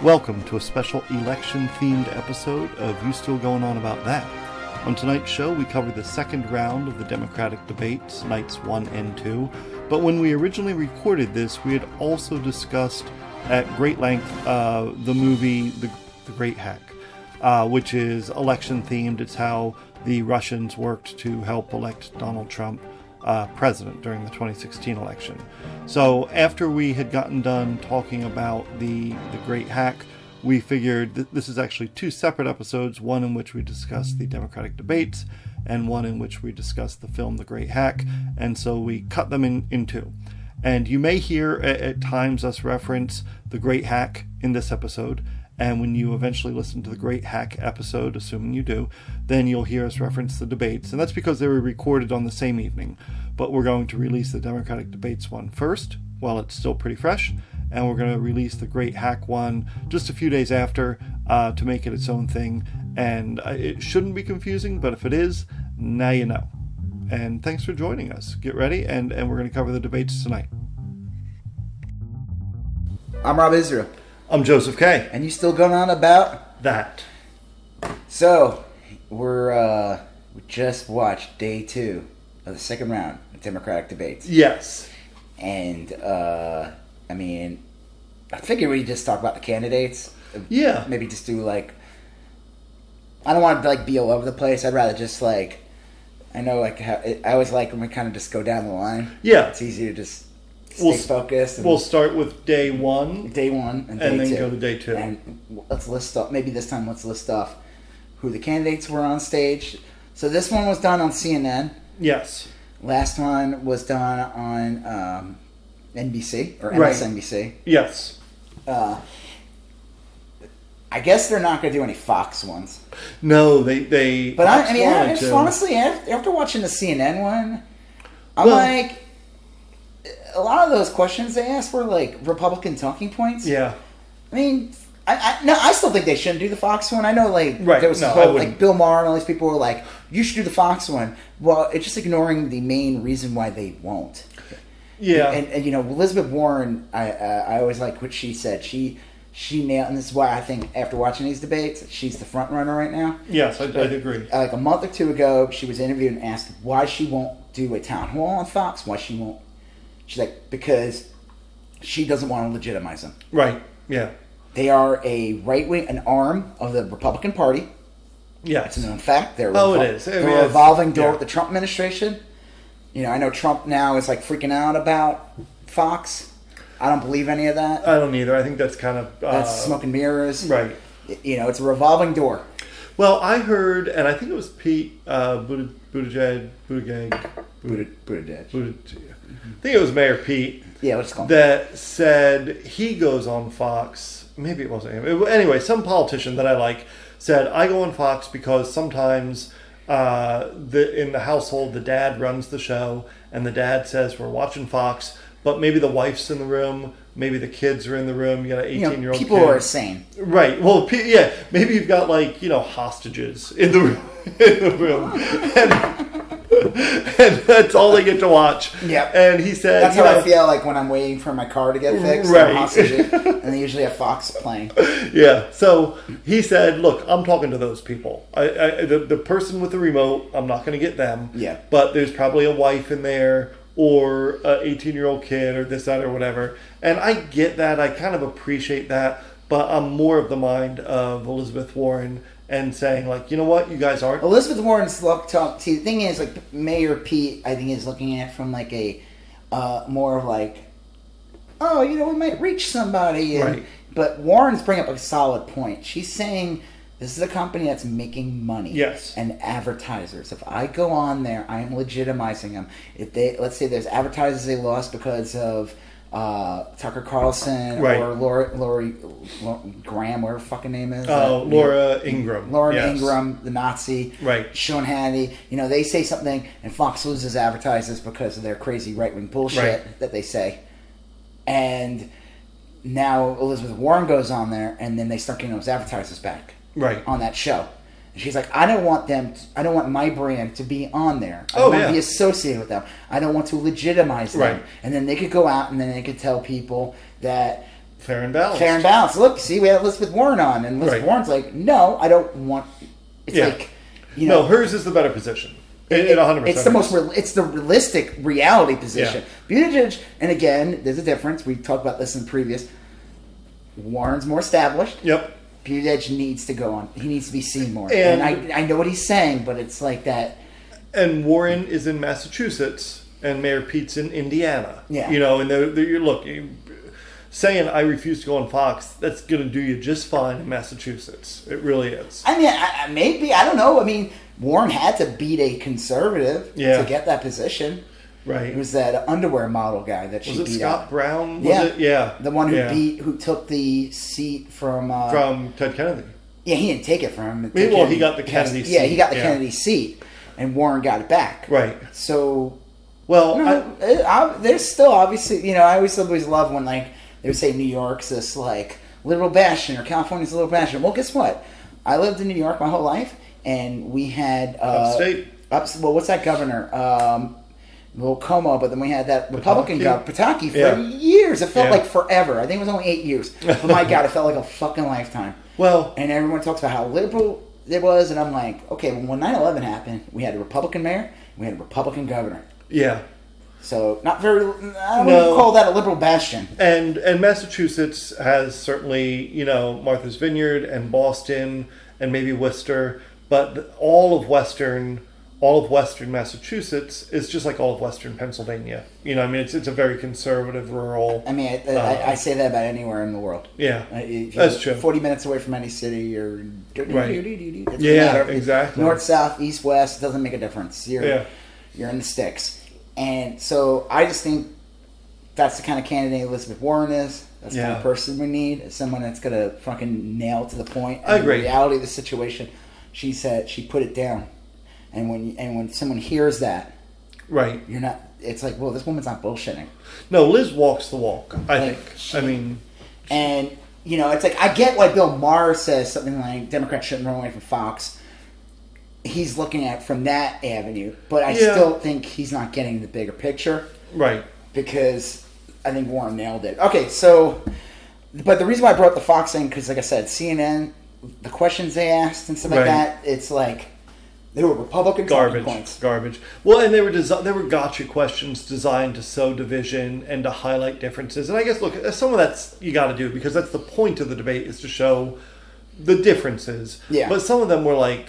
Welcome to a special election-themed episode of You Still Going On About That? On tonight's show, we cover the second round of the Democratic debates, nights 1 and 2. But when we originally recorded this, we had also discussed at great length the movie The Great Hack, which is election-themed. It's how the Russians worked to help elect Donald Trump president during the 2016 election. So after we had gotten done talking about the Great Hack, we figured that this is actually two separate episodes, one in which we discussed the Democratic debates and one in which we discussed the film The Great Hack, and so we cut them in two. And you may hear at times us reference The Great Hack in this episode, and when you eventually listen to the Great Hack episode, assuming you do, then you'll hear us reference the debates. And that's because they were recorded on the same evening. But we're going to release the Democratic debates one first, while it's still pretty fresh. And we're going to release the Great Hack one just a few days after to make it its own thing. And it shouldn't be confusing, but if it is, now you know. And thanks for joining us. Get ready, and we're going to cover the debates tonight. I'm Rob Israel. I'm Joseph K. And you still going on about that? So, we just watched day 2 of the second round of Democratic debates. Yes. And, I figured we'd just talk about the candidates. Yeah. Maybe just do, I don't want to, be all over the place. I'd rather just, I always like when we kind of just go down the line. Yeah. It's easier to just stay focused. We'll start with day 1. Day 1 and day 2. And then go to day 2. And let's list off, maybe this time let's list off who the candidates were on stage. So this one was done on CNN. Yes. Last one was done on NBC or Right. MSNBC. Yes. I guess they're not going to do any Fox ones. No, they. But honestly, after watching the CNN one, I'm a lot of those questions they asked were Republican talking points. Yeah. I mean, I still think they shouldn't do the Fox one. I know, there was Bill Maher and all these people were like, you should do the Fox one. Well, it's just ignoring the main reason why they won't. Yeah. And Elizabeth Warren, I always like what she said. She nailed, and this is why I think after watching these debates, she's the front runner right now. Yes, I'd agree. A month or two ago, she was interviewed and asked why she won't do a town hall on Fox. Why she won't? She's like, because she doesn't want to legitimize them. Right. Yeah. They are a right wing, an arm of the Republican Party. Yes. It's a known fact. It is. They're a revolving door with the Trump administration. I know Trump now is freaking out about Fox. I don't believe any of that. I don't either. I think that's kind of that's smoke and mirrors. Right. It's a revolving door. Well, I heard, and I think it was Pete Buttigieg. I think it was Mayor Pete. Yeah, let's call him. That said he goes on Fox. Maybe it wasn't him. Anyway, some politician that I like said, I go on Fox because sometimes in the household, the dad runs the show, and the dad says, we're watching Fox, but maybe the wife's in the room, maybe the kids are in the room, you got an 18-year-old people kid. Are sane. Right. Well, yeah, maybe you've got, hostages in the room. And that's all they get to watch. Yeah. And he said... That's how I feel when I'm waiting for my car to get fixed. Right. And they usually have Fox playing. Yeah. So he said, look, I'm talking to those people. The person with the remote, I'm not going to get them. Yeah. But there's probably a wife in there or an 18-year-old kid or this, that, or whatever. And I get that. I kind of appreciate that. But I'm more of the mind of Elizabeth Warren and saying, you know what, you guys aren't. Elizabeth Warren's talk. See, the thing is, Mayor Pete, I think, is looking at it from a more of we might reach somebody. Right. But Warren's bringing up a solid point. She's saying this is a company that's making money. Yes. And advertisers. If I go on there, I am legitimizing them. If let's say there's advertisers they lost because of Tucker Carlson, right, or Lori Graham, whatever her fucking name is. Laura Ingraham. Ingraham, the Nazi. Right. Sean Hannity. They say something, and Fox loses advertisers because of their crazy right-wing bullshit that they say. And now Elizabeth Warren goes on there, and then they start getting those advertisers back. Right. On that show. And she's like, I don't want my brand to be on there. I don't want to be associated with them. I don't want to legitimize them. Right. And then they could go out and then they could tell people that Fair and balanced. Fair and balanced. Look, see, we had Elizabeth Warren on, and Elizabeth Warren's like, no, I don't want. It's like, you know, no, hers is the better position. It 100%. It's the it's the realistic reality position. Yeah. Buttigieg, and again, there's a difference. We talked about this in previous. Warren's more established. Yep. Buttigieg needs to go on. He needs to be seen more. And I know what he's saying, but it's like that. And Warren is in Massachusetts, and Mayor Pete's in Indiana. Yeah. You know, and look, saying I refuse to go on Fox, that's going to do you just fine in Massachusetts. It really is. I mean, maybe, I don't know. I mean, Warren had to beat a conservative to get that position. Right. It was that underwear model guy that she beat. Was it Scott Brown? Yeah. The one who took the seat from Ted Kennedy. Yeah, he didn't take it from him. Well, he got the Kennedy seat. Yeah, he got the Kennedy seat, and Warren got it back. Right. So, well, there's still obviously, you know, I always love when like they would say New York's this like liberal bastion or California's a liberal bastion. Well, guess what? I lived in New York my whole life, and we had upstate. Well, what's that governor? Well, Como, but then we had that Republican governor, Pataki, for years. It felt like forever. I think it was only 8 years. But my God, it felt like a fucking lifetime. Well, and everyone talks about how liberal it was, and I'm like, okay, well, when 9/11 happened, we had a Republican mayor, we had a Republican governor. Yeah. So not very. I wouldn't call that a liberal bastion. And Massachusetts has certainly, you know, Martha's Vineyard and Boston and maybe Worcester, but all of Western Massachusetts is just like all of Western Pennsylvania. You know, I mean, it's a very conservative, rural. I mean, I say that about anywhere in the world. Yeah, that's true. 40 minutes away from any city, or right. Yeah, exactly. North, south, east, west, doesn't make a difference. You're in the sticks, and so I just think that's the kind of candidate Elizabeth Warren is. That's the kind of person we need. Is someone that's gonna fucking nail to the point. I agree. The reality of the situation. She said she put it down. And when someone hears that, right, you're not. It's like, well, this woman's not bullshitting. No, Liz walks the walk. I think. And you know, it's like I get why Bill Maher says something like Democrats shouldn't run away from Fox. He's looking at it from that avenue, but I still think he's not getting the bigger picture. Right. Because I think Warren nailed it. Okay, so, but the reason why I brought the Fox thing, because like I said, CNN, the questions they asked and stuff like that, it's like. They were Republican points. Garbage. Well, and they were gotcha questions designed to sow division and to highlight differences. And I guess, look, some of that's you got to do because that's the point of the debate is to show the differences. Yeah. But some of them were like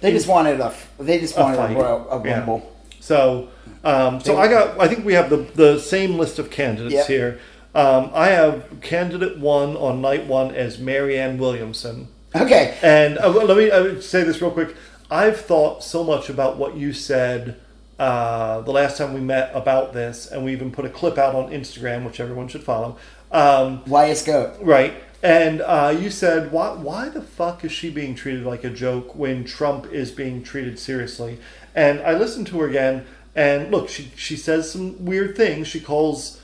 they just wanted a rumble. Yeah. So I think we have the same list of candidates here. I have candidate 1 on night 1 as Marianne Williamson. Okay. And let me say this real quick. I've thought so much about what you said the last time we met about this, and we even put a clip out on Instagram, which everyone should follow. YSGOAT. Right. And you said, why the fuck is she being treated like a joke when Trump is being treated seriously? And I listened to her again, and look, she says some weird things. She calls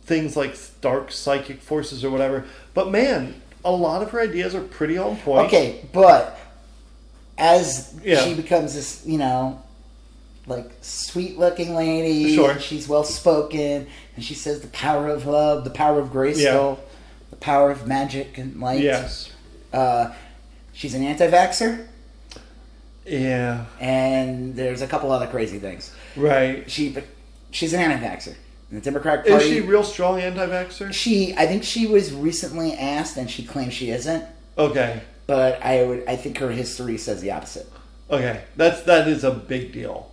things like dark psychic forces or whatever. But man, a lot of her ideas are pretty on point. Okay, but as she becomes this, you know, like sweet-looking lady, and she's well-spoken, and she says the power of love, the power of Grayskull, the power of magic and light. Yes. She's an anti-vaxxer. Yeah. And there's a couple other crazy things. Right. She's an anti-vaxxer. The Democratic Party. Is she real strong anti-vaxxer? I think she was recently asked, and she claims she isn't. Okay. But I think her history says the opposite. Okay, that is a big deal.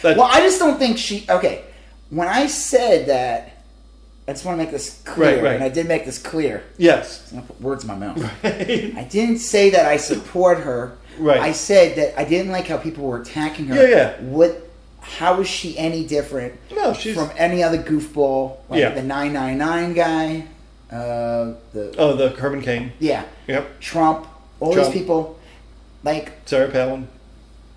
Well, I just don't think she. Okay, when I said that, I just want to make this clear, and I did make this clear. Yes. I'm gonna put words in my mouth. Right. I didn't say that I support her. Right. I said that I didn't like how people were attacking her. Yeah. How is she any different? No, she's from any other goofball, like the 999 guy. The Herman Cain. Yeah. Yep. Trump. All these people, like Sarah Palin,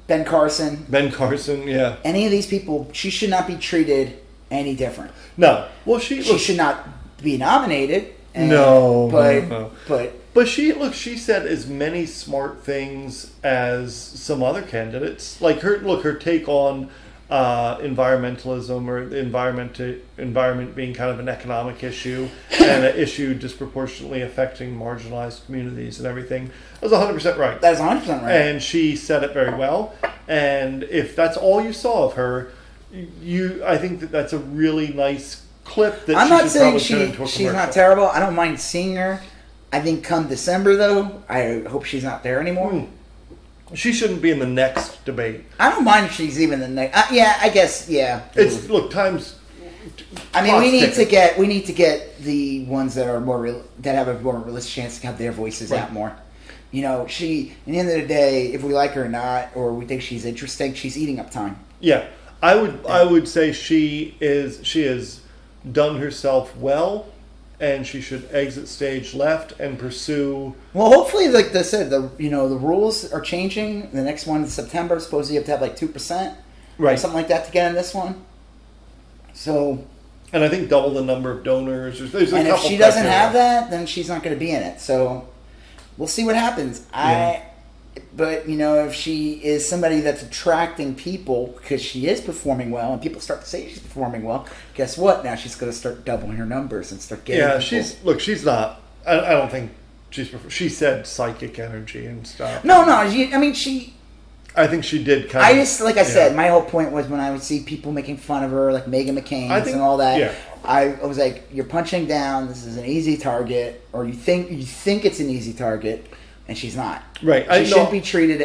Ben Carson, yeah. Any of these people, she should not be treated any different. No, well, she should not be nominated. But she said as many smart things as some other candidates. Like her take on environmentalism or the environment being kind of an economic issue and an issue disproportionately affecting marginalized communities and everything. That was 100% right. That is 100% right. And she said it very well. And if that's all you saw of her, I think that's a really nice clip that I'm she not should saying probably turn into a she's commercial. not terrible. I don't mind seeing her. I think come December, though, I hope she's not there anymore. She shouldn't be in the next debate. I don't mind if she's even the next. Yeah, I guess. Yeah. It's times. I mean, we need to get the ones that are that have a more realistic chance to have their voices out more. You know, at the end of the day, if we like her or not, or we think she's interesting, she's eating up time. Yeah, I would say she has done herself well. And she should exit stage left and pursue. Well, hopefully, like I said, the rules are changing. The next one in September, supposedly you have to have like 2%, right, or something like that to get in this one. So, and I think double the number of donors. There's and if she doesn't have that, then she's not going to be in it. So, we'll see what happens. Yeah. But if she is somebody that's attracting people because she is performing well, and people start to say she's performing well, guess what? Now she's going to start doubling her numbers and start getting. Yeah, people. She's not. I don't think she's. She said psychic energy and stuff. No. She. I think she did kind of. I said, my whole point was when I would see people making fun of her, like Meghan McCain and all that. Yeah. I was like, you're punching down. This is an easy target, or you think it's an easy target. And she's not. Right. She shouldn't be treated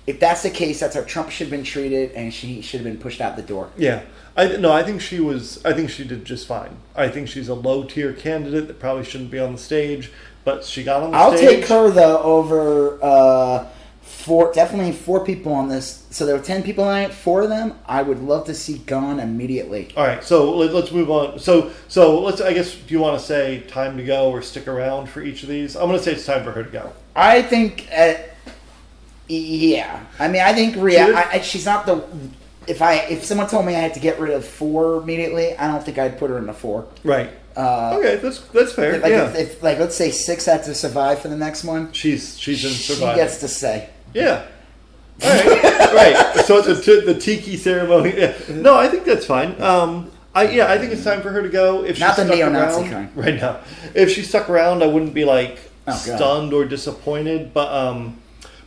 if that's the case, that's how Trump should have been treated, and she should have been pushed out the door. Yeah. I think she did just fine. I think she's a low tier candidate that probably shouldn't be on the stage, but she got on the stage. I'll take her though over definitely 4 people on this. So there were 10 people on it. 4 of them I would love to see gone immediately. All right, so let's move on. So let's. I guess, do you want to say time to go or stick around for each of these? I'm going to say it's time for her to go. I think. Yeah, I mean, I think she's not the. If someone told me I had to get rid of 4 immediately, I don't think I'd put her in the 4. Right. Okay, that's fair. If let's say 6 had to survive for the next one, she's in survival. She gets to stay. Yeah. All right. Right. So the tiki ceremony. Yeah. No, I think that's fine. I think it's time for her to go. If not she the stuck neo-Nazi around, kind. Right now, if she stuck around, I wouldn't be stunned or disappointed. But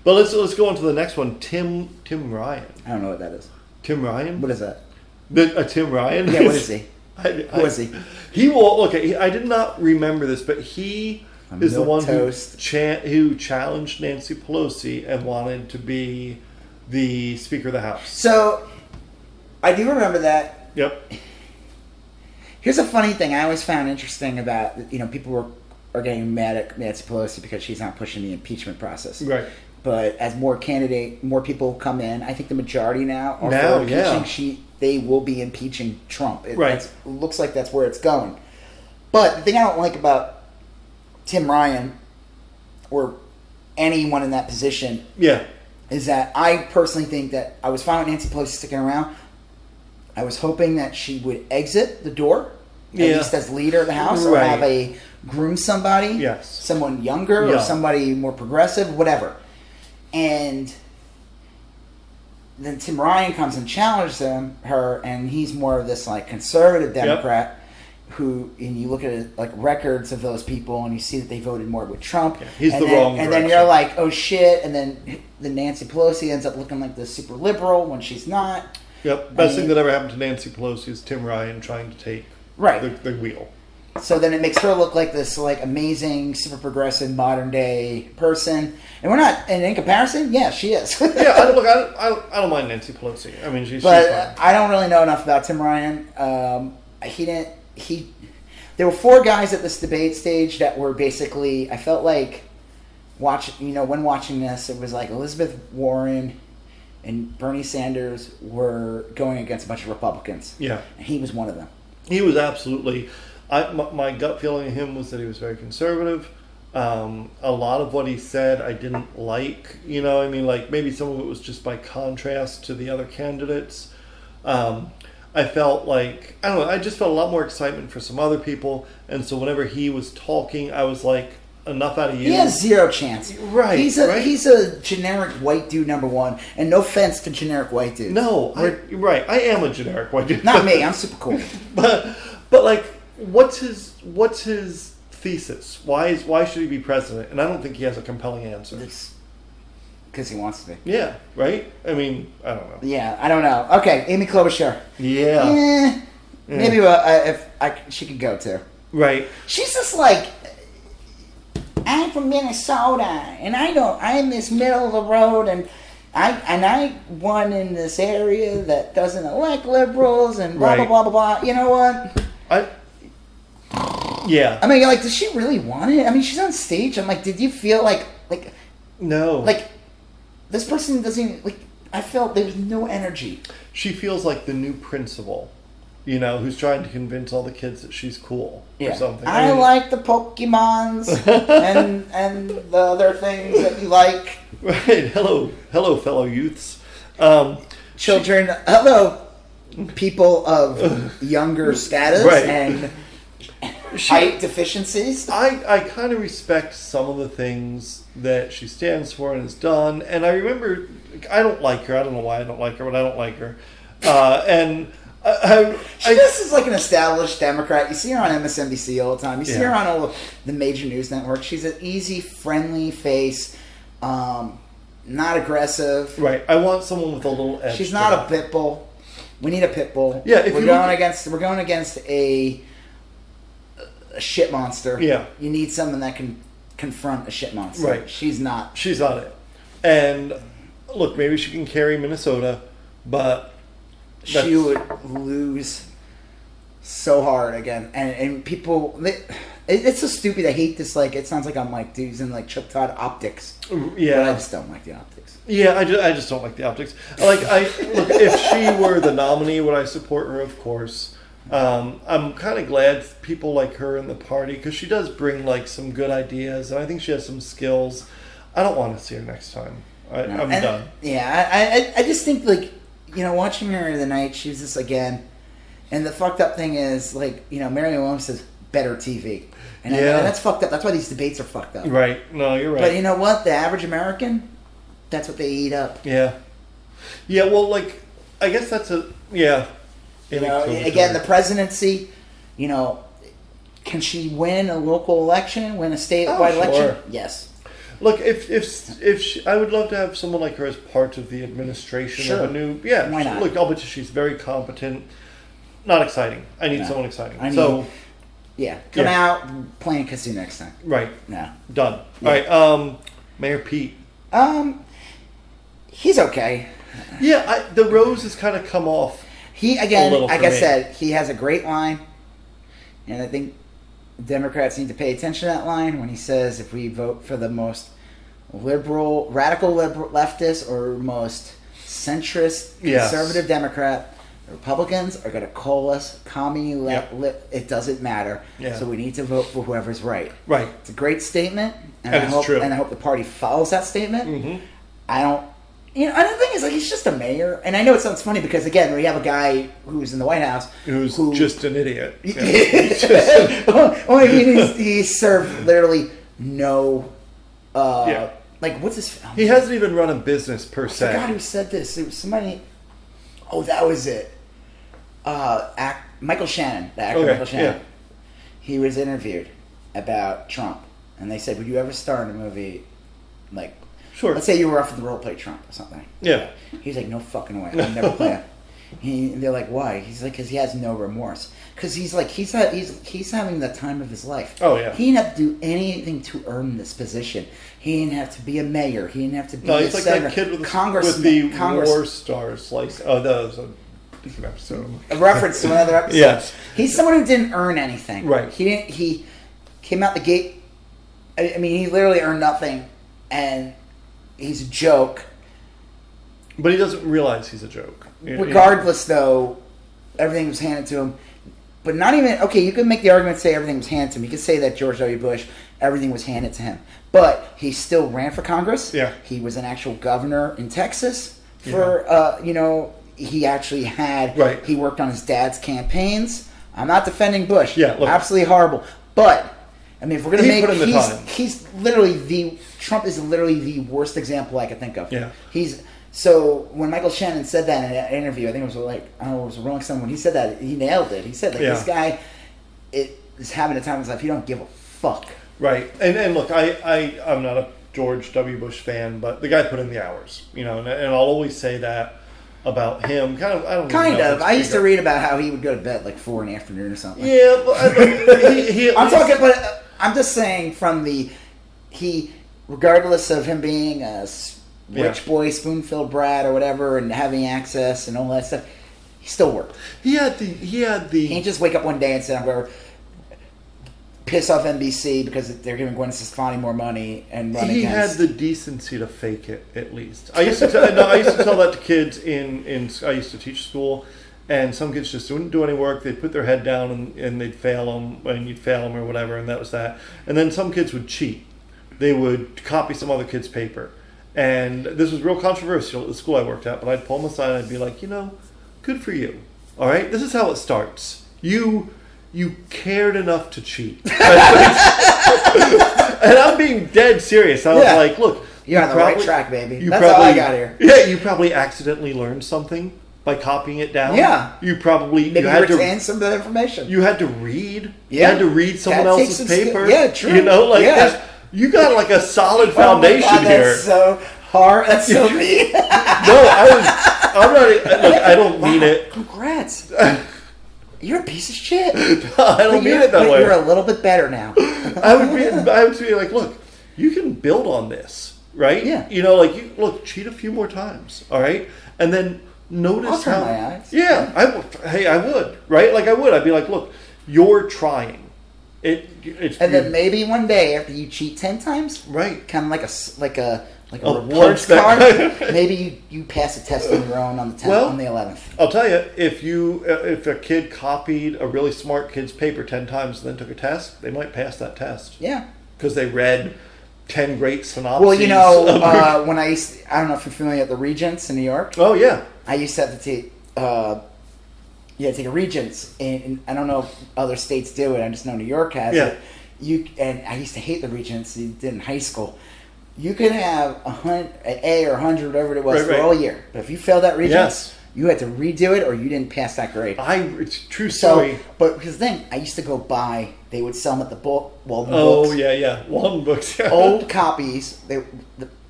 let's go on to the next one. Tim Ryan. I don't know what that is. Tim Ryan. What is that? Tim Ryan. Yeah. What is he? Who is he? He will. Look. I did not remember this, but he is the one who challenged Nancy Pelosi and wanted to be the Speaker of the House. So, I do remember that. Yep. Here's a funny thing I always found interesting about, people are getting mad at Nancy Pelosi because she's not pushing the impeachment process. Right. But as more people come in, I think the majority now are for impeaching. They will be impeaching Trump. It looks like that's where it's going. But the thing I don't like about Tim Ryan or anyone in that position is that I personally think that I was fine with Nancy Pelosi sticking around. I was hoping that she would exit the door, at least as leader of the House, or have groom somebody, someone younger or somebody more progressive, whatever. And then Tim Ryan comes and challenges her, and he's more of this conservative Democrat who, and you look at it, records of those people, and you see that they voted more with Trump. Yeah, he's the wrong direction. And then you're like, oh shit! And then Nancy Pelosi ends up looking like the super liberal when she's not. Yep, best thing that ever happened to Nancy Pelosi is Tim Ryan trying to take the wheel. So then it makes her look like this amazing, super progressive, modern day person, and we're not. And in comparison, she is. I don't mind Nancy Pelosi. I mean, she's fine. I don't really know enough about Tim Ryan. There were 4 guys at this debate stage that were basically. I felt like when watching this, it was like Elizabeth Warren and Bernie Sanders were going against a bunch of Republicans. Yeah, and he was one of them. He was absolutely. My gut feeling of him was that he was very conservative. A lot of what he said I didn't like. Maybe some of it was just by contrast to the other candidates. I felt like, I don't know, I just felt a lot more excitement for some other people. And so whenever he was talking, I was like, enough out of you. He has zero chance. Right. He's a generic white dude, number one. And no offense to generic white dudes. No, I am a generic white dude. Not me. I'm super cool. but like, what's his thesis? Why should he be president? And I don't think he has a compelling answer. Because he wants to be. Yeah, right? I mean, I don't know. Yeah, I don't know. Okay, Amy Klobuchar. Yeah. Maybe she could go too. Right. She's just like, I'm from Minnesota, and I'm this middle of the road, and I won in this area that doesn't elect liberals, and blah, blah, blah, blah, blah. You know what? Yeah. I mean, like, does she really want it? I mean, she's on stage. I'm like, did you feel like no. Like, this person doesn't, like, I felt there was no energy. She feels like the new principal, who's trying to convince all the kids that she's cool or something. I like the Pokemons and the other things that you like. Right. Hello, fellow youths. Children, hello, people of younger status and height deficiencies. I kind of respect some of the things that she stands for and has done. And I remember, I don't like her. I don't know why I don't like her, but I don't like her. She just is like an established Democrat. You see her on MSNBC all the time. You see her on all of the major news networks. She's an easy, friendly face, not aggressive. Right. I want someone with a little edge. She's not a pit bull. We need a pit bull. Yeah. We're going against a shit monster. Yeah. You need someone that can confront a shit monster. Right. She's not. She's not it. And look, maybe she can carry Minnesota, but she would lose so hard again. And people, it's so stupid. I hate this. Like, it sounds like I'm like using like Chuck Todd optics. Yeah. But I just don't like the optics. Yeah, I just don't like the optics. Look, if she were the nominee, would I support her? Of course. I'm kind of glad people like her in the party because she does bring like some good ideas, and I think she has some skills. I don't want to see her next time. I'm done. Yeah, I just think like watching her the night, she was just again, and the fucked up thing is like Marianne Williams says better TV, and that's fucked up. That's why these debates are fucked up. Right? No, you're right. But you know what? The average American, that's what they eat up. Yeah. Yeah. Well, like I guess that's Again, the presidency, can she win a local election, win a statewide election? Yes. Look, if she, I would love to have someone like her as part of the administration of a new. Yeah, why not? Look, I'll bet you she's very competent. Not exciting. I need someone exciting. Come out playing casino next time. Right. Yeah. Done. Yeah. All right. Mayor Pete. He's okay. Yeah, the rose has kind of come off. He, again, like I said, he has a great line, and I think Democrats need to pay attention to that line when he says if we vote for the most radical leftist or most centrist conservative Democrat, the Republicans are going to call us commie it doesn't matter. Yeah. So we need to vote for whoever's right. Right. It's a great statement, and I hope the party follows that statement. Mm-hmm. I don't. Another thing is, like, he's just a mayor. And I know it sounds funny because, again, we have a guy who's in the White House. Who's just an idiot. I mean, he's served literally no... Like, what's his... He hasn't even run a business, per se. I forgot who said this. It was somebody... Oh, that was it. Michael Shannon, the actor Michael Shannon. Yeah. He was interviewed about Trump. And they said, would you ever star in a movie, like... Sure. Let's say you were offered the role to play Trump or something. Yeah. He's like, no fucking way. I'd never play him. They're like, why? He's like, because he has no remorse. Because he's like, he's having the time of his life. Oh, yeah. He didn't have to do anything to earn this position. He didn't have to be a mayor. He didn't have to be a he's like senator. that kid with Congressman. the War Star slice. Oh, that was a different episode. A reference to another episode. Yes. He's someone who didn't earn anything. Right. He came out the gate. I mean, he literally earned nothing. And... he's a joke. But he doesn't realize he's a joke. Regardless, though, everything was handed to him. But not even... Okay, you could make the argument say everything was handed to him. You could say that George W. Bush, everything was handed to him. But he still ran for Congress. Yeah. He was an actual governor in Texas for, he actually had... Right. He worked on his dad's campaigns. I'm not defending Bush. Yeah, look. Absolutely horrible. But I mean, if we're going to make... put in the time. He's literally Trump is literally the worst example I could think of. Yeah. So when Michael Shannon said that in an interview, I think it was it was Rolling Stone, when he said that, he nailed it. He said, this guy is having a time in his life. He don't give a fuck. Right. And look, I'm not a George W. Bush fan, but the guy put in the hours, and I'll always say that about him. I used to read about how he would go to bed like 4 in the afternoon or something. Yeah, but I'm just saying regardless of him being a rich boy, spoon-filled brat or whatever, and having access and all that stuff, he still worked. He can't just wake up one day and say, I'm going to piss off NBC because they're giving Gwen Stefani more money and run He against... had the decency to fake it, at least. I used to tell that to kids I used to teach school, and some kids just wouldn't do any work. They'd put their head down and they'd fail them, and you'd fail them or whatever, and that was that. And then some kids would cheat. They would copy some other kid's paper. And this was real controversial at the school I worked at, but I'd pull them aside and I'd be like, good for you. All right? This is how it starts. You cared enough to cheat. And I'm being dead serious. I was like, look. You're on the right track, baby. That's all I got here. Yeah, you probably accidentally learned something by copying it down. Yeah. You probably... Maybe you retain some of that information. You had to read. Yeah. You had to read someone else's paper. Yeah, true. You got like a solid foundation here. That's so hard. That's so mean. I'm not... Look, I don't mean it. Congrats. You're a piece of shit. I don't mean it that way. You're a little bit better now. I would be like, look, you can build on this, right? Yeah. Cheat a few more times, all right? And then notice I'll turn my eyes. Yeah, I would, right? Like I would. I'd be like, look, you're trying. Then maybe one day after you cheat 10 times, right? Kind of like a rewards card. Maybe you pass a test on your own on the 10th, on the 11th. I'll tell you, if a kid copied a really smart kid's paper 10 times and then took a test, they might pass that test. Yeah, because they read 10 great synopses. Well, when I don't know if you're familiar with the Regents in New York. Oh yeah, I used to have to take take a Regents, and I don't know if other states do it. I just know New York has it. And I used to hate the Regents. You did in high school. You could have an A or 100, whatever it was, for all year. But if you failed that Regents, you had to redo it or you didn't pass that grade. It's true story. But because then I used to go buy, they would sell them at the Walden books. Oh, yeah. Walden books. Old copies.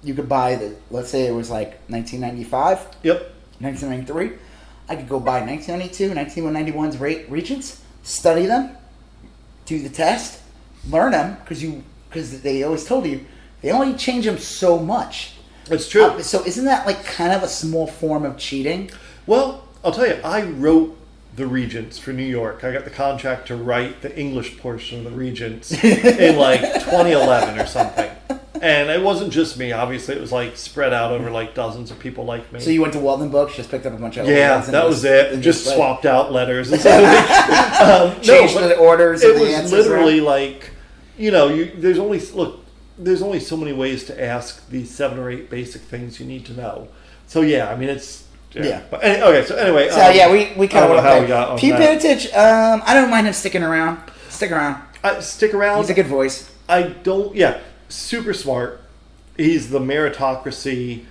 You could buy, let's say it was like 1995. Yep. 1993. I could go buy 1992, 1991's Regents, study them, do the test, learn them, because they always told you, they only change them so much. That's true. So isn't that like kind of a small form of cheating? Well, I'll tell you, I wrote the Regents for New York. I got the contract to write the English portion of the Regents in like 2011 or something. And it wasn't just me, obviously. It was like spread out over like dozens of people like me. So you went to Walden Books, just picked up a bunch of that was it. Just swapped out letters and stuff. Changed the orders. It was literally like, there's only so many ways to ask these 7 or 8 basic things you need to know. So it's But okay. So anyway. We kind of went up there. Pete Buttigieg, I don't mind him sticking around. Stick around. He's a good voice. I don't. Yeah, super smart. He's the meritocracy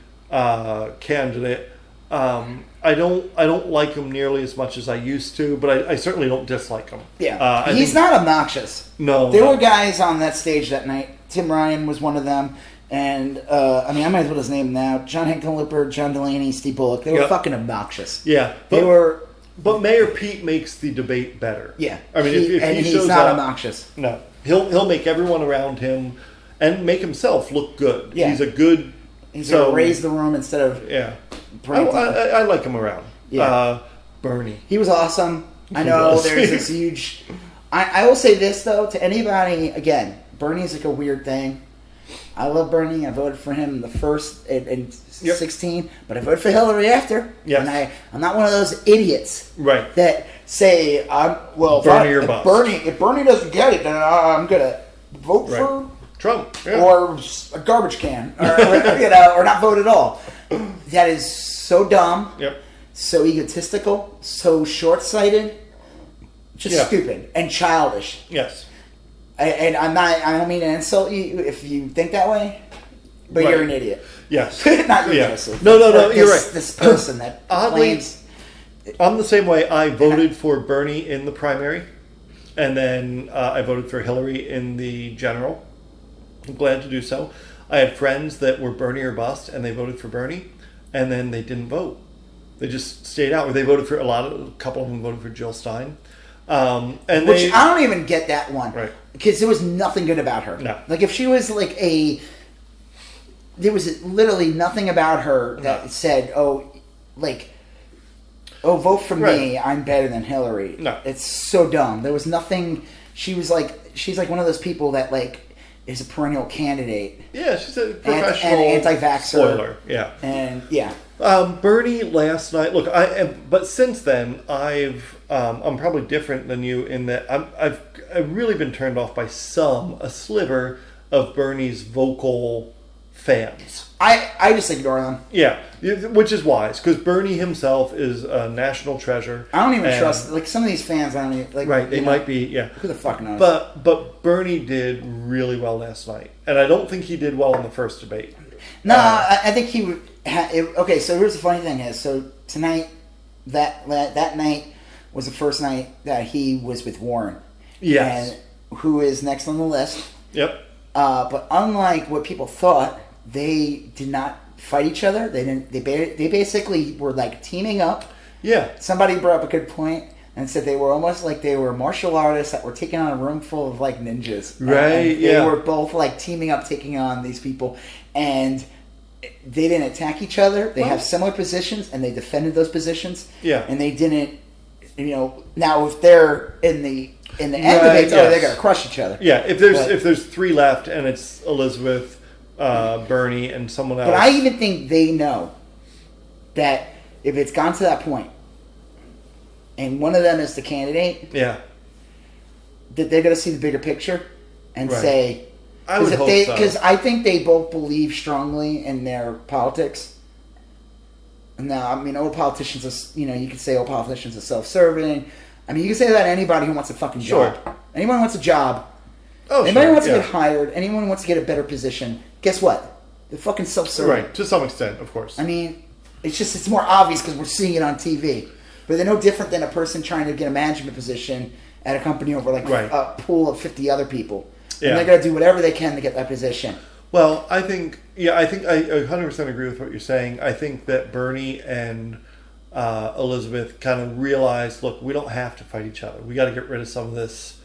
candidate. I don't like him nearly as much as I used to, but I certainly don't dislike him. Yeah, he's not obnoxious. No, there were guys on that stage that night. Tim Ryan was one of them, and I might as well just name them now. John Hickenlooper, John Delaney, Steve Bullock. They were fucking obnoxious. Yeah, they were. But Mayor Pete makes the debate better. Yeah, I mean, if he he's shows not up, obnoxious. No, he'll make everyone around him and make himself look good. Yeah. He's a good. He's gonna raise the room instead of I like him around. Yeah. Bernie. He was awesome. I know there's this huge... I will say this, though, to anybody... Again, Bernie's like a weird thing. I love Bernie. I voted for him in 16, but I voted for Hillary after. Yes. And I'm not one of those idiots that say, Bernie or bust. If Bernie doesn't get it, then I'm going to vote for... Trump. Yeah. Or a garbage can. Or not vote at all. That is so dumb. Yep. So egotistical, so short-sighted, just stupid and childish. Yes. And I don't mean to insult you if you think that way, but you're an idiot. Yes. Not you, yeah. Joseph. No, you're right. This person that Oddly, claims... I'm the same way. I voted for Bernie in the primary, and then I voted for Hillary in the general. I'm glad to do so. I had friends that were Bernie or bust, and they voted for Bernie, and then they didn't vote. They just stayed out. Or they voted for a couple of them voted for Jill Stein. I don't even get that one. Right. Because there was nothing good about her. No. Like, if she was like there was literally nothing about her that said, vote for me, I'm better than Hillary. No. It's so dumb. There was nothing. She's like one of those people that, like, is a perennial candidate. Yeah, she's a professional and anti-vaxxer. Spoiler, yeah. And, yeah. Bernie last night, look, but since then, I'm probably different than you in that I've really been turned off by a sliver of Bernie's vocal fans. I just ignore them. Yeah, which is wise, because Bernie himself is a national treasure. I don't even trust, like, some of these fans, I don't even, like... Right, they might be, yeah. Who the fuck knows? But Bernie did really well last night, and I don't think he did well in the first debate. No, I think he would... Okay, so here's the funny thing is, so tonight, that night was the first night that he was with Warren. Yes. And who is next on the list. Yep. But unlike what people thought, they did not fight each other. They basically were, like, teaming up. Yeah. Somebody brought up a good point and said they were almost like they were martial artists that were taking on a room full of, like, ninjas. Right, and they were both, like, teaming up, taking on these people. And they didn't attack each other. They have similar positions, and they defended those positions. Yeah. And they didn't, now if they're in the end debates, they're going to crush each other. Yeah, if there's three left and it's Elizabeth, Bernie, and someone else. But I even think they know that if it's gone to that point, and one of them is the candidate, yeah, that they're going to see the bigger picture and say, I would hope so. Because I think they both believe strongly in their politics. Now, I mean, old politicians are, you could say old politicians are self-serving. I mean, you can say that to anybody who wants a fucking job. Anyone who wants a job. Anybody who wants to get hired. Anyone who wants to get a better position. Guess what? They're fucking self-serving. Right, to some extent, of course. I mean, it's more obvious because we're seeing it on TV. But they're no different than a person trying to get a management position at a company over, like, a pool of 50 other people. And they're going to do whatever they can to get that position. Well, I think I 100% agree with what you're saying. I think that Bernie and Elizabeth kind of realized, look, we don't have to fight each other. We got to get rid of some of this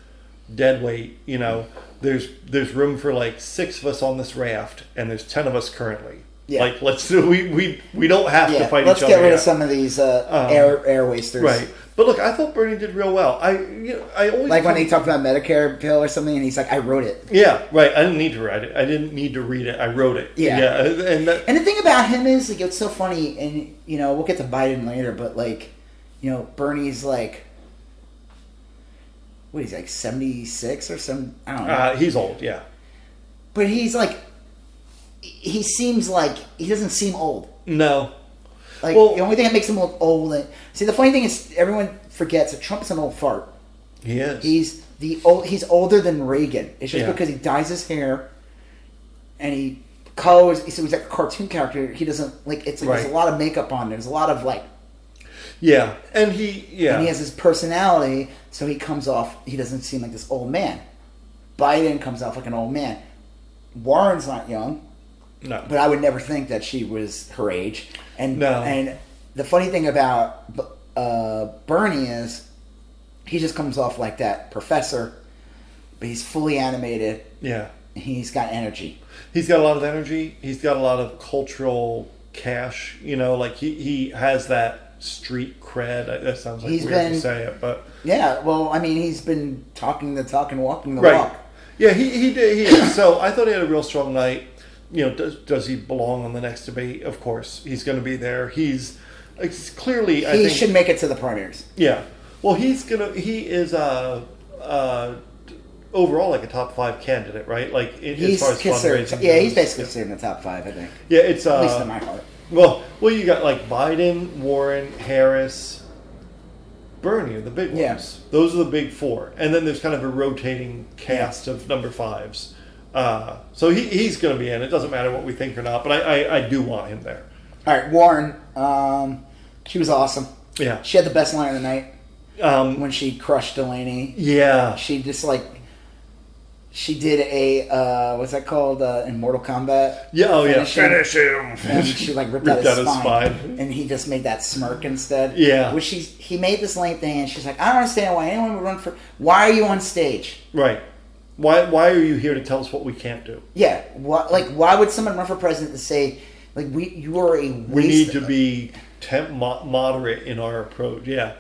dead weight. There's room for, like, 6 of us on this raft, and there's 10 of us currently. Yeah. Like, let's do we don't have to fight each other. Let's get rid of some of these air wasters. Right. But look, I thought Bernie did real well. I always like when he talked about Medicare bill or something, and he's like, "I wrote it." Yeah, right. I didn't need to write it. I didn't need to read it. I wrote it. Yeah. And the thing about him is, like, it's so funny, and we'll get to Biden later, but, like, Bernie's like, what is he, like 76 or some? I don't know. He's old, yeah. But he's like, he seems like he doesn't seem old. No. Like, the only thing that makes him look old... See, the funny thing is, everyone forgets that Trump's an old fart. He is. He's older than Reagan. It's just because he dyes his hair, and he colors... So he's like a cartoon character. He doesn't... Like, it's like there's a lot of makeup on. There's a lot of, like... Yeah, and he... Yeah. And he has his personality, so he comes off... He doesn't seem like this old man. Biden comes off like an old man. Warren's not young. No. But I would never think that she was her age. And the funny thing about Bernie is he just comes off like that professor, but he's fully animated. Yeah. He's got energy. He's got a lot of energy. He's got a lot of cultural cash. Like he has that street cred. That sounds like weird to say it, but... Yeah, well, I mean, he's been talking the talk and walking the walk. Yeah, he did. So I thought he had a real strong night. Does he belong on the next debate? Of course, he's going to be there. He's clearly. I think he should make it to the primaries. Yeah. Well, he is overall like a top 5 candidate, right? Like as far as fundraising. Yeah, he's basically considered in the top 5, I think. Yeah, it's at least in my heart. Well, you got like Biden, Warren, Harris, Bernie are the big ones. Yeah. Those are the big four. And then there's kind of a rotating cast of number fives. So he's going to be in. It doesn't matter what we think or not, but I do want him there. All right, Warren. She was awesome. Yeah. She had the best line of the night when she crushed Delaney. Yeah. She just she did a what's that called in Mortal Kombat? Yeah. Oh yeah. Finish him. And she ripped out his spine, and he just made that smirk instead. Yeah. Which he made this lame thing, and she's like, I don't understand why anyone would run for. Why are you on stage? Right. Why are you here to tell us what we can't do? Yeah. Why would someone run for president to say you are a waste? We need to be moderate in our approach. Yeah.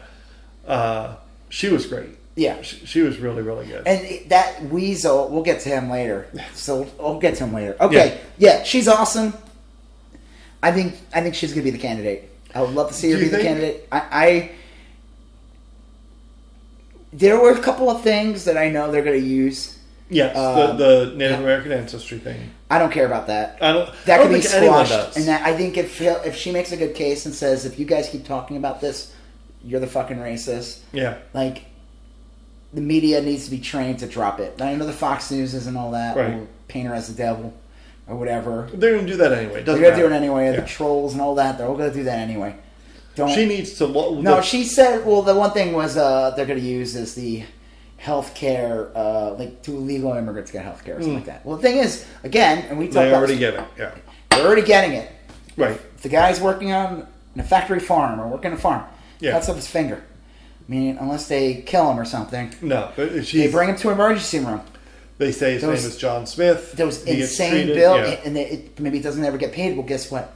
She was great. Yeah. She was really, really good. And that weasel, we'll get to him later. So I'll get to him later. Okay. Yeah, she's awesome. I think she's going to be the candidate. I would love to see her be the candidate. There were a couple of things that I know they're going to use. Yes, the Native American ancestry thing. I don't care about that. That could be squashed. And I think if she makes a good case and says, if you guys keep talking about this, you're the fucking racist. Yeah. The media needs to be trained to drop it. I know the Fox News isn't all that. Right. Or paint her as the devil. Or whatever. They're going to do that anyway. They're going to do it anyway. Yeah. The trolls and all that, they're all going to do that anyway. She needs to... No, she said... Well, the one thing was they're going to use is the health care... to illegal immigrants get health care or something like that. Well, the thing is, again, and we talked about... They already get it, yeah. They're already getting it. Right. If the guy's working on a factory farm or working a farm, cuts off his finger. I mean, unless they kill him or something. No, but they bring him to an emergency room. They say his name is John Smith. Those insane bill, and maybe it doesn't ever get paid. Well, guess what?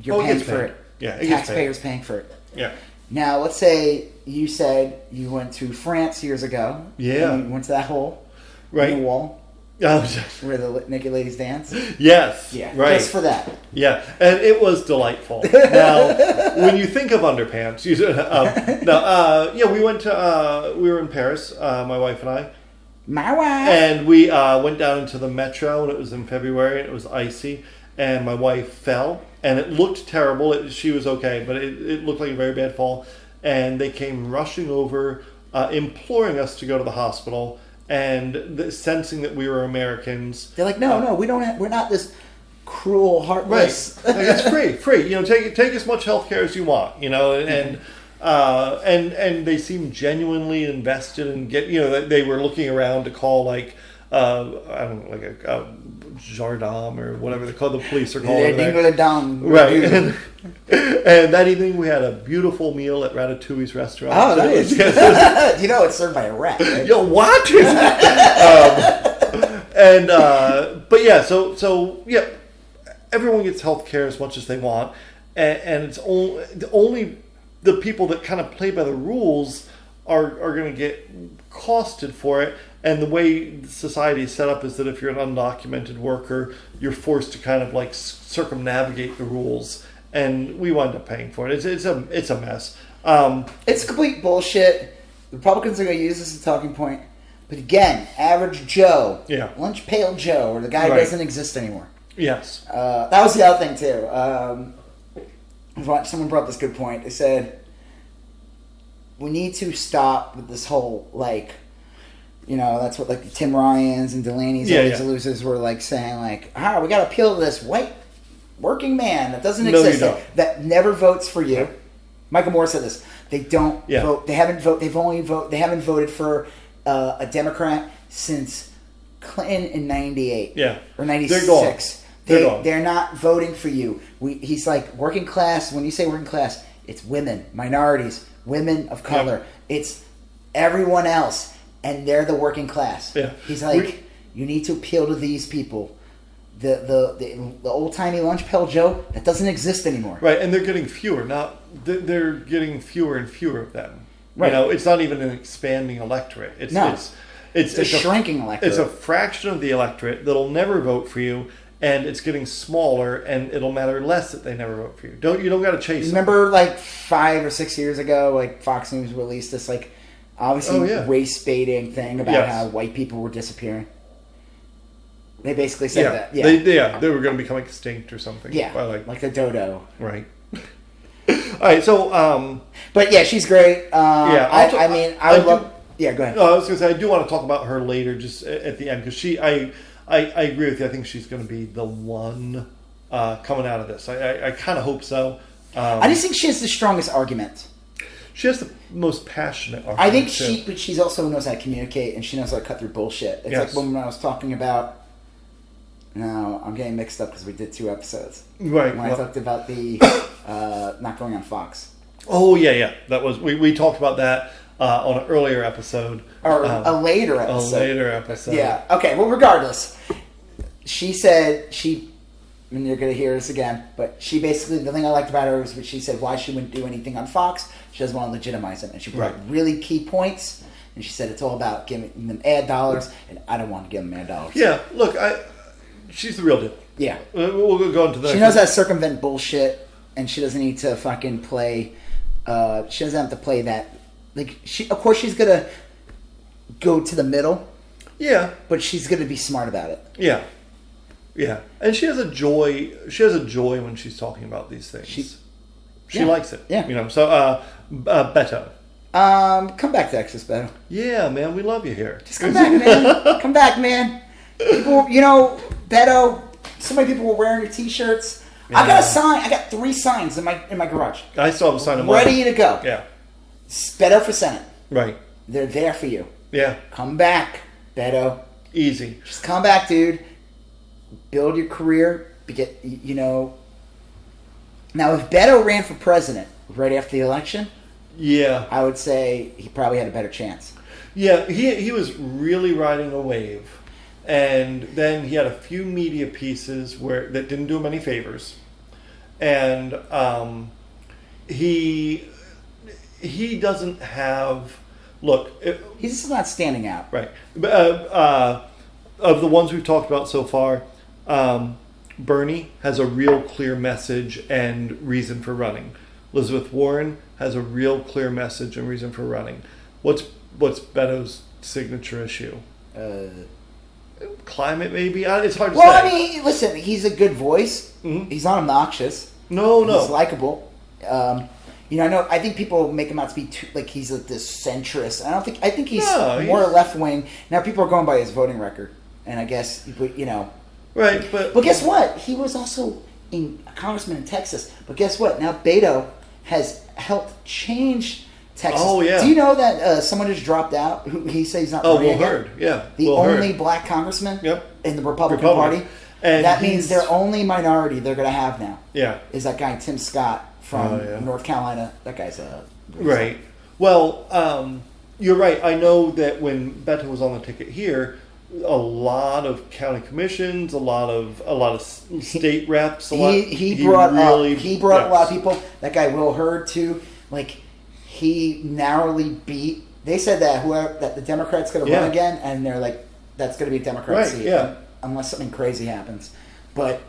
You're paying for it. Yeah, taxpayers paying for it. Yeah. Now, let's say you said you went to France years ago. Yeah. And you went to that hole in the wall. Where the naked ladies dance. Yes. Yeah. Right. Just for that. Yeah, and it was delightful. Now, when you think of underpants, we went to we were in Paris, my wife and I. My wife. And we went down into the metro, and it was in February, and it was icy, and my wife fell, and it looked terrible. She was okay, but it looked like a very bad fall, and they came rushing over, imploring us to go to the hospital. And sensing that we were Americans, they're like, no, we don't. We're not this cruel, heartless. Right, it's free. Take as much health care as you want. And they seemed genuinely invested and they were looking around to call a gendarme or whatever they call the police are called. Right. And that evening we had a beautiful meal at Ratatouille's restaurant. Oh, nice. It's served by a rat. Right? Yo, what? So everyone gets health care as much as they want, and it's only the people that kind of play by the rules are going to get costed for it. And the way society is set up is that if you're an undocumented worker, you're forced to kind of circumnavigate the rules. And we wind up paying for it. It's a mess. It's complete bullshit. The Republicans are going to use this as a talking point. But again, average Joe, lunch pail Joe, or the guy who doesn't exist anymore. Yes. That was the other thing too. Someone brought up this good point. They said we need to stop with this whole that's what the Tim Ryans and Delaney's all these losers were saying we got to appeal to this white working man that doesn't exist, that never votes for you. Michael Moore said this. They don't vote. They haven't They haven't voted for a Democrat since Clinton in '98 or '96. They're not voting for you. He's working class. When you say working class, it's women, minorities, women of color. It's everyone else, and they're the working class. Yeah. He's you need to appeal to these people. The old timey lunch pail Joe that doesn't exist anymore. Right, and they're getting fewer. They're getting fewer and fewer of them. Right. It's not even an expanding electorate. It's a shrinking electorate. It's a fraction of the electorate that'll never vote for you, and it's getting smaller, and it'll matter less that they never vote for you. You don't got to chase. Remember, 5 or 6 years ago, Fox News released this obviously race baiting thing about how white people were disappearing. They basically said that. Yeah. They were going to become extinct or something. Yeah. Like the dodo. Right. right, so but yeah, she's great. Yeah, I would love. Yeah, go ahead. No, I was going to say I do want to talk about her later, just at the end, because I agree with you. I think she's going to be the one coming out of this. I kind of hope so. I just think she has the strongest argument. She has the most passionate argument. I think but she's also knows how to communicate, and she knows how to cut through bullshit. It's like when I was talking about. No, I'm getting mixed up because we did 2 episodes. Right. When I talked about the not going on Fox. Oh yeah. That was we talked about that on an earlier episode, or a later episode. A later episode. Yeah. Okay. Well, regardless, she said and you're going to hear this again, but she basically, the thing I liked about her was what she said, why she wouldn't do anything on Fox. She doesn't want to legitimize them. And she brought really key points, and she said it's all about giving them ad dollars, and I don't want to give them ad dollars. Yeah, look, she's the real deal. Yeah. We'll go into that. She knows how to circumvent bullshit, and she doesn't need to fucking play, she doesn't have to play that. Like, of course she's going to go to the middle. Yeah. But she's going to be smart about it. Yeah. Yeah, and she has a joy. She has a joy when she's talking about these things. She likes it. Yeah, So, Beto. Come back to Texas, Beto. Yeah, man, we love you here. Just come back, man. Come back, man. People, Beto. So many people were wearing your T-shirts. Yeah. I got a sign. I got 3 signs in my garage. I still have a sign in mine. Ready to go. Yeah. Beto for Senate. Right. They're there for you. Yeah. Come back, Beto. Easy. Just come back, dude. Build your career. Now, if Beto ran for president right after the election, I would say he probably had a better chance. Yeah, he was really riding a wave, and then he had a few media pieces that didn't do him any favors, and he doesn't have. Look, he's just not standing out, right? Of the ones we've talked about so far. Bernie has a real clear message and reason for running. Elizabeth Warren has a real clear message and reason for running. What's Beto's signature issue? Climate, maybe? It's hard to say. Well, I mean, listen, he's a good voice. Mm-hmm. He's not obnoxious. No. He's likable. I think people make him out to be too, like he's this centrist. I think he's more left wing. Now people are going by his voting record, and I guess Right, but guess what? He was also a congressman in Texas. But guess what? Now Beto has helped change Texas. Oh yeah. Do you know that someone just dropped out? Who he says he's not running again? Will Hurd. Yeah. The only black congressman. In the Republican Party. And that means their only minority they're going to have now. Yeah. Is that guy Tim Scott from North Carolina? That guy's right. Well, you're right. I know that when Beto was on the ticket here. A lot of county commissions, a lot of state reps. He brought a lot of people. That guy Will Hurd too. Like he narrowly beat. They said that the Democrats going to run again, and they're like, that's going to be a Democrat seat, unless something crazy happens. But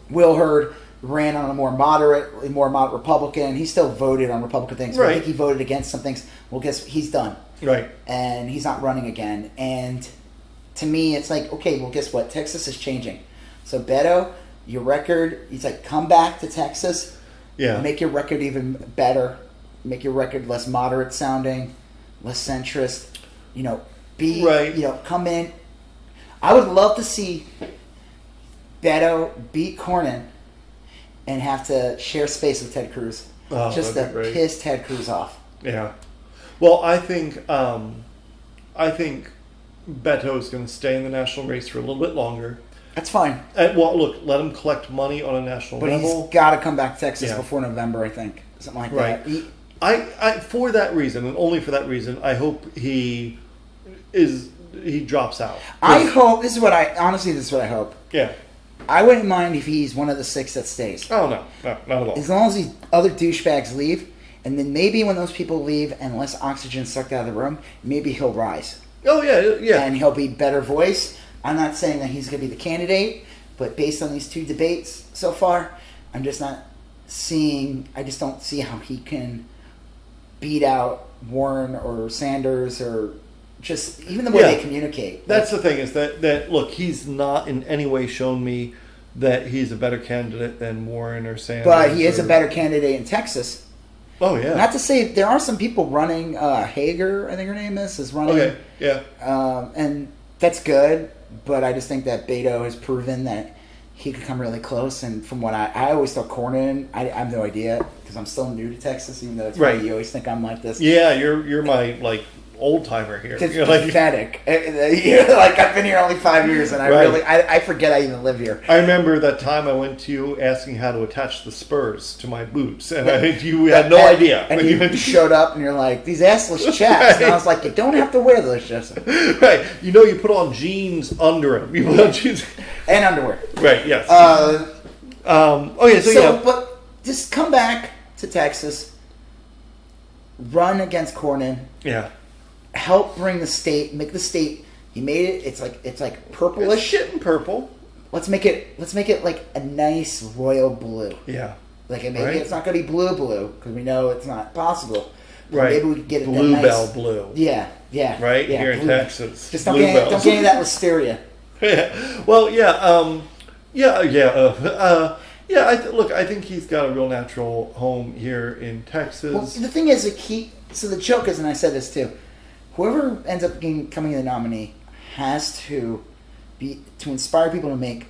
Will Hurd ran on a more moderate Republican. He still voted on Republican things. But I think he voted against some things. Well, guess he's done. Right. And he's not running again. And to me, it's like, okay, well, guess what? Texas is changing. So, Beto, your record, he's like, come back to Texas. Yeah. Make your record even better. Make your record less moderate sounding, less centrist. Come in. I would love to see Beto beat Cornyn and have to share space with Ted Cruz. Just to piss Ted Cruz off. Yeah. Well, I think Beto is going to stay in the national race for a little bit longer. That's fine. Look, let him collect money on a national level. But he's got to come back to Texas before November, I think. Something like that. I for that reason, and only for that reason, I hope he drops out. I hope, this is what I hope. Yeah. I wouldn't mind if he's one of the 6 that stays. Oh, no, not at all. As long as these other douchebags leave, and then maybe when those people leave and less oxygen sucked out of the room, maybe he'll rise. Oh, yeah. And he'll be better voice. I'm not saying that he's going to be the candidate, but based on these 2 debates so far, I just don't see how he can beat out Warren or Sanders or just even the way they communicate. That's the thing is that look, he's not in any way shown me that he's a better candidate than Warren or Sanders. But he is a better candidate in Texas. Oh, yeah. Not to say there are some people running. Hager, I think her name is running. Okay, yeah. And that's good, but I just think that Beto has proven that he could come really close. And from what I always thought Cornyn, I have no idea because I'm still new to Texas, even though it's right. funny, you always think I'm like this. Yeah, you're my like old timer here. It's you're pathetic. Like I've been here only 5 years, and I forget I even live here. I remember that time I went to you asking how to attach the spurs to my boots, and you had no idea. And you showed up, and you're like, these assless chaps. Right. And I was like, you don't have to wear those chaps. Right. You put on jeans under them. You put on jeans and underwear. Right. Yes. Okay. So, but just come back to Texas, run against Cornyn. Yeah. Help bring the state, make the state. He made it. It's like purplish. It's shit in purple. Let's make it like a nice royal blue. Yeah. Like maybe it's not going to be blue because we know it's not possible. Right. Maybe we could get it Bluebell blue. Yeah. Right yeah, here in Texas. Just don't get any of that listeria. Yeah. Well, yeah. Yeah. I think he's got a real natural home here in Texas. Well, the thing is, so the joke is, and I said this too. Whoever ends up becoming the nominee has to inspire people to make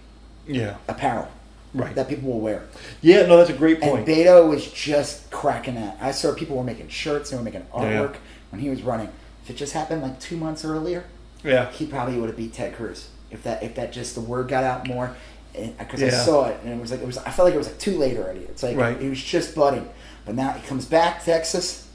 apparel that people will wear. Yeah, no, that's a great point. And Beto was just cracking that. I saw people were making shirts, they were making artwork when he was running. If it just happened like 2 months earlier, he probably would have beat Ted Cruz. If that just the word got out more, because I saw it and it was I felt like it was like too late already. It's like it was just budding, but now he comes back to Texas.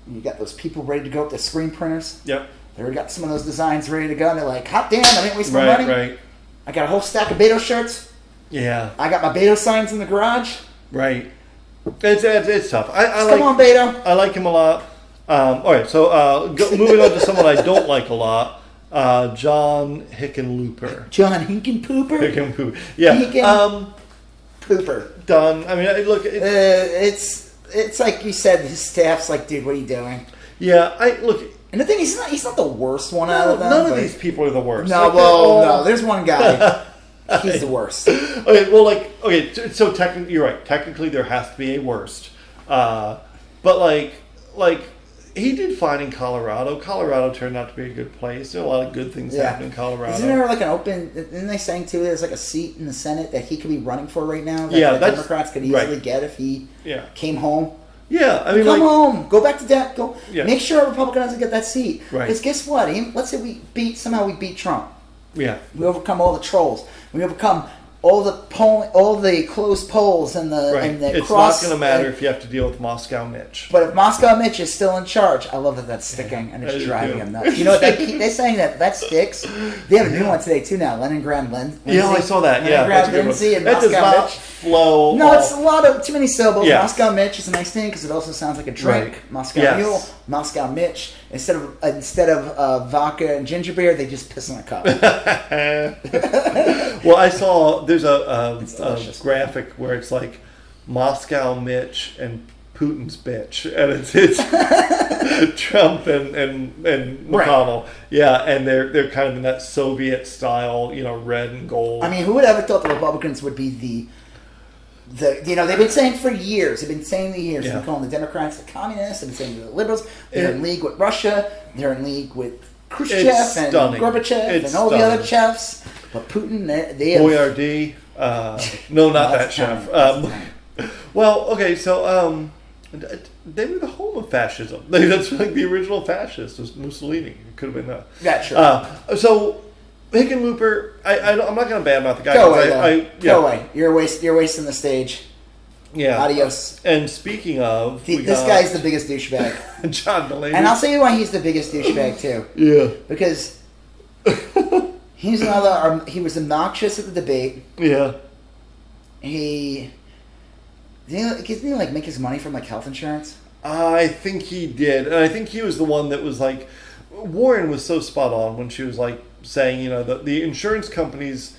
You got those people ready to go up to screen printers. Yep. They already got some of those designs ready to go, and they're like, hot damn, I didn't waste my money. Right. I got a whole stack of Beto shirts. Yeah. I got my Beto signs in the garage. Right. It's tough. Come on, Beto. I like him a lot. All right, so moving on to someone I don't like a lot, John Hickenlooper. John Hickenpooper? Hickenpooper. Yeah. Pooper. Done. I mean, look. It's like you said, his staff's like, dude, what are you doing? Yeah, and the thing is, he's not the worst one out of them. None of these people are the worst. No, no, there's one guy. He's the worst. Okay, well, so technically, you're right. Technically, there has to be a worst. But like he did fine in Colorado. Colorado turned out to be a good place. There are a lot of good things happening in Colorado. Isn't there like an open? Didn't they saying too? There's like a seat in the Senate that he could be running for right now. That the Democrats could easily get if he came home. Yeah, I mean, come home, go back to that. Go make sure a Republican doesn't get that seat. Right. Because guess what? Let's say we beat Trump. Yeah. We overcome all the trolls. We overcome all the closed polls and the It's not going to matter if you have to deal with Moscow Mitch. But if Moscow Mitch is still in charge, I love that that's sticking and it's driving him nuts. You know what? They're saying that sticks. They have a new one today too now. Leningrad Lindsay. Yeah, I saw that. Leningrad Lindsay and that Moscow Mitch. Flow. No, it's a lot of too many syllables. Yeah. Moscow Mitch is a nice thing because it also sounds like a drink. Right. Moscow Mule, Moscow Mitch. Instead of vodka and ginger beer, they just piss in a cup. Well, I saw there's a graphic where it's like Moscow Mitch and Putin's bitch, and it's Trump and McConnell. Right. Yeah, and they're kind of in that Soviet style, red and gold. I mean, who would ever thought the Republicans would be the they've been saying for years. They've been saying the years. They've been calling the Democrats the communists. They've been saying the liberals. They're in league with Russia. They're in league with Khrushchev and Gorbachev and all the other chefs. But Putin, they have... Boyardee. No, not that chef. Well, okay, so they were the home of fascism. That's like the original fascist was Mussolini. It could have been that. Yeah, sure. So Hickenlooper, I'm not going to badmouth the guy. Go away. You're wasting the stage. Yeah. Adios. And speaking of... this guy's the biggest douchebag. John Delaney. And I'll tell you why he's the biggest douchebag, too. Yeah. Because he was obnoxious at the debate. Yeah. Didn't he make his money from health insurance? I think he did. And I think he was the one that was Warren was so spot on when she was saying, the insurance companies,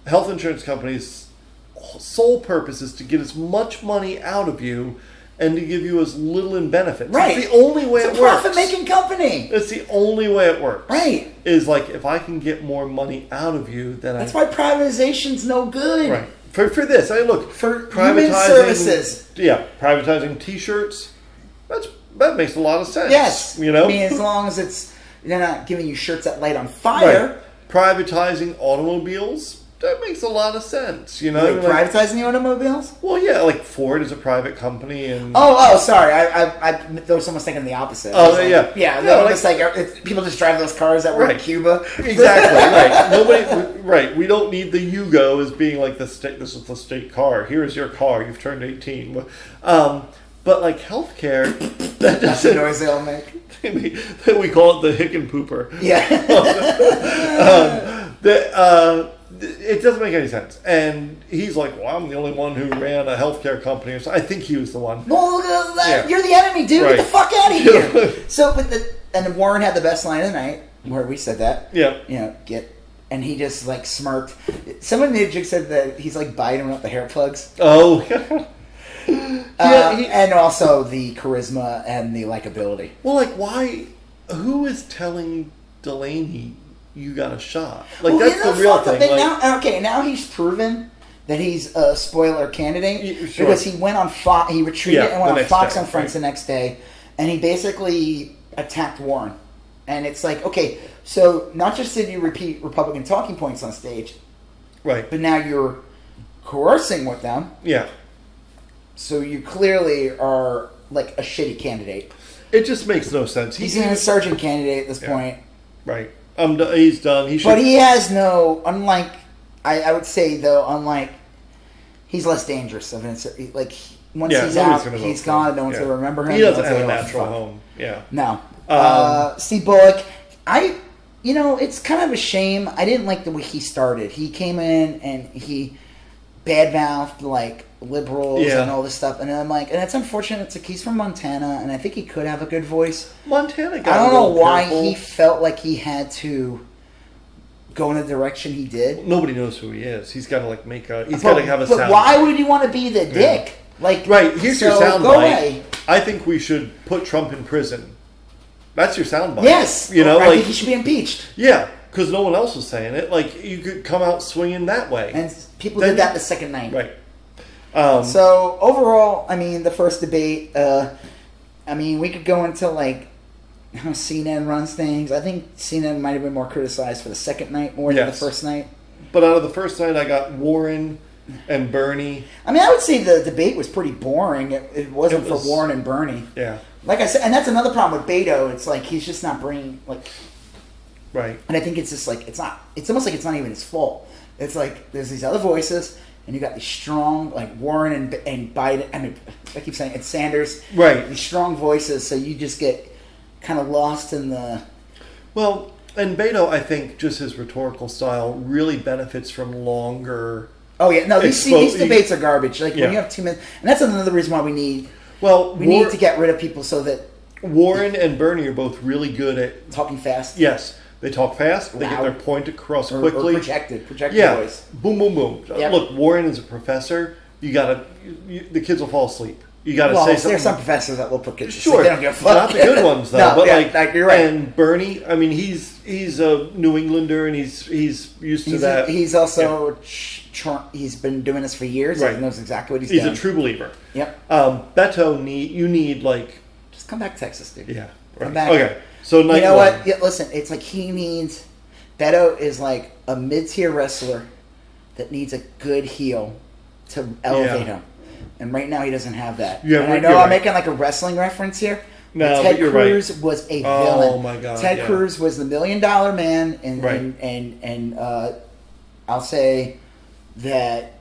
health insurance companies' sole purpose is to get as much money out of you and to give you as little in benefits. Right. It's the only way it works. It's a profit-making company. It's the only way it works. Right. Is if I can get more money out of you, then That's why privatization's no good. Right. For this, look. For human services. Yeah. Privatizing T-shirts. That makes a lot of sense. Yes. You know? I mean, as long as they're not giving you shirts that light on fire. Right. Privatizing automobiles, that makes a lot of sense, you know? Wait, privatizing the automobiles? Well, yeah, like Ford is a private company, and sorry, I there was someone thinking the opposite. Oh, yeah, yeah. No, It's like people just drive those cars that were in Cuba. Exactly, right. Nobody, right? We don't need the Yugo as being like the state. This is the state car. Here's your car. You've turned 18. But like healthcare, that's the noise they all make. We call it the hick and pooper. Yeah. It doesn't make any sense. And he's like, well, I'm the only one who ran a healthcare company. So I think he was the one. Well, you're the enemy, dude. Right. Get the fuck out of here. So, and Warren had the best line of the night, where we said that. Yeah. You know, and he just like smirked. Someone made a joke said that he's like biting up the hair plugs. Oh. And also the charisma and the likability. Well, like, why? Who is telling Delaney you got a shot? Like, that's the real thing. Now he's proven that he's a spoiler candidate sure. because he went on Fox. He retreated and went on Fox and Friends right. the next day, and he basically attacked Warren. And it's like, okay, so not just did you repeat Republican talking points on stage, right? But now you're coercing with them. Yeah. So you clearly are like a shitty candidate. It just makes no sense. He's an insurgent candidate at this point. Right. He's done. He should. But he has no. Unlike, I would say though, he's less dangerous of an like once he's out, he's gone. No one's gonna remember him. He doesn't have a natural home. Yeah. No. Steve Bullock. It's kind of a shame. I didn't like the way he started. He came in and he badmouthed like liberals and all this stuff, and I'm like, and it's unfortunate. It's like he's from Montana, and I think he could have a good voice. Montana. I don't know why he felt like he had to go in the direction he did. Nobody knows who he is. He's got to like make a. He's got to have a. But why would you want to be the dick? Yeah. Like, right. Here's your soundbite. Go away. I think we should put Trump in prison. That's your soundbite. Yes. I think he should be impeached. Yeah, because no one else was saying it. Like, you could come out swinging that way. And people did that the second night. Right. So, overall, the first debate, we could go into, like, how CNN runs things. I think CNN might have been more criticized for the second night more than the first night. But out of the first night, I got Warren and Bernie. I would say the debate was pretty boring. It wasn't for Warren and Bernie. Yeah. Like I said, and that's another problem with Beto. It's like he's just not bringing, like... Right. And I think it's just like, it's almost like it's not even his fault. It's like there's these other voices, and you got these strong, like Warren and Biden, I keep saying it's Sanders. Right. These strong voices, so you just get kind of lost in the... Well, and Beto, I think, just his rhetorical style really benefits from longer... Oh, yeah. No, these debates are garbage. Like, when you have 2 minutes... And that's another reason why we need... Well, we need to get rid of people so that... Warren and Bernie are both really good at... Talking fast. Yes. They talk fast. They get their point across quickly. Or projected voice. Boom, boom, boom. Yep. Look, Warren is a professor. The kids will fall asleep. You got to say something. There's some professors that will put kids. Sure, they don't give a fuck. Not the good ones though. No, but you're right. And Bernie, he's a New Englander, and he's used to that. He's also he's been doing this for years. Right. He knows exactly what he's doing. He's a true believer. Yep. Beto, you need like just come back to Texas, dude. Yeah. Right. Come back. Okay. So night you know one. what? Yeah, listen, it's like Beto is like a mid-tier wrestler that needs a good heel to elevate him. And right now he doesn't have that. Yeah, and I know I'm making like a wrestling reference here. No, Ted but you're Cruz was a villain. Oh my God! Ted Cruz was the $1 million man, and I'll say that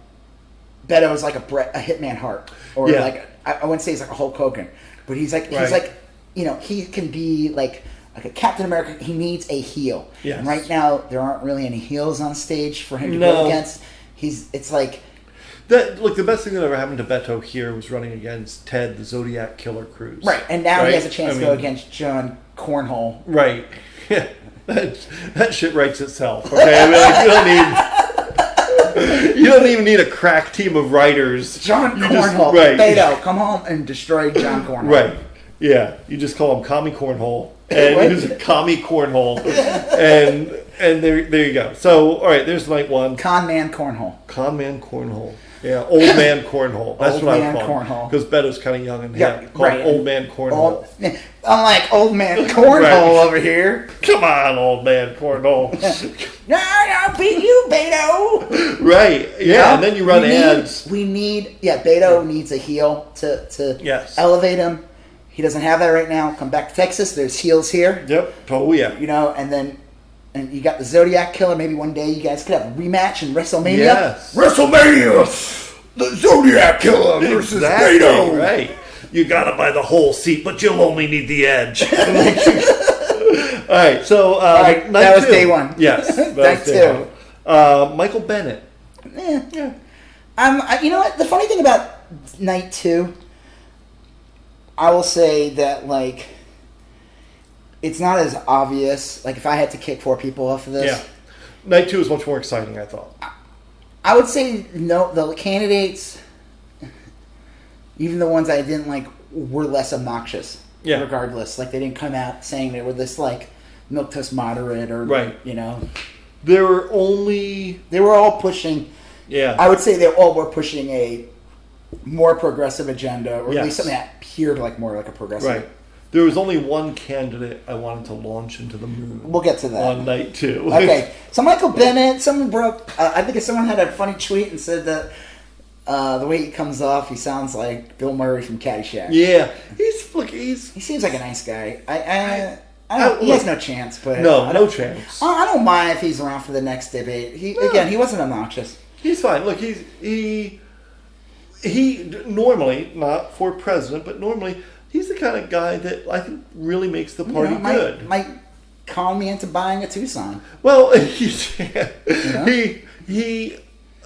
Beto is like a Hitman Hart, or like I wouldn't say he's like a Hulk Hogan, but he's like he can be like a Captain America. He needs a heel. Yes. And right now there aren't really any heels on stage for him to go against. It's like. The best thing that ever happened to Beto here was running against Ted, the Zodiac Killer Cruz. Right, and now he has a chance to go against John Cornhole. Right. Yeah. That shit writes itself, okay? You don't even need a crack team of writers. John Cornhole. Beto, come home and destroy John Cornhole. Right. Yeah. You just call him Commie Cornhole. And he's a Commie Cornhole. And there you go. So, all right, there's night one. Con Man Cornhole. Yeah, old man cornhole. That's Old what I man would call cornhole. Because Beto's kind of young and hip. Called right. old man cornhole. I'm like old man cornhole over here. Come on, old man cornhole. No, I'll beat you, Beto. Right. Yeah, and then you run ads. Beto needs a heel to elevate him. He doesn't have that right now. Come back to Texas. There's heels here. Yep. Oh, yeah. And you got the Zodiac Killer. Maybe one day you guys could have a rematch in WrestleMania. Yes. WrestleMania! The Zodiac Killer versus Beto. Right. You got to buy the whole seat, but you'll only need the edge. All right. So, that was day one. Yes. Night two. Michael Bennett. Yeah. You know what? The funny thing about night two, I will say that, like, it's not as obvious. Like, if I had to kick 4 people off of this. Yeah. Night 2 is much more exciting, I thought. I would say no. The candidates, even the ones I didn't like, were less obnoxious. Yeah. Regardless. Like, they didn't come out saying they were this, like, milquetoast moderate or, you know. They were all pushing. Yeah. I would say they all were pushing a more progressive agenda, or at least something that appeared like more like a progressive. Right. There was only one candidate I wanted to launch into the moon. We'll get to that on night 2. Okay, so Michael Bennett. Someone broke. I think someone had a funny tweet and said that the way he comes off, he sounds like Bill Murray from Caddyshack. Yeah, he seems like a nice guy. He has no chance, but no chance. I don't mind if he's around for the next debate. He wasn't obnoxious. He's fine. Look, he normally, not for president, but normally, he's the kind of guy that I think really makes the party good. Might call me into buying a Tucson. Well, he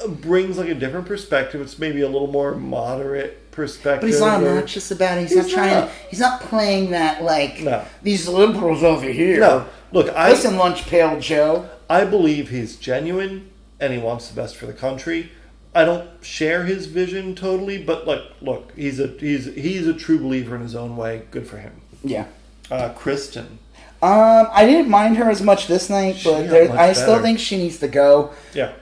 brings like a different perspective. It's maybe a little more moderate perspective. But he's not obnoxious about it. He's not playing that like these liberals over here. No, look, listen, Lunch Pail Joe. I believe he's genuine and he wants the best for the country. I don't share his vision totally, but look, he's a true believer in his own way. Good for him. Yeah. Kristen. I didn't mind her as much this night, but I still think she needs to go. Yeah.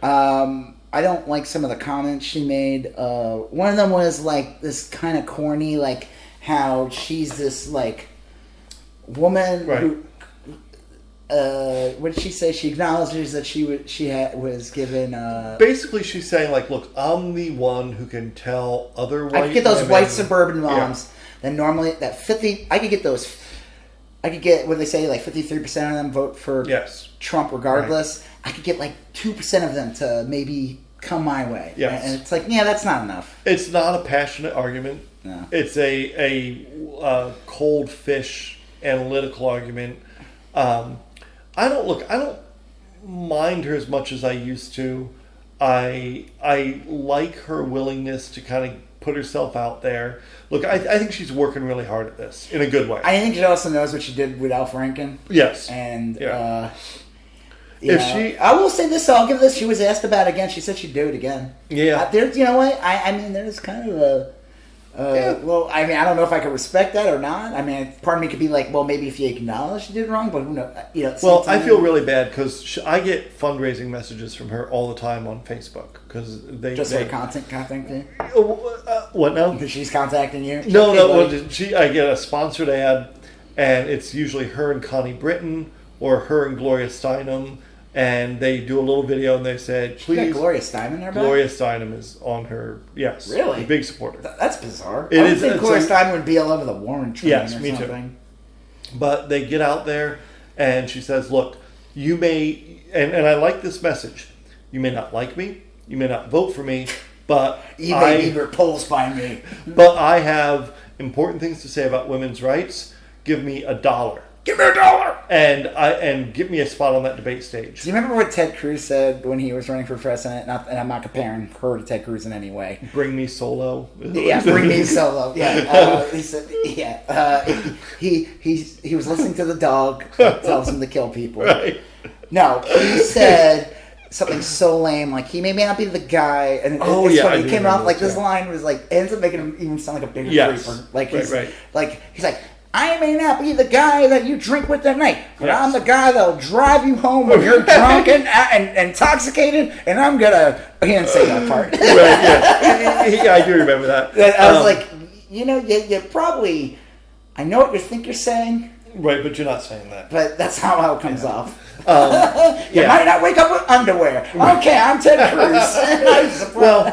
I don't like some of the comments she made. One of them was like this kind of corny, like how she's this like woman who. What did she say? She acknowledges that she was given. Basically, she's saying like, "Look, I'm the one who can tell other white. I could get those white suburban moms that normally that 50. I could get those. I could get what do they say like 53% of them vote for Trump regardless. Right. I could get like 2% of them to maybe come my way. Yes. And it's like that's not enough. It's not a passionate argument. No. It's a cold fish analytical argument. I don't mind her as much as I used to. I like her willingness to kind of put herself out there. Look, I think she's working really hard at this in a good way. I think she also knows what she did with Al Franken. Yes. And I will say this, I'll give this. She was asked about it again. She said she'd do it again. Yeah. There's, you know what? I mean, there's kind of a. Well, I mean, I don't know if I could respect that or not. I mean, part of me could be like, well, maybe if you acknowledge you did wrong, but who knows? Well, I feel really bad because I get fundraising messages from her all the time on Facebook because they contacting you. What now? Because she's contacting you. No. I get a sponsored ad, and it's usually her and Connie Britton or her and Gloria Steinem. And they do a little video and they said, please. You got Gloria Steinem there, Gloria Steinem is on her, yes. Really? A big supporter. That's bizarre. I would think Gloria Steinem would be all over the Warren train or something. Yes, me too. But they get out there and she says, look, you may, and I like this message, you may not like me, you may not vote for me, but you may be repulsed by me. But I have important things to say about women's rights. Give me $1. Give me $1! And give me a spot on that debate stage. Do you remember what Ted Cruz said when he was running for president? And I'm not comparing her to Ted Cruz in any way. Bring me Solo. Yeah, bring me Solo. Yeah, he said. He was listening to the dog that tells him to kill people. Right. No, he said something so lame, like he may not be the guy. And it's funny, he came off like this line was like ends up making him even sound like a bigger creeper. Like he's like I may not be the guy that you drink with at night, but Yes. I'm the guy that'll drive you home when you're drunk and intoxicated, and I'm gonna... He didn't say that part. Right, yeah. I do remember that. I was like, you probably... I know what you think you're saying. Right, but you're not saying that. But that's how it comes off. You yeah. might not wake up with underwear. Okay, I'm Ted Cruz. Well,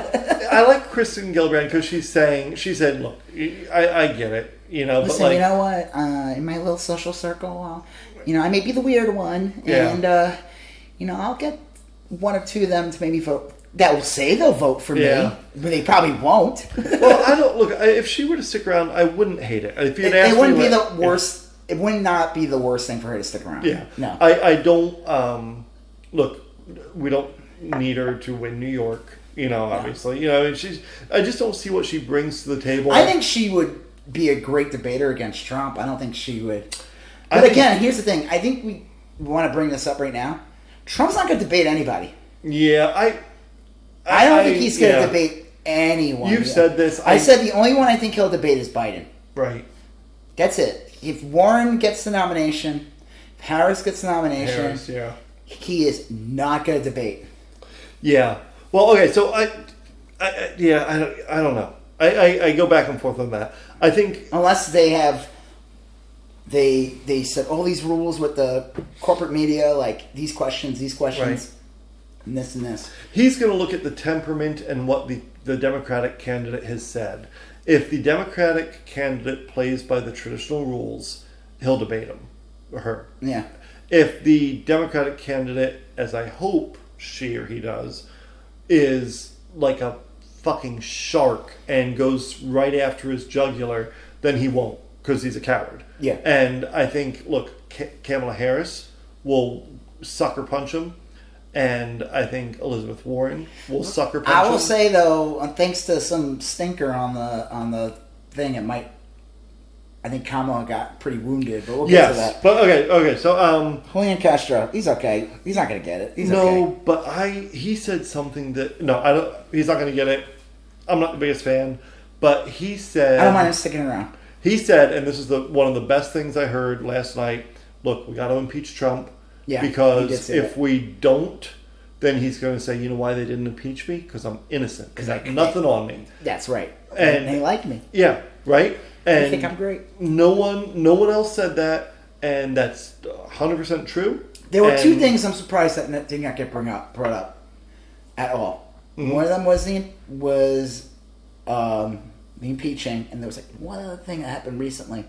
I like Kristen Gillibrand because she said, look, I get it, Listen, but like, you know what? In my little social circle, I may be the weird one, Yeah. and I'll get one or two of them to maybe vote. That will say they'll vote for Yeah. me, but they probably won't. well, I don't look. If she were to stick around, I wouldn't hate it. If you'd asked It wouldn't me, be like, the worst. It would not be the worst thing for her to stick around. Yeah, No. I don't. Look, we don't need her to win New York. Obviously, I just don't see what she brings to the table. I think she would be a great debater against Trump. I don't think she would. But again, here's the thing. I think we want to bring this up right now. Trump's not going to debate anybody. Yeah, I don't think he's going to debate anyone. You've said this. I said the only one I think he'll debate is Biden. Right. That's it. If Warren gets the nomination, if Harris gets the nomination, Yeah. he is not going to debate. Yeah. Well, okay. So I don't know. I go back and forth on that. I think Unless they have... They set all these rules with the corporate media, like these questions, Right. and this. he's going to look at the temperament and what the Democratic candidate has said. If the Democratic candidate plays by the traditional rules, he'll debate him or her. Yeah. If the Democratic candidate, as I hope she or he does, is like a fucking shark and goes right after his jugular, then he won't, because he's a coward. Yeah. And I think, look, Kamala Harris will sucker punch him, and I think Elizabeth Warren will sucker punch him. I will say though, thanks to some stinker on the thing, it might. I think Kamala got pretty wounded, but we'll get to that. But okay. So Julian Castro, he's okay. He's not going to get it. He's no, okay. but he said something that I don't. He's not going to get it. I'm not the biggest fan, but he said I don't mind him sticking around. He said, and this is one of the best things I heard last night. Look, we got to impeach Trump because if we don't, then he's going to say, you know why they didn't impeach me? Because I'm innocent. Because I have nothing on me. That's right. And they like me. Yeah, right. And I think I'm great. No one else said that, and that's 100% true. There were two things I'm surprised that did not get brought up at all. Mm-hmm. One of them was the impeaching, and there was like one other thing that happened recently.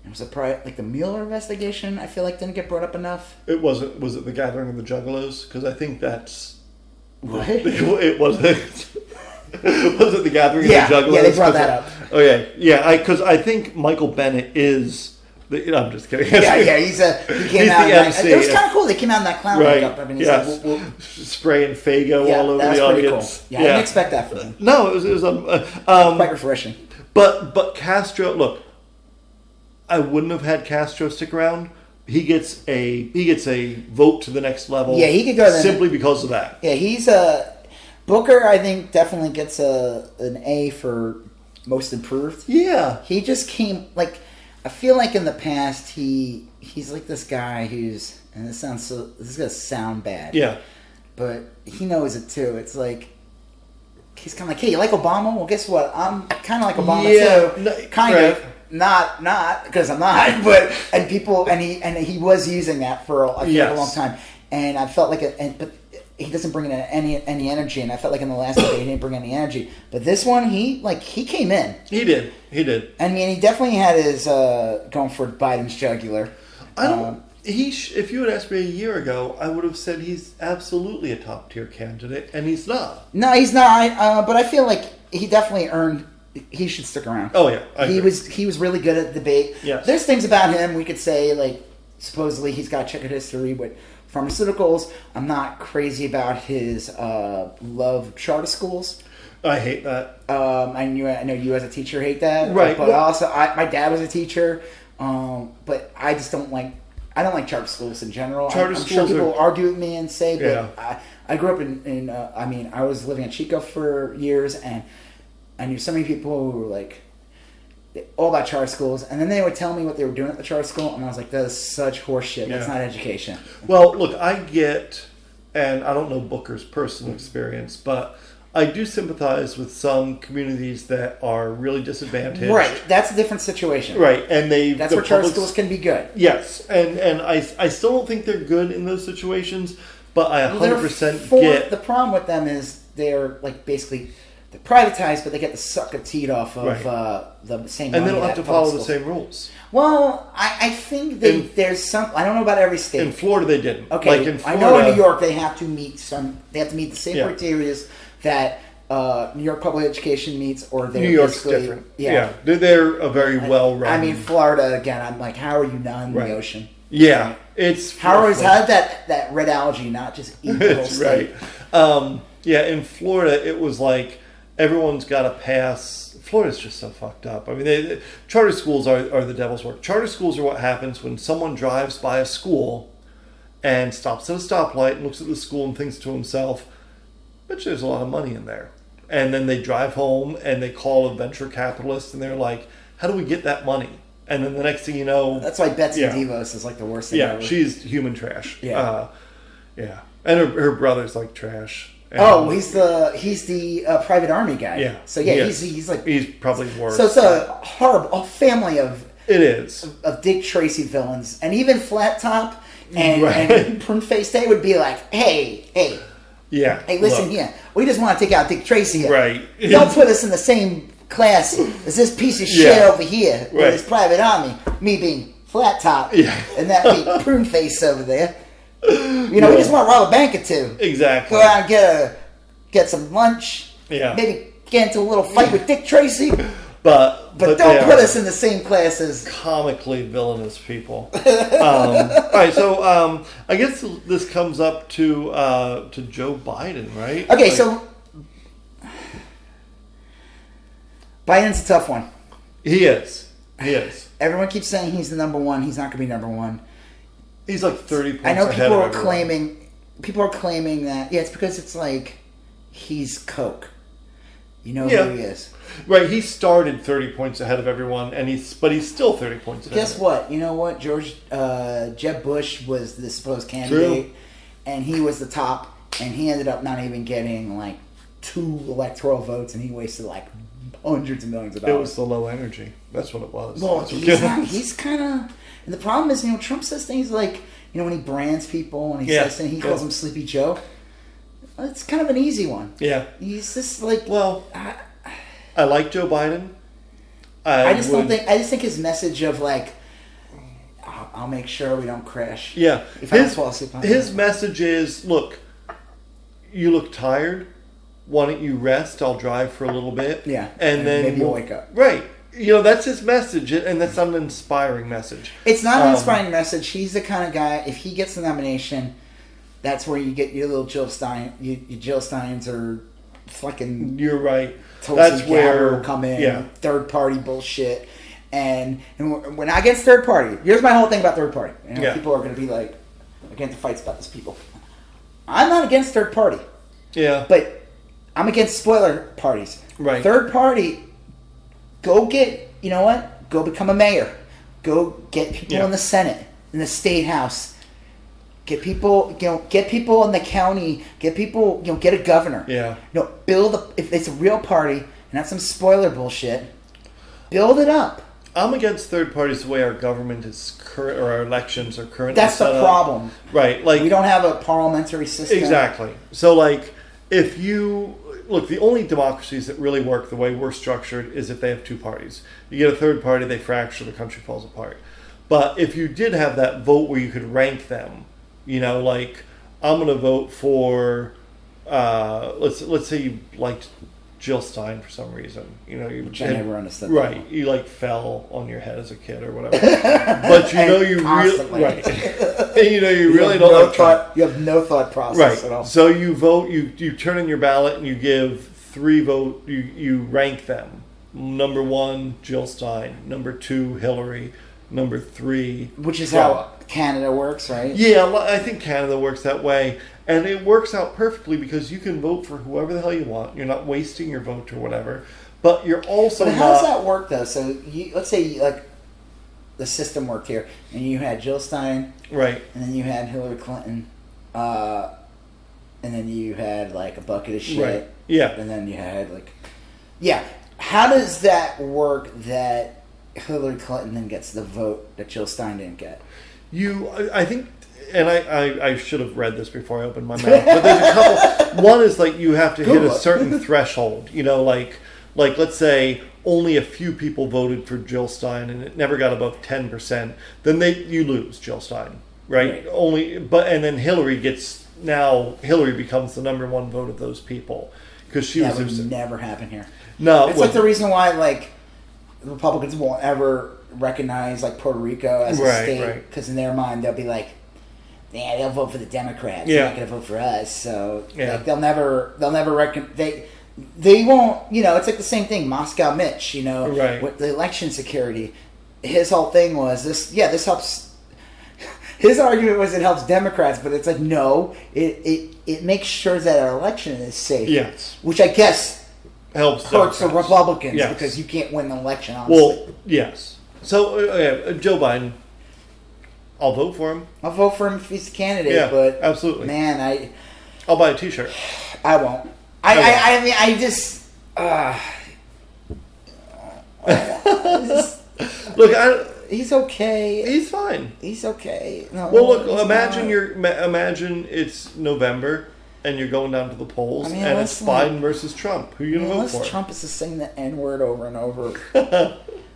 I'm surprised, like the Mueller investigation. I feel like didn't get brought up enough. It wasn't. Was it the gathering of the Juggalos? Because I think that's what it wasn't. Was it the gathering of the Juggalos? Yeah, they brought that up. Okay, yeah, because I think Michael Bennett is. I'm just kidding. He came out. He's the MC. It was kind of cool. They came out in that clown makeup. I mean, he's like, spraying Faygo all over the audience. Cool. Yeah, I didn't expect that from him. No, it was quite refreshing. But Castro, look, I wouldn't have had Castro stick around. He gets a vote to the next level. Yeah, he could go simply because of that. Yeah, he's Booker. I think definitely gets an A for most improved. Yeah, he just came like. I feel like in the past he's like this guy who's, and this is gonna sound bad. Yeah. But he knows it too. It's like he's kind of like, hey, you like Obama? Well, guess what? I'm kind of like Obama too. No, kind of. Not because I'm not. But he was using that for a long time, and I felt like but he doesn't bring in any energy, and I felt like in the last debate he didn't bring any energy. But this one, he came in. He did. I mean, he definitely had his going for Biden's jugular. If you had asked me a year ago, I would have said he's absolutely a top tier candidate, and he's not. No, he's not. But I feel like he definitely earned. He should stick around. Oh yeah, he was really good at debate. Yes. There's things about him we could say like supposedly he's got checkered history with pharmaceuticals. I'm not crazy about his love of charter schools. I hate that. I know you as a teacher hate that. Right. But also, my dad was a teacher. But I just don't like. I don't like charter schools in general. I'm sure people will argue with me and say, but I grew up in I was living in Chico for years, and I knew so many people who were like, all about charter schools, and then they would tell me what they were doing at the charter school, and I was like, that is such horseshit. That's not education. Well, look, I get, and I don't know Booker's personal experience, but I do sympathize with some communities that are really disadvantaged. Right, that's a different situation. Right, and that's where charter schools can be good. Yes, and I still don't think they're good in those situations, but I 100% get... The problem with them is they're like basically... They're privatized, but they get the sucker teat off of the same money. And they don't have to follow the same rules. Well, I think there's some... I don't know about every state. In Florida, they didn't. Okay, like in Florida, I know in New York they have to meet the same criteria that New York public education meets, or they're New York's different. Yeah. They're a very well-run... I mean, Florida, again, I'm like, how are you not in the ocean? Yeah, right? it's... How did that red algae not just eat the whole state? Right. In Florida, it was like... Everyone's got to pass. Florida's just so fucked up. I mean, charter schools are the devil's work. Charter schools are what happens when someone drives by a school and stops at a stoplight and looks at the school and thinks to himself, "Bet you there's a lot of money in there." And then they drive home and they call a venture capitalist and they're like, "How do we get that money?" And then the next thing you know, that's why Betsy DeVos is like the worst thing ever. She's human trash. Yeah, and her brother's like trash. And he's the private army guy. Yeah. So he's like... He's probably worse. So it's a family of... It is. Of Dick Tracy villains. And even Flat Top and Prune Face Day would be like, hey. Yeah. Hey, listen here. We just want to take out Dick Tracy here. Right. Don't put us in the same class as this piece of shit over here with this private army. Me being Flat Top. Yeah. And that being Prune Face over there. We just want to rob a bank or two. Exactly. Go out and get some lunch. Yeah. Maybe get into a little fight with Dick Tracy. But don't put us in the same class as... Comically villainous people. All right, so I guess this comes up to Joe Biden, right? Okay, so... Biden's a tough one. He is. Everyone keeps saying he's the number one. He's not going to be number one. He's like 30 points I know ahead of everyone. People are claiming that... Yeah, it's because it's like... He's Coke. You know who he is. Right, he started 30 points ahead of everyone, but he's still 30 points ahead. Guess what? You know what? Jeb Bush was the supposed candidate, and he was the top, and he ended up not even getting like 2 electoral votes, and he wasted like hundreds of millions of dollars. It was the low energy. That's what it was. Well, he's kind of... And the problem is, Trump says things like, when he brands people, and he says things, he calls them Sleepy Joe. It's kind of an easy one. Yeah. He's just like... Well, I like Joe Biden. I just think his message of like, I'll make sure we don't crash. Yeah. If I don't fall asleep on his message is, look, you look tired. Why don't you rest? I'll drive for a little bit. Yeah. And then maybe you'll wake up. Right. That's his message, and that's not an inspiring message. It's not an inspiring message. He's the kind of guy, if he gets the nomination, that's where you get your little Jill Stein. Your Jill Steins are fucking... You're right. That's where will come in, third party bullshit, and we're not against third party. Here's my whole thing about third party. People are going to be like, against the fights about this people. I'm not against third party. Yeah, but I'm against spoiler parties. Right. Third party, go get go become a mayor, go get people in the Senate, in the state house. Get people, get people in the county. Get people, get a governor. Yeah. If it's a real party and not some spoiler bullshit, build it up. I'm against third parties the way our government is current, or our elections are currently That's the problem. Right. Like, we don't have a parliamentary system. Exactly. So, like, if you... Look, the only democracies that really work the way we're structured is if they have 2 parties. You get a third party, they fracture, the country falls apart. But if you did have that vote where you could rank them... like, I'm going to vote for, let's say you liked Jill Stein for some reason. Which I never understood. Right. You, fell on your head as a kid or whatever. But you really... Right. And you really don't like Trump. You have no thought process at all. So you vote, you turn in your ballot and you give 3 vote, you rank them. Number 1, Jill Stein. Number 2, Hillary. Number 3... Which is how Canada works, right? Yeah, I think Canada works that way. And it works out perfectly because you can vote for whoever the hell you want. You're not wasting your vote or whatever. But you're also But how does that work, though? So let's say, like, the system worked here, and you had Jill Stein, right, and then you had Hillary Clinton, and then you had, like, a bucket of shit. Right. Yeah. And then you had, like... Yeah. How does that work that Hillary Clinton then gets the vote that Jill Stein didn't get? I think... And I should have read this before I opened my mouth. But there's a couple... One is, like, you have to hit a certain threshold. You know, like, let's say only a few people voted for Jill Stein and it never got above 10%. Then you lose Jill Stein, right? And then Hillary becomes the number one vote of those people. Because she that would never happen here. No. It's like the reason why, like, the Republicans won't ever recognize, like, Puerto Rico as a state. Because in their mind, they'll be like, yeah, they'll vote for the Democrats. They're not going to vote for us. So like, they'll never they won't, you know, it's like the same thing. Moscow Mitch, you know, with the election security. His whole thing was this helps. His argument was it helps Democrats, but it's like, no, it makes sure that our election is safe. Yes. Which I guess hurts the Republicans because you can't win an election, honestly. Well, yes. So, Joe Biden, I'll vote for him. I'll vote for him if he's a candidate, but absolutely. Man, I'll buy a t-shirt. I won't. I mean, I just... Look, he's okay. He's fine. He's okay. No, well, look, imagine it's November and you're going down to the polls and it's Biden versus Trump. Who are you going to vote for? Trump is to sing the N-word over and over.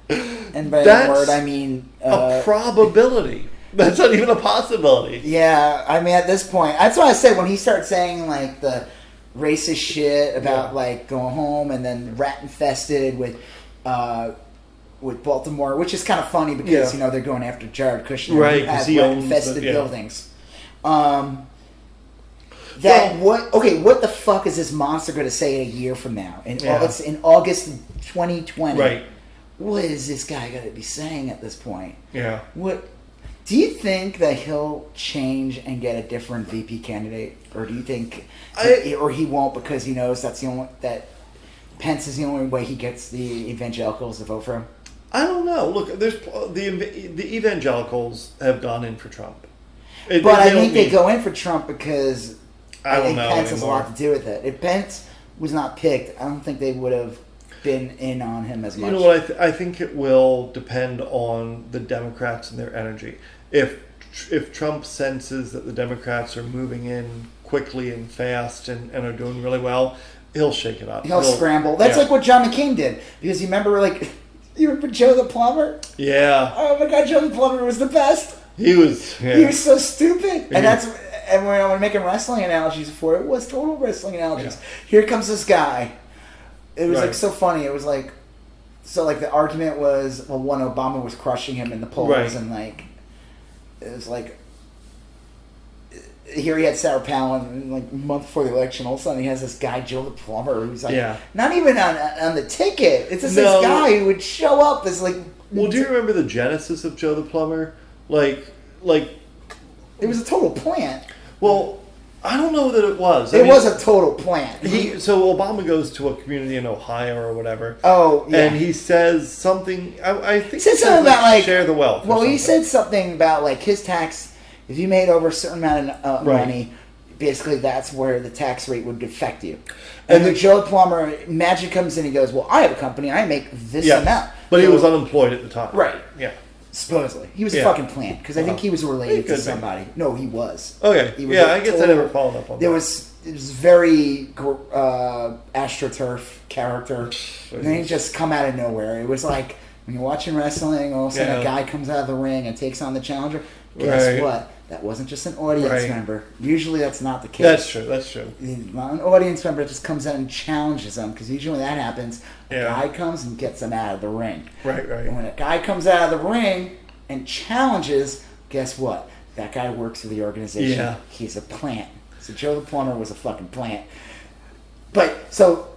And by N-word, I mean... a probability. That's not even a possibility. Yeah, I mean, at this point... That's why I said when he starts saying, like, the racist shit about, like, going home and then rat-infested with Baltimore, which is kind of funny because, you know, they're going after Jared Kushner. Right, because he owns rat-infested buildings. What the fuck is this monster going to say a year from now? It's in August 2020. Right. What is this guy going to be saying at this point? Yeah. What do you think that he'll change and get a different VP candidate, or do you think, or he won't because he knows that Pence is the only way he gets the evangelicals to vote for him? I don't know. Look, there's the evangelicals have gone in for Trump, but I think they go in for Trump because I think Pence has a lot to do with it. If Pence was not picked, I don't think they would have been in on him as much. You know what? I think it will depend on the Democrats and their energy. If Trump senses that the Democrats are moving in quickly and fast and are doing really well, he'll shake it up. He'll scramble. That's like what John McCain did. Because you remember Joe the Plumber? Yeah. Oh my God, Joe the Plumber was the best. He was. Yeah. He was so stupid, and when I was making wrestling analogies before, it was total wrestling analogies. Yeah. Here comes this guy. It was like so funny. It was like, so like the argument was, well, one, Obama was crushing him in the polls, and like, it was like, here he had Sarah Palin, and like a month before the election, all of a sudden he has this guy, Joe the Plumber, who's like, not even on the ticket. It's just this guy who would show up as like. Well, do you remember the genesis of Joe the Plumber? Like. It was a total plant. Well, I don't know that it was. It was a total plant. So Obama goes to a community in Ohio or whatever. Oh, yeah. And he says something. I think he said something about like share the wealth. Well, he said something about like his tax. If you made over a certain amount of money, basically that's where the tax rate would affect you. And the Joe Plumber, Magic comes in and he goes, well, I have a company. I make this amount. But he was unemployed at the time. Right. Yeah. Supposedly. He was a fucking plant, because I think he was related to somebody. No, he was. Okay. I guess I never followed up on that. It was very AstroTurf character. And then he just come out of nowhere. It was like, when you're watching wrestling, all of a sudden a guy comes out of the ring and takes on the challenger. Guess what? That wasn't just an audience member. Usually that's not the case. That's true. Not an audience member just comes out and challenges them, because usually when that happens, a guy comes and gets them out of the ring. Right. And when a guy comes out of the ring and challenges, guess what? That guy works for the organization. Yeah. He's a plant. So Joe the Plumber was a fucking plant. But, so,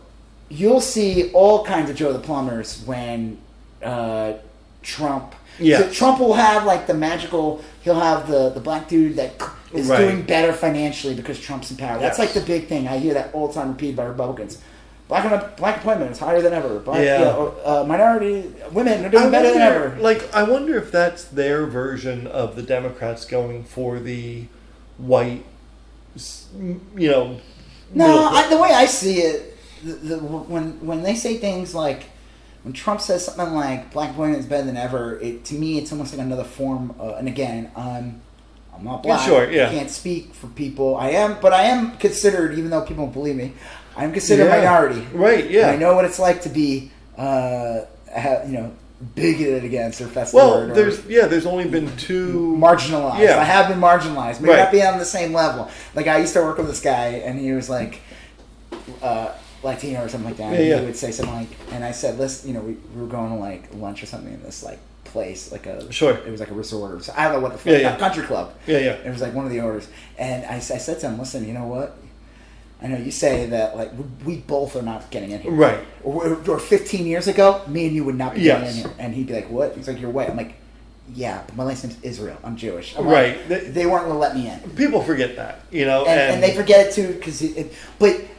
you'll see all kinds of Joe the Plumbers when Trump... Yeah. So Trump will have like the magical. He'll have the black dude that is doing better financially because Trump's in power. That's like the big thing. I hear that all the time repeated by Republicans. Black employment is higher than ever. Minority women are doing better than ever. Like, I wonder if that's their version of the Democrats going for the white, No, the way I see it, when they say things like, when Trump says something like black employment is better than ever, to me it's almost like another form. And again, I'm not black. Sure, yeah. I can't speak for people. I am considered, even though people don't believe me, I'm considered a minority. Right, yeah. And I know what it's like to be, bigoted against, or if that's the well, word. There's only been two... Marginalized. Yeah. I have been marginalized. Maybe not be on the same level. Like, I used to work with this guy, and he was like... Latino or something like that. Yeah, He would say something like, and I said, "Listen, we were going to like lunch or something in this like place, like a It was like a resort or something. I don't know what the fuck. Country club. Yeah. It was like one of the orders, and I said to him, "Listen, you know what? I know you say that like we both are not getting in here, right? Or 15 years ago, me and you would not be getting in here." And he'd be like, "What?" He's like, "You're white." I'm like, "Yeah, but my last name's Israel. I'm Jewish." I'm right. Like, they weren't going to let me in. People forget that, and they forget it too because.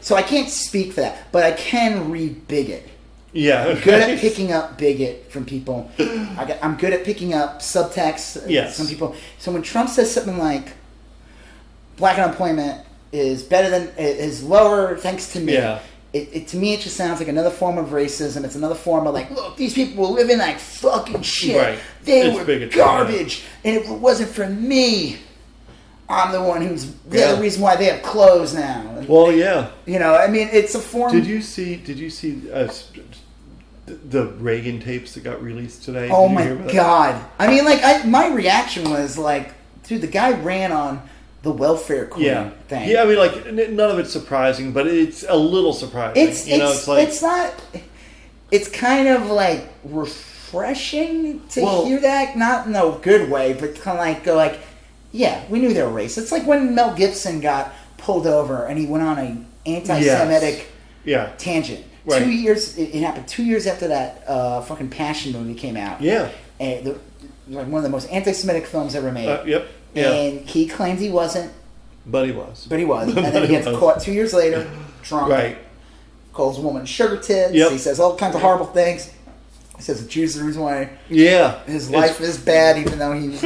So I can't speak for that, but I can read bigot. Yeah, I'm good at picking up bigot from people. I'm good at picking up subtext. Yes. Some people. So when Trump says something like, "Black unemployment is lower thanks to me," yeah. To me, it just sounds like another form of racism. It's another form of like, look, these people were living like fucking shit. Right. They were garbage, and if it wasn't for me, I'm the one they're the reason why they have clothes now. Well, yeah. I mean, it's a form. Did you see the Reagan tapes that got released today? Oh my God! I mean, my reaction was like, dude, the guy ran on the welfare queen thing. Yeah, I mean, like, none of it's surprising, but it's a little surprising. It's not. It's kind of like refreshing to hear that, not in a good way, but kind of like go like. Yeah, we knew they were racist. It's like when Mel Gibson got pulled over and he went on an anti-Semitic tangent. Right. 2 years, it happened 2 years after that fucking Passion movie came out. Yeah. And it was like one of the most anti-Semitic films ever made. Yep. Yeah. And he claims he wasn't. But he was. And then he gets caught 2 years later, drunk. Right. Calls a woman sugar tits. Yep. He says all kinds of horrible things. He says the Jews are the reason why his life is bad, even though he was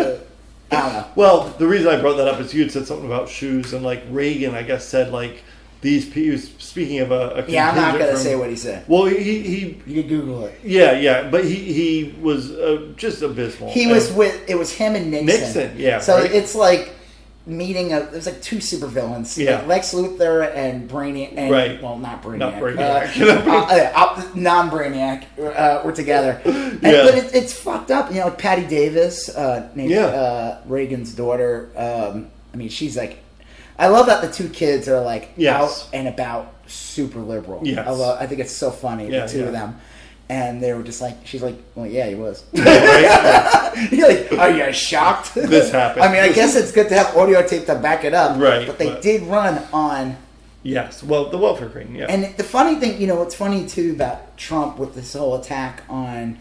I don't know. Well, the reason I brought that up is you had said something about shoes, and like Reagan, I guess, said like he was speaking of a I'm not going to say what he said. Well, you can Google it. Yeah, but he was just abysmal. It was him and Nixon. So it's like meeting it was like two supervillains. Yeah. Like Lex Luthor and Brainiac. And, well, not Brainiac. Non-Brainiac were together. But it's fucked up. Patty Davis, Reagan's daughter. I mean, she's like... I love that the two kids are like out and about super liberal. Yes. I think it's so funny, the two of them. And they were just like, she's like, well, yeah, he was. Right? You're like, are you guys shocked? This happened. I mean, I guess it's good to have audio tape to back it up. Right. But they did run on... Yes, well, the welfare queen, yeah. And the funny thing, what's funny too about Trump with this whole attack on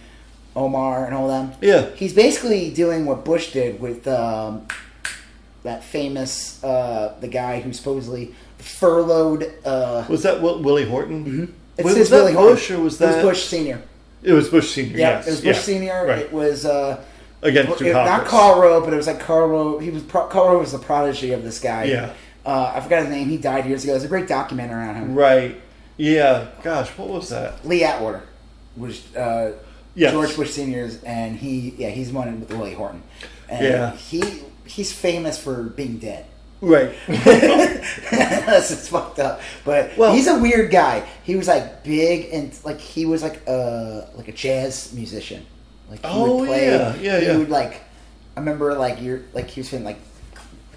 Omar and all them. Yeah. He's basically doing what Bush did with that famous, the guy who supposedly furloughed... was that Willie Horton? Mm-hmm. Was that Bush or was that... It was Bush Sr. It was Bush Sr., yes. It was Bush Sr. Right. It was... Against Dukakis. Not Karl Rove, but it was like Karl Rove. Karl Rove was the prodigy of this guy. Yeah. I forgot his name. He died years ago. There's a great documentary on him. Right. Yeah. Gosh, what was that? Lee Atwater was George Bush Sr.'s, and he's one with Willie Horton. And he's famous for being dead. Right. It's fucked up. But he's a weird guy. He was like big and like he was like a jazz musician. Like he would play. He would like. I remember he was saying like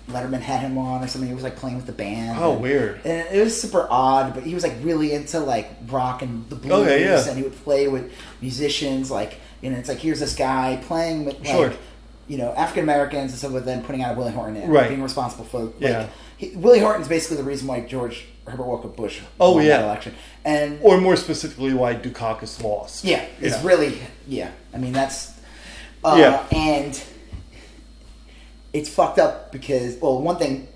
Letterman had him on or something. He was like playing with the band. Oh, weird. And it was super odd, but he was like really into like rock and the blues. Okay, yeah. And he would play with musicians. Like it's like here's this guy playing with like African Americans and stuff, but then putting out a Willie Horton in, being responsible for Willie Horton's basically the reason why George Herbert Walker Bush won that election, or more specifically why Dukakis lost. Yeah, it's really I mean that's and it's fucked up because one thing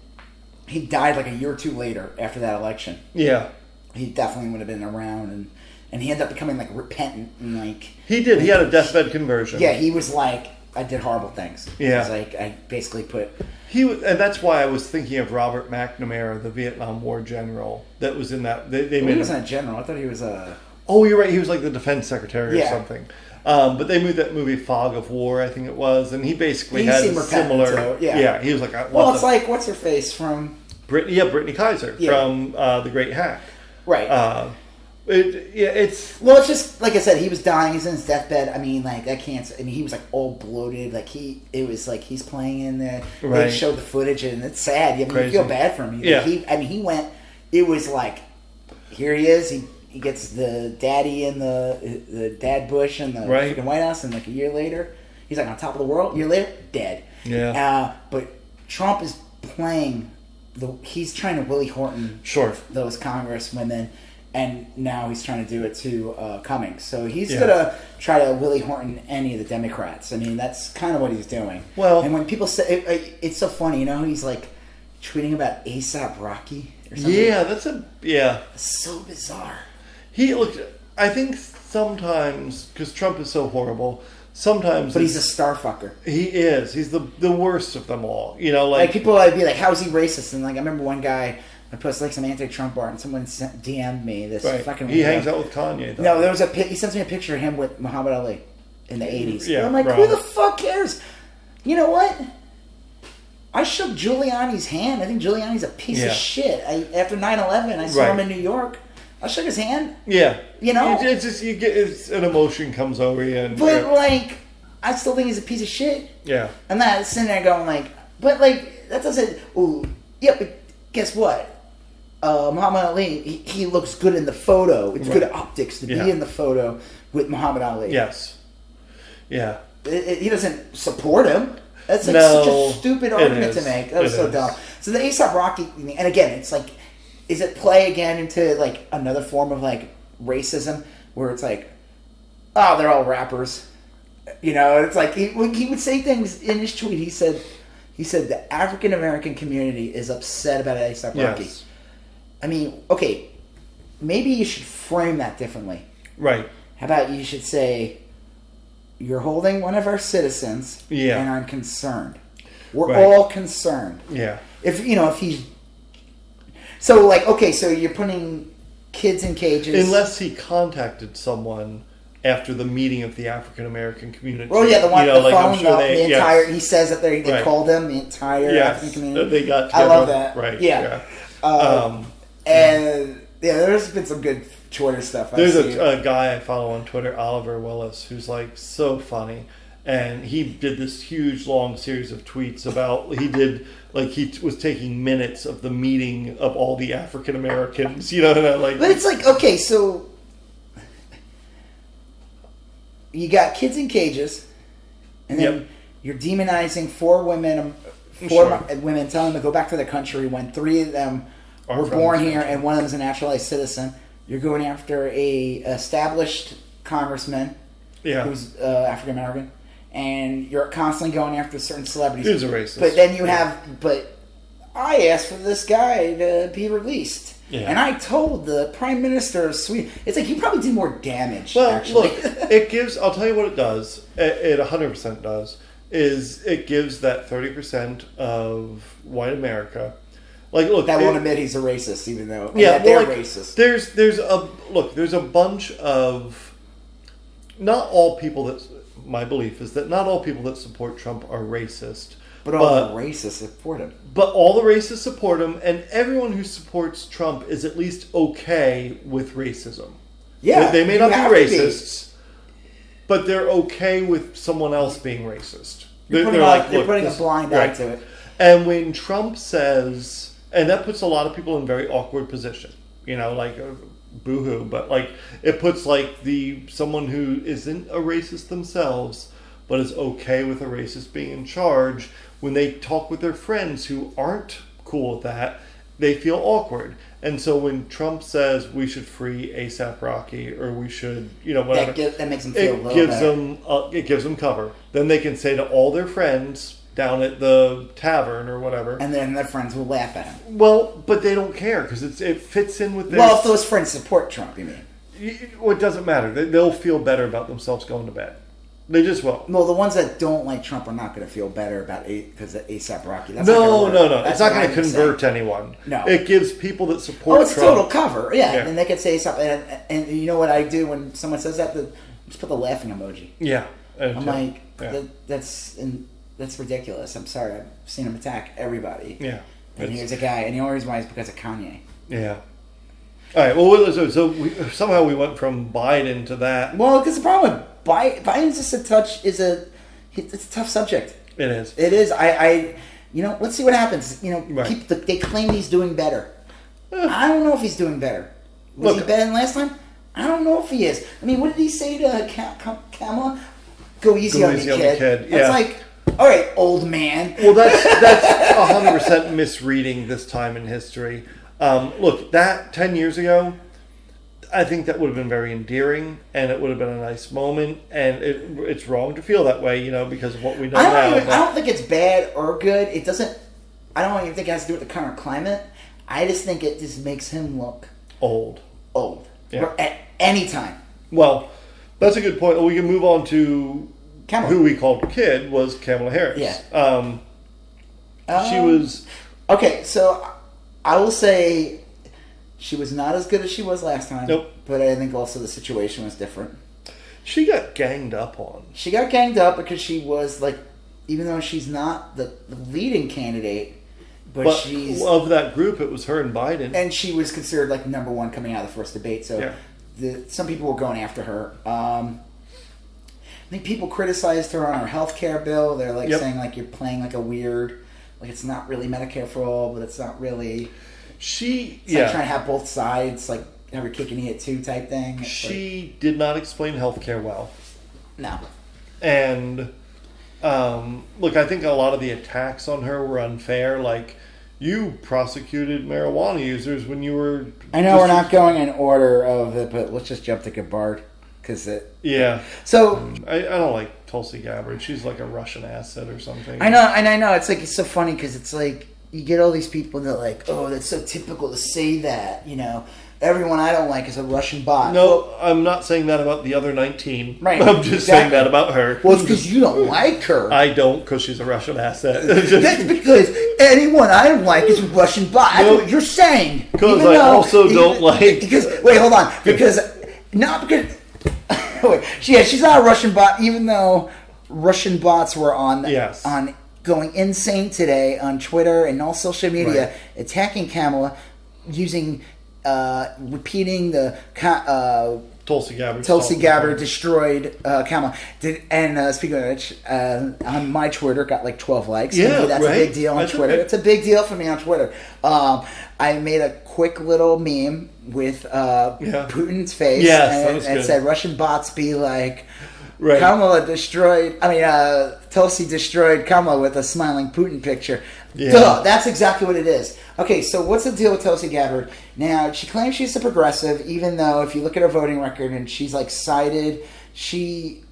he died like a year or two later after that election. Yeah, he definitely would have been around, and he ended up becoming like repentant and like he did. He had a deathbed conversion. Yeah, he was like, I did horrible things. Yeah, it was like I basically put. And that's why I was thinking of Robert McNamara, the Vietnam War general that was in that. He wasn't a general. I thought he was a. Oh, you're right. He was like the defense secretary or Yeah. something. But they made that movie Fog of War, I think it was, and he basically had a similar. So, yeah. Yeah, he was like, well, it's like what's her face from Brittany Kaiser from The Great Hack. Right. It's well, it's just like I said. He was dying. He's in his deathbed. I mean, like that can't. I mean, he was like all bloated. Like it was like he's playing in the. Right. They showed the footage, and it's sad. I mean, Crazy. you feel bad for him. Yeah. He went. It was like, here he is. He gets the daddy in the dad bush in the freaking White House, and like a year later, he's like on top of the world. A year later, dead. Yeah. But Trump is playing he's trying to Willie Horton those congresswomen, and now he's trying to do it to Cummings. So he's gonna try to Willie Horton any of the Democrats. I mean, that's kind of what he's doing. Well, and when people say it's so funny, you know, he's like tweeting about ASAP Rocky or something. Yeah, It's so bizarre. I think sometimes, because Trump is so horrible, sometimes... But he's a star fucker. He is. He's the worst of them all. You know, like people would be like, how is he racist? And like, I remember one guy, I posted like some anti-Trump art, and someone DM'd me this fucking... He hangs out with Kanye, though. No, there was he sends me a picture of him with Muhammad Ali in the 80s. Yeah, and I'm like, who the fuck cares? You know what? I shook Giuliani's hand. I think Giuliani's a piece of shit. After 9/11, I saw him in New York. I shook his hand. Yeah, you know, it's just an emotion comes over you, but like, I still think he's a piece of shit. Yeah, I'm not sitting there going like, but like that doesn't. Ooh, yeah, but guess what? Muhammad Ali, he looks good in the photo. It's good optics to be in the photo with Muhammad Ali. Yes, yeah. He doesn't support him. That's like such a stupid argument to make. That was so dumb. So the ASAP Rocky thing, and again, it's like, is it play again into like another form of like racism where it's like, oh, they're all rappers, you know? It's like he would say things in his tweet. He said the African American community is upset about ASAP Rocky. Yes. I mean, okay, maybe you should frame that differently. Right. How about you should say, you're holding one of our citizens, and I'm concerned. We're all concerned. Yeah. If he's so like, okay, so you're putting kids in cages unless he contacted someone after the meeting of the African American community. Oh yeah, the one the like, phone. sure the entire. He says that they called them the entire African community. They got together. I love that. Right. Yeah. And there's been some good Twitter stuff. There's a guy I follow on Twitter, Oliver Willis, who's like so funny, and he did this huge long series of tweets about he was taking minutes of the meeting of all the African Americans, you know, like. But it's like, okay, so you got kids in cages, and then you're demonizing four women, telling them to go back to their country when three of them were born here and one of them is a naturalized citizen. You're going after a established congressman who's African American, and you're constantly going after certain celebrities. He's a racist. But then you have, I asked for this guy to be released. Yeah. And I told the Prime Minister of Sweden, it's like you probably did more damage. Well, actually. Look, I'll tell you what it does, it 100% does, is it gives that 30% of white America, like, look, that won't admit he's a racist, even though they're racist. There's a bunch of, not all people my belief is that not all people that support Trump are racist. But all the racists support him. But all the racists support him, and everyone who supports Trump is at least okay with racism. Yeah, they may not be racists, but they're okay with someone else being racist. They're putting a blind eye to it. And when Trump says, and that puts a lot of people in a very awkward position, you know, like boo-hoo, but like it puts like someone who isn't a racist themselves, but is okay with a racist being in charge. When they talk with their friends who aren't cool with that, they feel awkward. And so when Trump says we should free ASAP Rocky or we should, whatever, that makes them feel it gives them cover. Then they can say to all their friends down at the tavern or whatever. And then their friends will laugh at him. Well, but they don't care because it fits in with their... Well, if those friends support Trump, you mean? It doesn't matter. They'll feel better about themselves going to bed. They just will. Well, the ones that don't like Trump are not going to feel better about because of ASAP Rocky. That's no. It's not going to convert anyone. No. It gives people that support Trump... Trump... a total cover. Yeah, and they could say something. And you know what I do when someone says that? Just put the laughing emoji. Yeah. I'm like, that's ridiculous. I'm sorry. I've seen him attack everybody. Yeah. And here's a guy. And the only reason why is because of Kanye. Yeah. All right. Well, so somehow we went from Biden to that. Well, because the problem with Biden's just it's a tough subject. It is. It is. Let's see what happens. Right. They claim he's doing better. I don't know if he's doing better. Was he better than last time? I don't know if he is. I mean, what did he say to Kamala? Go easy on me, kid. Yeah. That's like, all right, old man. Well, that's 100% misreading this time in history. Look, that 10 years ago, I think that would have been very endearing, and it would have been a nice moment. And it's wrong to feel that way, because of what we know now. I don't think it's bad or good. It doesn't. I don't even think it has to do with the current climate. I just think it just makes him look old. Yeah. At any time. Well, that's a good point. We can move on to Kamala. Who we called kid was Kamala Harris. Yeah. She was... Okay, so I will say she was not as good as she was last time. Nope. But I think also the situation was different. She got ganged up on. She got ganged up because she was like, even though she's not the leading candidate, but she's... of that group, it was her and Biden. And she was considered like number one coming out of the first debate, so some people were going after her. I think people criticized her on her health care bill. They're like saying like you're playing like a weird, like it's not really Medicare for all, but it's not really. It's like trying to have both sides, like have your cake and eat it too type thing. She did not explain health care well. No. And look, I think a lot of the attacks on her were unfair. Like, you prosecuted marijuana users when you were. I know we're not going in order of it, but let's just jump to Gabbard. Yeah. So I don't like Tulsi Gabbard. She's like a Russian asset or something. I know, and I know it's like it's so funny because it's like you get all these people that are like, oh, that's so typical to say that. Everyone I don't like is a Russian bot. No, I'm not saying that about the other 19. Right. I'm just saying that about her. Well, it's because you don't like her. I don't, because she's a Russian asset. That's because anyone I don't like is a Russian bot. That's what you're saying. Because I also don't like... Wait, hold on. She's not a Russian bot, even though Russian bots were on going insane today on Twitter and all social media, attacking Kamala, using repeating the Tulsi Gabbard destroyed Kamala. Speaking of which, on my Twitter got like 12 likes. Yeah, that's a big deal on Twitter. It's a big deal for me on Twitter. I made a quick little meme with Putin's face and said Russian bots be like Tulsi destroyed Kamala with a smiling Putin picture. Yeah. Duh, that's exactly what it is. Okay, so what's the deal with Tulsi Gabbard? Now, she claims she's a progressive, even though if you look at her voting record and she's like sided, she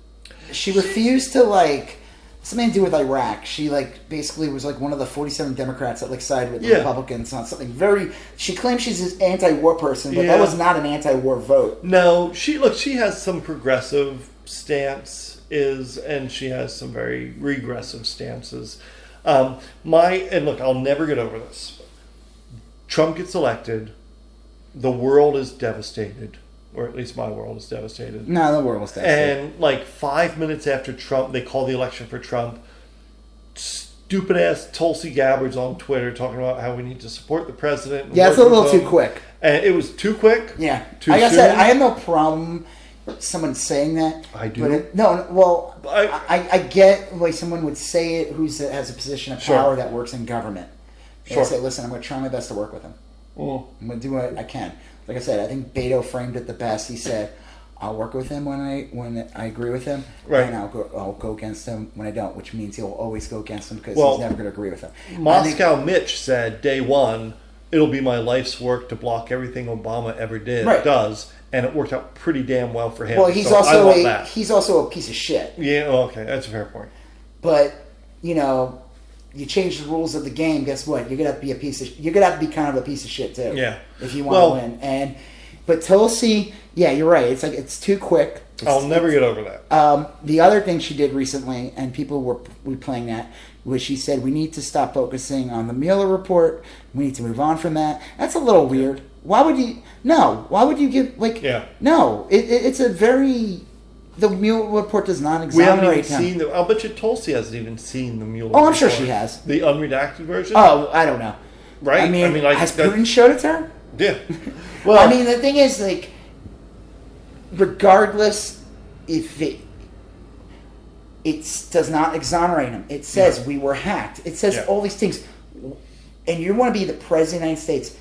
refused to like something to do with Iraq. She like basically was like one of the 47 Democrats that like sided with the Republicans on something very. She claims she's an anti-war person, but that was not an anti-war vote. No, she has some progressive stance and she has some very regressive stances. Look, I'll never get over this. Trump gets elected, the world is devastated, or at least my world is devastated. No, the world was devastated. And like 5 minutes after Trump, they call the election for Trump. Stupid ass Tulsi Gabbard's on Twitter talking about how we need to support the president. Yeah, it's a little too quick. And it was too quick. Yeah, too like soon. I said, I have no problem someone saying that. I do. I get why someone would say it who has a position of power that works in government. They say, listen, I'm going to try my best to work with him. I'm going to do what I can. Like I said, I think Beto framed it the best. He said, I'll work with him when I agree with him, and I'll go against him when I don't, which means he'll always go against him because he's never going to agree with him. Moscow Mitch said, day one, it'll be my life's work to block everything Obama ever does. And it worked out pretty damn well for him. Well, he's also a piece of shit. Yeah, okay, that's a fair point. But you change the rules of the game, guess what? You're gonna have to be you're gonna have to be kind of a piece of shit too. Yeah. If you want to win. But Tulsi, yeah, you're right. It's like it's too quick. I'll never get over that. The other thing she did recently, and people were replaying that, was she said we need to stop focusing on the Mueller report. We need to move on from that. That's a little weird. Why would you? No. Why would you give No. It's a very. The Mueller report does not exonerate we haven't him. even seen I'll bet you Tulsi hasn't even seen the Mueller report. I'm sure she has. The unredacted version? Oh, I don't know. Right? I mean has Putin showed it to her? Yeah. Well, I mean, the thing is, like, regardless if it does not exonerate him. It says we were hacked. It says all these things. And you want to be the president of the United States.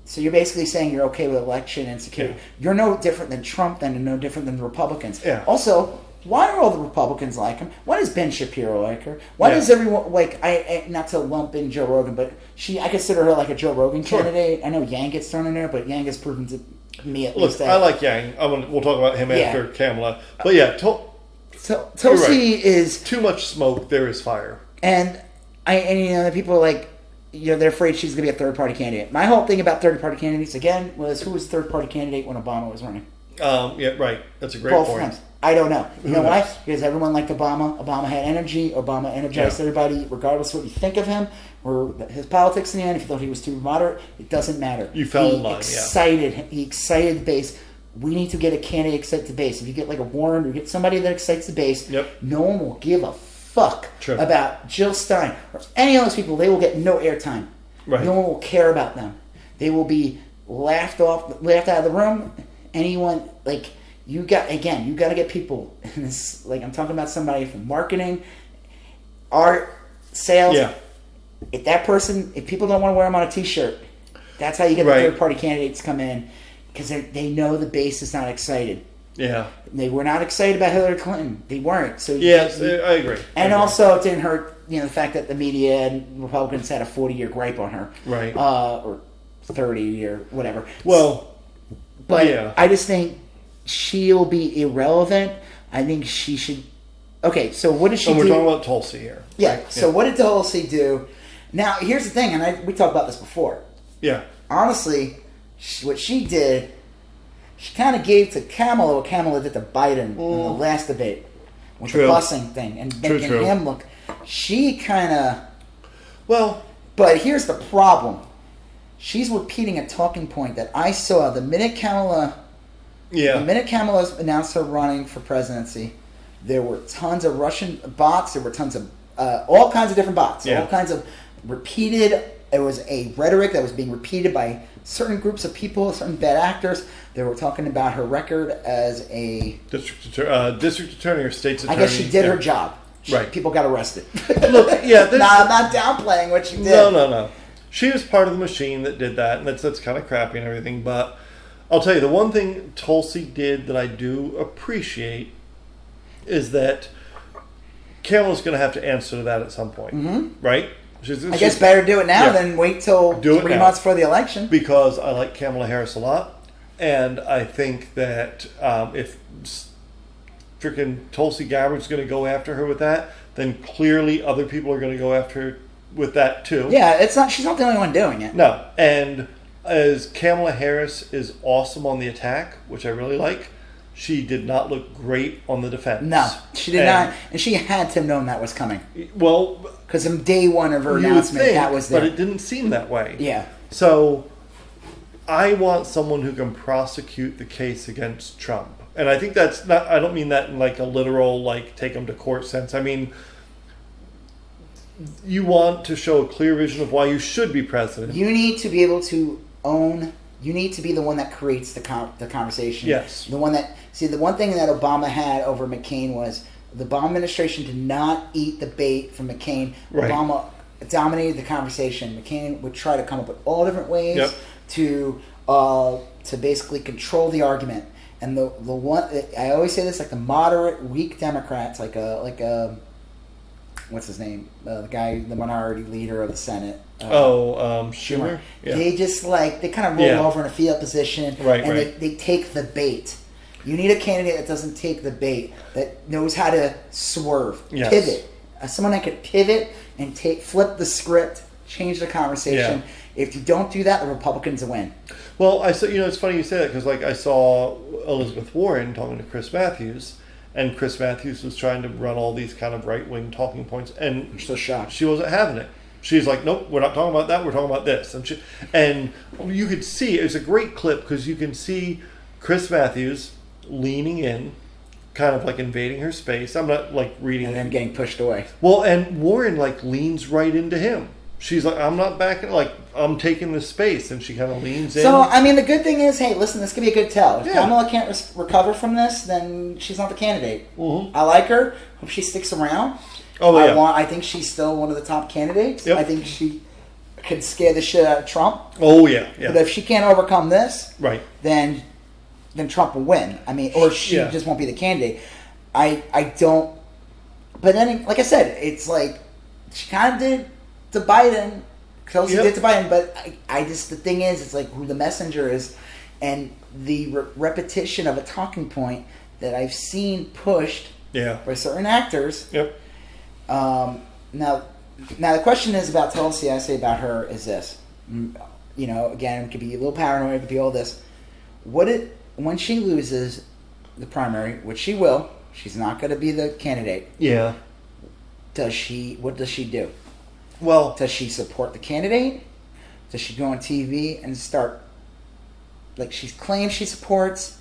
So you're basically saying you're okay with election and security. Yeah. You're no different than Trump, then, and no different than the Republicans. Yeah. Also, why are all the Republicans like him? Why does Ben Shapiro like her? Why does everyone like? I not to lump in Joe Rogan, but I consider her like a Joe Rogan candidate. I know Yang gets thrown in there, but Yang has proven to me at least that I like Yang. We'll talk about him after Kamala. But yeah, Tulsi is too much smoke. There is fire, and the people are like. They're afraid she's going to be a third-party candidate. My whole thing about third-party candidates, again, was who was third-party candidate when Obama was running? Yeah, right. That's a great Both point. times. I don't know. You know why? Because everyone liked Obama. Obama had energy. Obama energized everybody, regardless of what you think of him or his politics in the end. If you thought he was too moderate, it doesn't matter. You fell in line, He excited the base. We need to get a candidate excite the base. If you get like a Warren or get somebody that excites the base, no one will give a fuck about Jill Stein or any of those people. They will get no airtime. Right. No one will care about them. They will be laughed out of the room. Anyone you got to get people in this. Like I'm talking about somebody from marketing, art, sales. Yeah. If people don't want to wear them on a T-shirt, that's how you get the third-party candidates come in because they know the base is not excited. Yeah. They were not excited about Hillary Clinton. They weren't. So yes, I agree. And also, it didn't hurt, the fact that the media and Republicans had a 40-year gripe on her. Right. Or 30 or whatever. Well, but I just think she'll be irrelevant. I think she should... Okay, so what did she do? We're talking about Tulsi here. Yeah, right? So what did Tulsi do? Now, here's the thing, and we talked about this before. Yeah. Honestly, what she did... She kind of gave to Kamala what Kamala did to Biden in the last debate with the busing thing and making him look. She kind of... Well... But here's the problem. She's repeating a talking point that I saw the minute Kamala... Yeah. The minute Kamala announced her running for presidency, there were tons of Russian bots. There were tons of... all kinds of different bots. Yeah. All kinds of repeated... It was a rhetoric that was being repeated by certain groups of people, certain bad actors. They were talking about her record as a... District attorney or state's attorney. I guess she did her job. Right. People got arrested. Look, I'm not downplaying what she did. No. She was part of the machine that did that, and that's kind of crappy and everything. But I'll tell you, the one thing Tulsi did that I do appreciate is that Kamala's going to have to answer to that at some point, right? I guess better do it now than wait till 3 months for the election. Because I like Kamala Harris a lot, and I think that if freaking Tulsi Gabbard's going to go after her with that, then clearly other people are going to go after her with that too. Yeah, she's not the only one doing it. No, and as Kamala Harris is awesome on the attack, which I really like, she did not look great on the defense. No, she did not. And she had to have known that was coming. Well... Because from day one of her announcement, that was there. But it didn't seem that way. Yeah. So, I want someone who can prosecute the case against Trump. And I think that's not... I don't mean that in like a literal, take him to court sense. I mean, you want to show a clear vision of why you should be president. You need to be able to own... You need to be the one that creates the conversation. Yes. The one that... See, the one thing that Obama had over McCain was the Obama administration did not eat the bait from McCain. Right. Obama dominated the conversation. McCain would try to come up with all different ways to basically control the argument. And the one... I always say this, the moderate, weak Democrats, what's his name? The guy, the minority leader of the Senate. Schumer. Yeah. They just they kind of roll over in a field position, and they take the bait. You need a candidate that doesn't take the bait, that knows how to swerve, pivot. Someone that could pivot and flip the script, change the conversation. Yeah. If you don't do that, the Republicans win. Well, I saw. It's funny you say that because I saw Elizabeth Warren talking to Chris Matthews, and Chris Matthews was trying to run all these kind of right-wing talking points, and I'm so shocked. She wasn't having it. She's like, nope, we're not talking about that. We're talking about this, and you could see it's a great clip because you can see Chris Matthews leaning in, kind of like invading her space. I'm not like reading, and then getting pushed away. Well, and Warren like leans right into him. She's like, I'm not backing, like, I'm taking this space. And she kind of leans in. So, I mean, the good thing is, hey, listen, this could be a good tell. If Yeah. Kamala can't recover from this, then she's not the candidate. Mm-hmm. I like her. Hope she sticks around. Oh, yeah. I think she's still one of the top candidates. Yep. I think she could scare the shit out of Trump. Oh, yeah. But if she can't overcome this, right, then Trump will win. I mean, or she just won't be the candidate. I don't... But then, like I said, it's like, she kind of did to Biden... Kelsey did to Biden, but I just, the thing is, it's like who the messenger is, and the repetition of a talking point that I've seen pushed by certain actors. Yep. Now the question is about Tulsi. I say about her is this. You know, again, it could be a little paranoid, it could be all this. When she loses the primary, which she will, she's not going to be the candidate. Yeah. What does she do? Well, does she support the candidate? Does she go on TV and start, like, she claims she supports,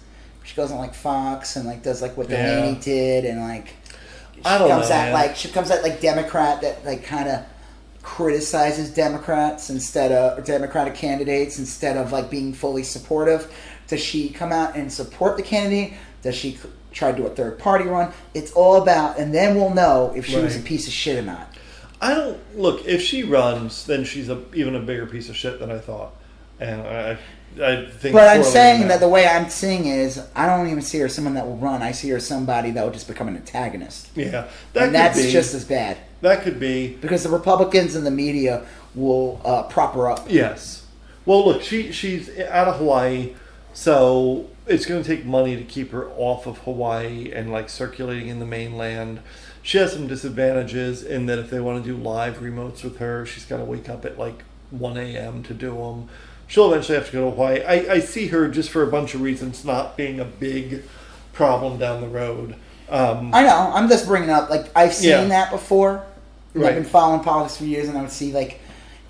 she goes on like Fox and like does like what Delaney did, and like she comes at like Democrat that like kind of criticizes Democrats or Democratic candidates instead of like being fully supportive? Does she come out and support the candidate? Does she try to do a third party run? It's all about, and then we'll know if she was a piece of shit or not. I don't look. If she runs, then she's even a bigger piece of shit than I thought, and I think. But I'm saying that the way I'm seeing it is, I don't even see her as someone that will run. I see her as somebody that will just become an antagonist. Yeah, that's just as bad. That could be because the Republicans and the media will prop her up. Yes. Well, look, she's out of Hawaii, so it's going to take money to keep her off of Hawaii and like circulating in the mainland. She has some disadvantages in that if they want to do live remotes with her, she's got to wake up at like 1 a.m. to do them. She'll eventually have to go to Hawaii. I see her just for a bunch of reasons not being a big problem down the road. I know. I'm just bringing up, like, I've seen that before. I've been following politics for years, and I would see, like,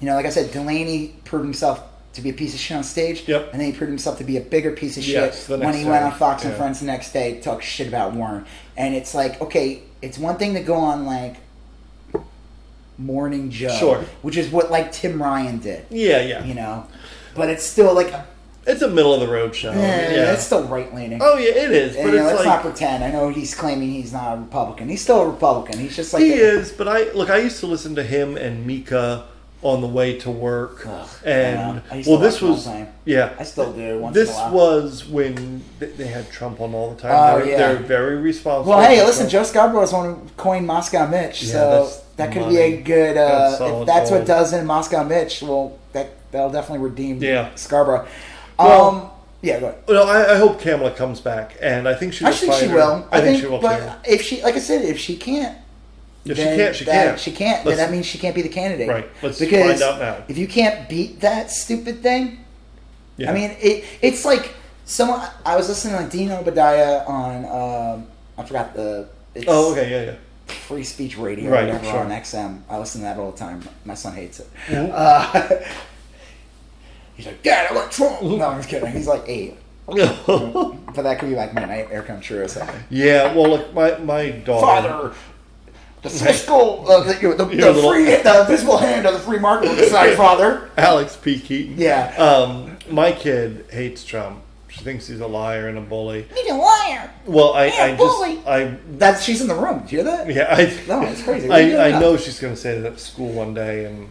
you know, like I said, Delaney proved himself to be a piece of shit on stage, and then he proved himself to be a bigger piece of shit when he went on Fox and Friends the next day to talk shit about Warren. And it's like, okay, it's one thing to go on, like, Morning Joe, which is what, like, Tim Ryan did. Yeah. You know? But it's still, like... It's a middle-of-the-road show. It's still right-leaning. Oh, yeah, it is. But let's not pretend. I know he's claiming he's not a Republican. He's still a Republican. He's just like... He is, but I used to listen to him and Mika on the way to work. And, this was... Yeah. I still do once this in a while. was when they had Trump on all the time. They're very responsible. Well, hey, listen, Joe Scarborough is one who coined Moscow Mitch, so that could be a good... if that's what does in Moscow Mitch, well, that'll definitely redeem Scarborough. Go ahead. No, I hope Kamala comes back, and I think she will. I think she will. I think she will, but too. if she, like I said, if she can't... If she can't. She can't, then that means she can't be the candidate. Right. Let's find out now. If you can't beat that stupid thing... I mean, it's like someone. I was listening to like Dean Obadiah on. I forgot the. Free Speech Radio, or whatever, on XM. I listen to that all the time. My son hates it. Mm-hmm. He's like, Dad, I like Trump. No, I'm just kidding. He's like 8. But that could be like my nightmare come true or something. Yeah. Well, look, my daughter. Father. The fiscal, the visible hand of the free market will decide, Father. Alex P. Keaton. Yeah. My kid hates Trump. She thinks he's a liar and a bully. He's a liar. Well, she's in the room. Do you hear that? Yeah. It's crazy. I know she's going to say that at school one day, and.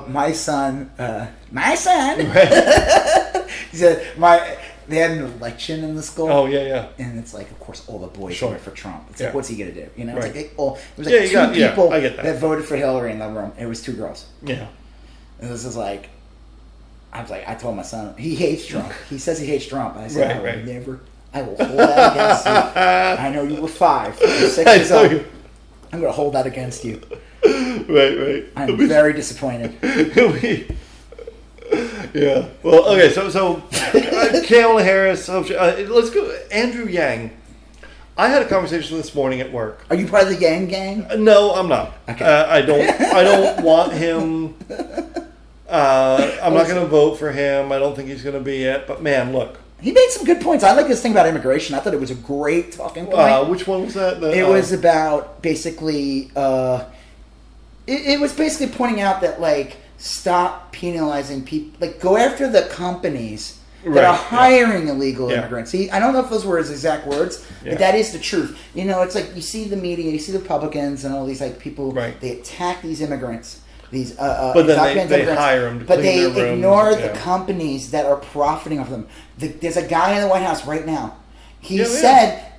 My son. He said They had an election in the school. Oh, yeah. And it's like, of course, all the boys voted for Trump. It's like, what's he going to do? You know, right. It was like two people that voted for Hillary in the room. It was 2 girls. Yeah. And this is like, I told my son, he hates Trump. He says he hates Trump. I said, I will hold that against you. I know you were 5 or 6 years old. I'm going to hold that against you. Right. I'm very disappointed. Yeah. Well, okay. So Kamala Harris. Let's go. Andrew Yang. I had a conversation this morning at work. Are you part of the Yang gang? No, I'm not. Okay. I don't want him. I'm not going to vote for him. I don't think he's going to be it. But man, look. He made some good points. I like this thing about immigration. I thought it was a great talking point. Which one was that? It was about basically. It was basically pointing out that like stop penalizing people. Like go after the companies that are hiring illegal immigrants. I don't know if those were his exact words, but that is the truth. You know, it's like you see the media, you see the Republicans and all these like people. Right. They attack these immigrants. These, but then they hire them to but clean they their rooms. Ignore the companies that are profiting off them. There's a guy in the White House right now. He said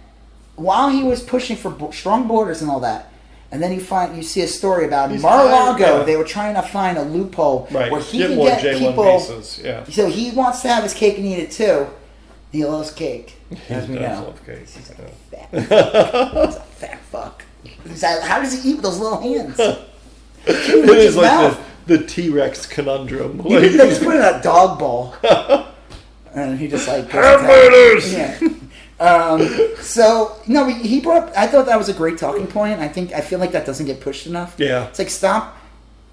while he was pushing for strong borders and all that, and then you see a story about Mar-a-Lago. They were trying to find a loophole where he can get people. Visas. Yeah. So he wants to have his cake and eat it too. He loves cake, as we know. Love cake. He's a fat fuck. How does he eat with those little hands? It is like the T-Rex conundrum. They just put it in a dog bowl. And he just like... Hamburgers! Yeah. So, no, he brought up... I thought that was a great talking point. I feel like that doesn't get pushed enough. Yeah. It's like, stop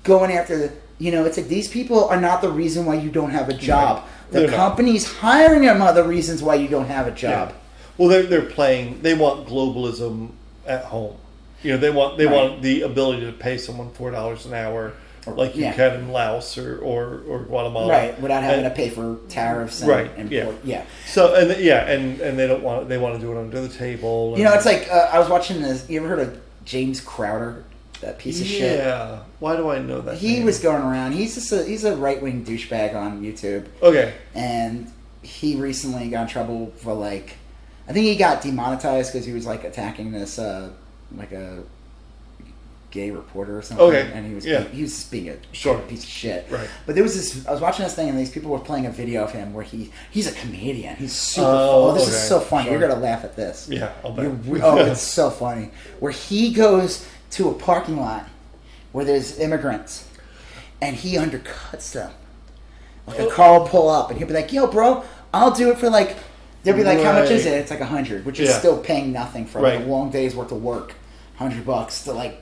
going after... it's like these people are not the reason why you don't have a job. Right. The companies hiring them are the reasons why you don't have a job. Yeah. Well, they're playing... They want globalism at home. They want the ability to pay someone $4 an hour, like you can in Laos or Guatemala, right? Without having to pay for tariffs and import. Yeah. So and they don't want they want to do it under the table. It's like I was watching this. You ever heard of James Crowder? That piece of shit. Yeah. Why do I know that? He was going around. He's a right wing douchebag on YouTube. Okay. And he recently got in trouble for I think he got demonetized because he was attacking this. Like a gay reporter or something, and he was just being a piece of shit. Right. But there was this. I was watching this thing, and these people were playing a video of him where he's a comedian. He's super. This is so funny. You're gonna laugh at this. Yeah, I'll bet. It's so funny. Where he goes to a parking lot where there's immigrants, and he undercuts them. Like a car will pull up, and he'll be like, "Yo, bro, I'll do it for like." They'll be like, "How much is it?" It's like $100, which is still paying nothing for a long day's worth of work. $100 to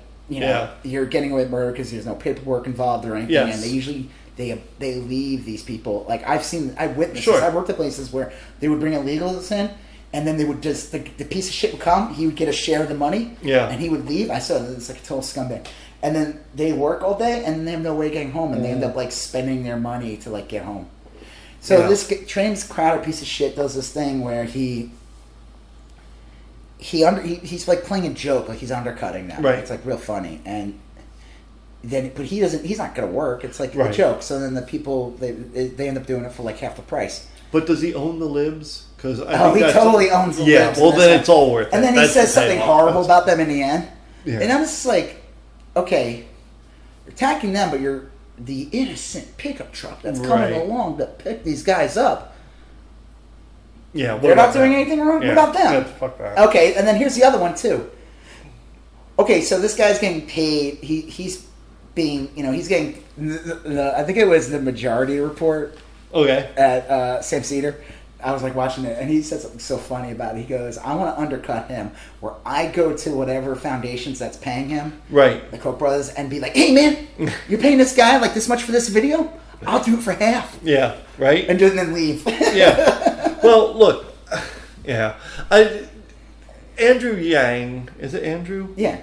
you're getting away with murder because there's no paperwork involved or anything, and they usually they leave these people. Like I witnessed this. I worked at places where they would bring illegals in, and then they would just the piece of shit would come. He would get a share of the money, and he would leave. I saw this. It's like a total scumbag. And then they work all day, and then they have no way of getting home, and they end up spending their money to get home. So this James Crowder piece of shit does this thing where he's playing a joke, like he's undercutting them. Right. It's real funny, and then but he's not going to work. It's a joke. So then the people they end up doing it for half the price. But does he own the libs? Because he totally owns the libs. Yeah, well then it's all worth it. And then he says something horrible about them in the end, and I'm just like, okay, you're attacking them, but you're the innocent pickup truck that's coming along to pick these guys up. Yeah, they're not doing anything wrong. What about them? Yeah, fuck that. Okay, and then here's the other one too. Okay, so this guy's getting paid. He's being, he's getting. I think it was the Majority Report. Okay. At Sam Cedar. I was watching it, and he said something so funny about it. He goes, "I want to undercut him, where I go to whatever foundations that's paying him, right, the Koch brothers, and be like, hey man, you're paying this guy this much for this video? I'll do it for half." Yeah, right. And then leave. Yeah. Well, look. Yeah. Andrew Yang, is it Andrew? Yeah.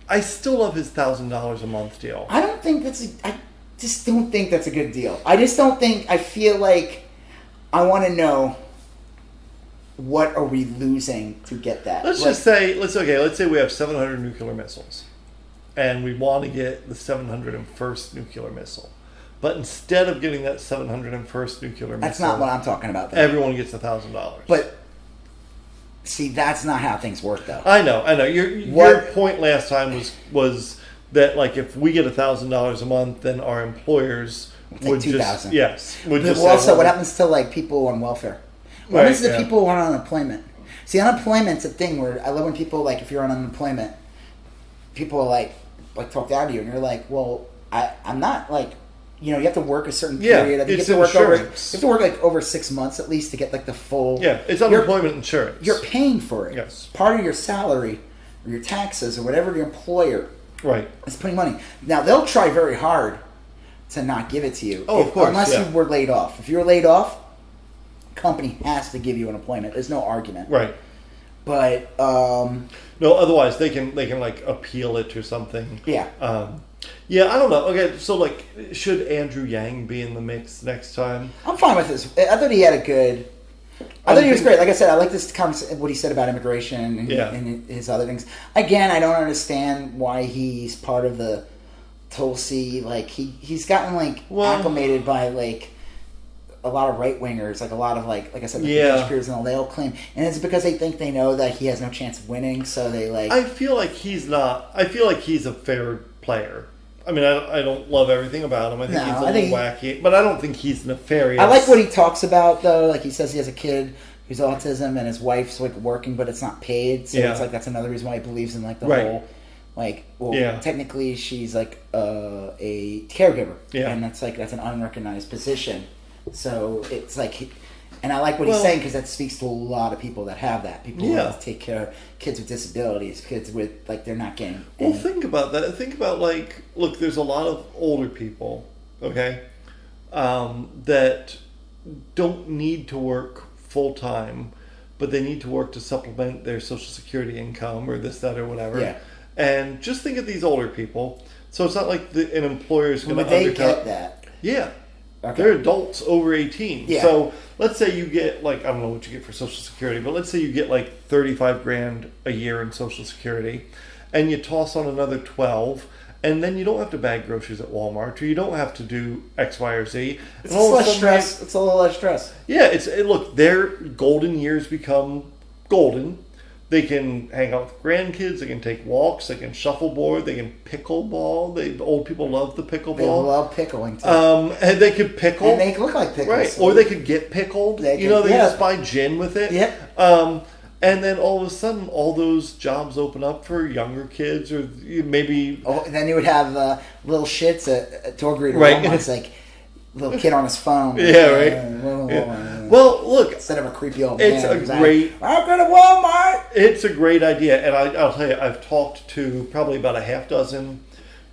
I still love his $1,000 a month deal. I don't think I just don't think that's a good deal. I just don't think. I feel like I want to know what are we losing to get that. Let's say we have 700 nuclear missiles, and we want to get the 701st nuclear missile. But instead of getting that 701st nuclear missile, that's not what I'm talking about. Though. Everyone gets $1,000. But see, that's not how things work, though. I know. Your point last time was that if we get $1,000 a month, then our employers would $2,000. Yes. Would but just also, what happens to people on welfare? What happens to people who are on unemployment? See, unemployment's a thing where I love when people, like, if you're on unemployment, people like talk down to you, and you're like, well, I'm not, like, you know, you have to work a certain period. I think it's you have insurance. to work like over 6 months at least to get like the full. Yeah, it's unemployment insurance. You're paying for it. Yes. Part of your salary or your taxes or whatever your employer is putting money. Now, they'll try very hard to not give it to you. Oh, of course. Unless you were laid off. If you're laid off, company has to give you unemployment. There's no argument. Right. But no, otherwise they can like appeal it or something. Yeah. Yeah, I don't know. Okay, so like, should Andrew Yang be in the mix next time? I'm fine with this. I thought he had a good. I thought he was great. Like I said, I like this conversation, what he said about immigration and his other things. Again, I don't understand why he's part of the Tulsi. Like he's gotten acclimated by like a lot of right wingers, like a lot of like I said, the peers and all. They all claim, and it's because they think they know that he has no chance of winning. So they like. I feel like he's not. I feel like he's a fair player. I mean, I don't love everything about him. I think he's a little wacky, but I don't think he's nefarious. I like what he talks about, though. Like, he says he has a kid who's autism, and his wife's, like, working, but it's not paid. So it's like that's another reason why he believes in, like, the whole, like, technically she's, like, a caregiver. Yeah. And that's an unrecognized position. So it's like... And I like what he's saying because that speaks to a lot of people that have that. People who have to take care of kids with disabilities, kids with, like, they're not getting... Well, think about that. Think about, like, look, there's a lot of older people, okay, that don't need to work full-time, but they need to work to supplement their Social Security income or this, that, or whatever. Yeah. And just think of these older people. So it's not like an employer is going to undercut... Would they get that? Yeah. Okay. They're adults over 18. Yeah. So let's say you get, like, I don't know what you get for Social Security, but let's say you get like $35,000 a year in Social Security, and you toss on another 12, and then you don't have to bag groceries at Walmart, or you don't have to do X, Y, or Z. It's less stress. It's a little less stress. Yeah. Look, their golden years become golden. They can hang out with grandkids. They can take walks. They can shuffleboard. They can pickleball. Old people love the pickleball. They love pickling too. And they could pickle. And they look like pickles. Right. Or they could get pickled. They just buy gin with it. Yep. And then all of a sudden, all those jobs open up for younger kids, or maybe. Oh, and then you would have little shits at door greeter. Right. It's like. Little kid on his phone. Yeah, right. Well, look. Instead of a creepy old man. It's a great... I'm going to Walmart! It's a great idea. And I'll tell you, I've talked to probably about a half dozen,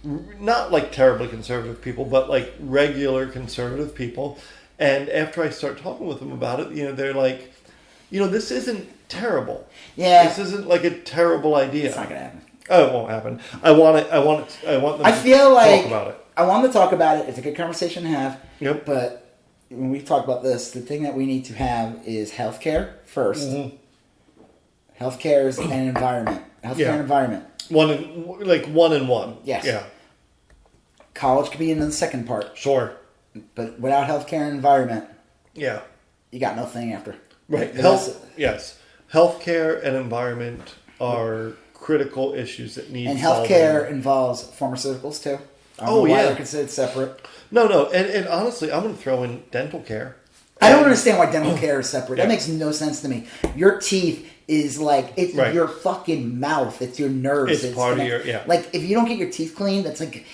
not like terribly conservative people, but like regular conservative people. And after I start talking with them about it, they're like, this isn't terrible. Yeah. This isn't like a terrible idea. It's not going to happen. Oh, it won't happen. I want them to talk about it. I want to talk about it. It's a good conversation to have. Yep. But when we talk about this, the thing that we need to have is healthcare first. Mm-hmm. Healthcare and environment. Healthcare and environment. One and one. Yes. Yeah. College could be in the second part. Sure. But without healthcare and environment, you got nothing after. Right. Healthcare and environment are critical issues that need solving. And healthcare involves pharmaceuticals too. I don't know why they're considered separate. No. And honestly, I'm going to throw in dental care. I don't understand why dental care is separate. That makes no sense to me. Your teeth is like, it's your fucking mouth. It's your nerves. It's part of your, Like, if you don't get your teeth cleaned, that's like,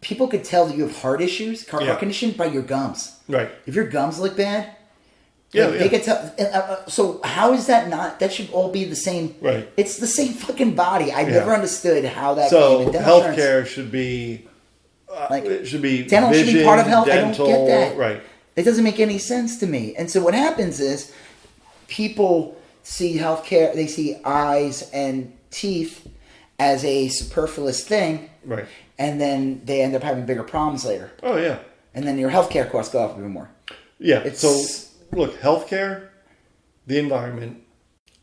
people could tell that you have heart issues, heart condition by your gums. Right. If your gums look bad, they could tell. So how is that not? That should all be the same. Right. It's the same fucking body. I've never understood how that. So healthcare should be it should be dental vision, should be part of health. Dental, I don't get that. Right. It doesn't make any sense to me. And so what happens is people see healthcare. They see eyes and teeth as a superfluous thing. Right. And then they end up having bigger problems later. Oh yeah. And then your healthcare costs go up even more. Yeah. So look, healthcare, the environment,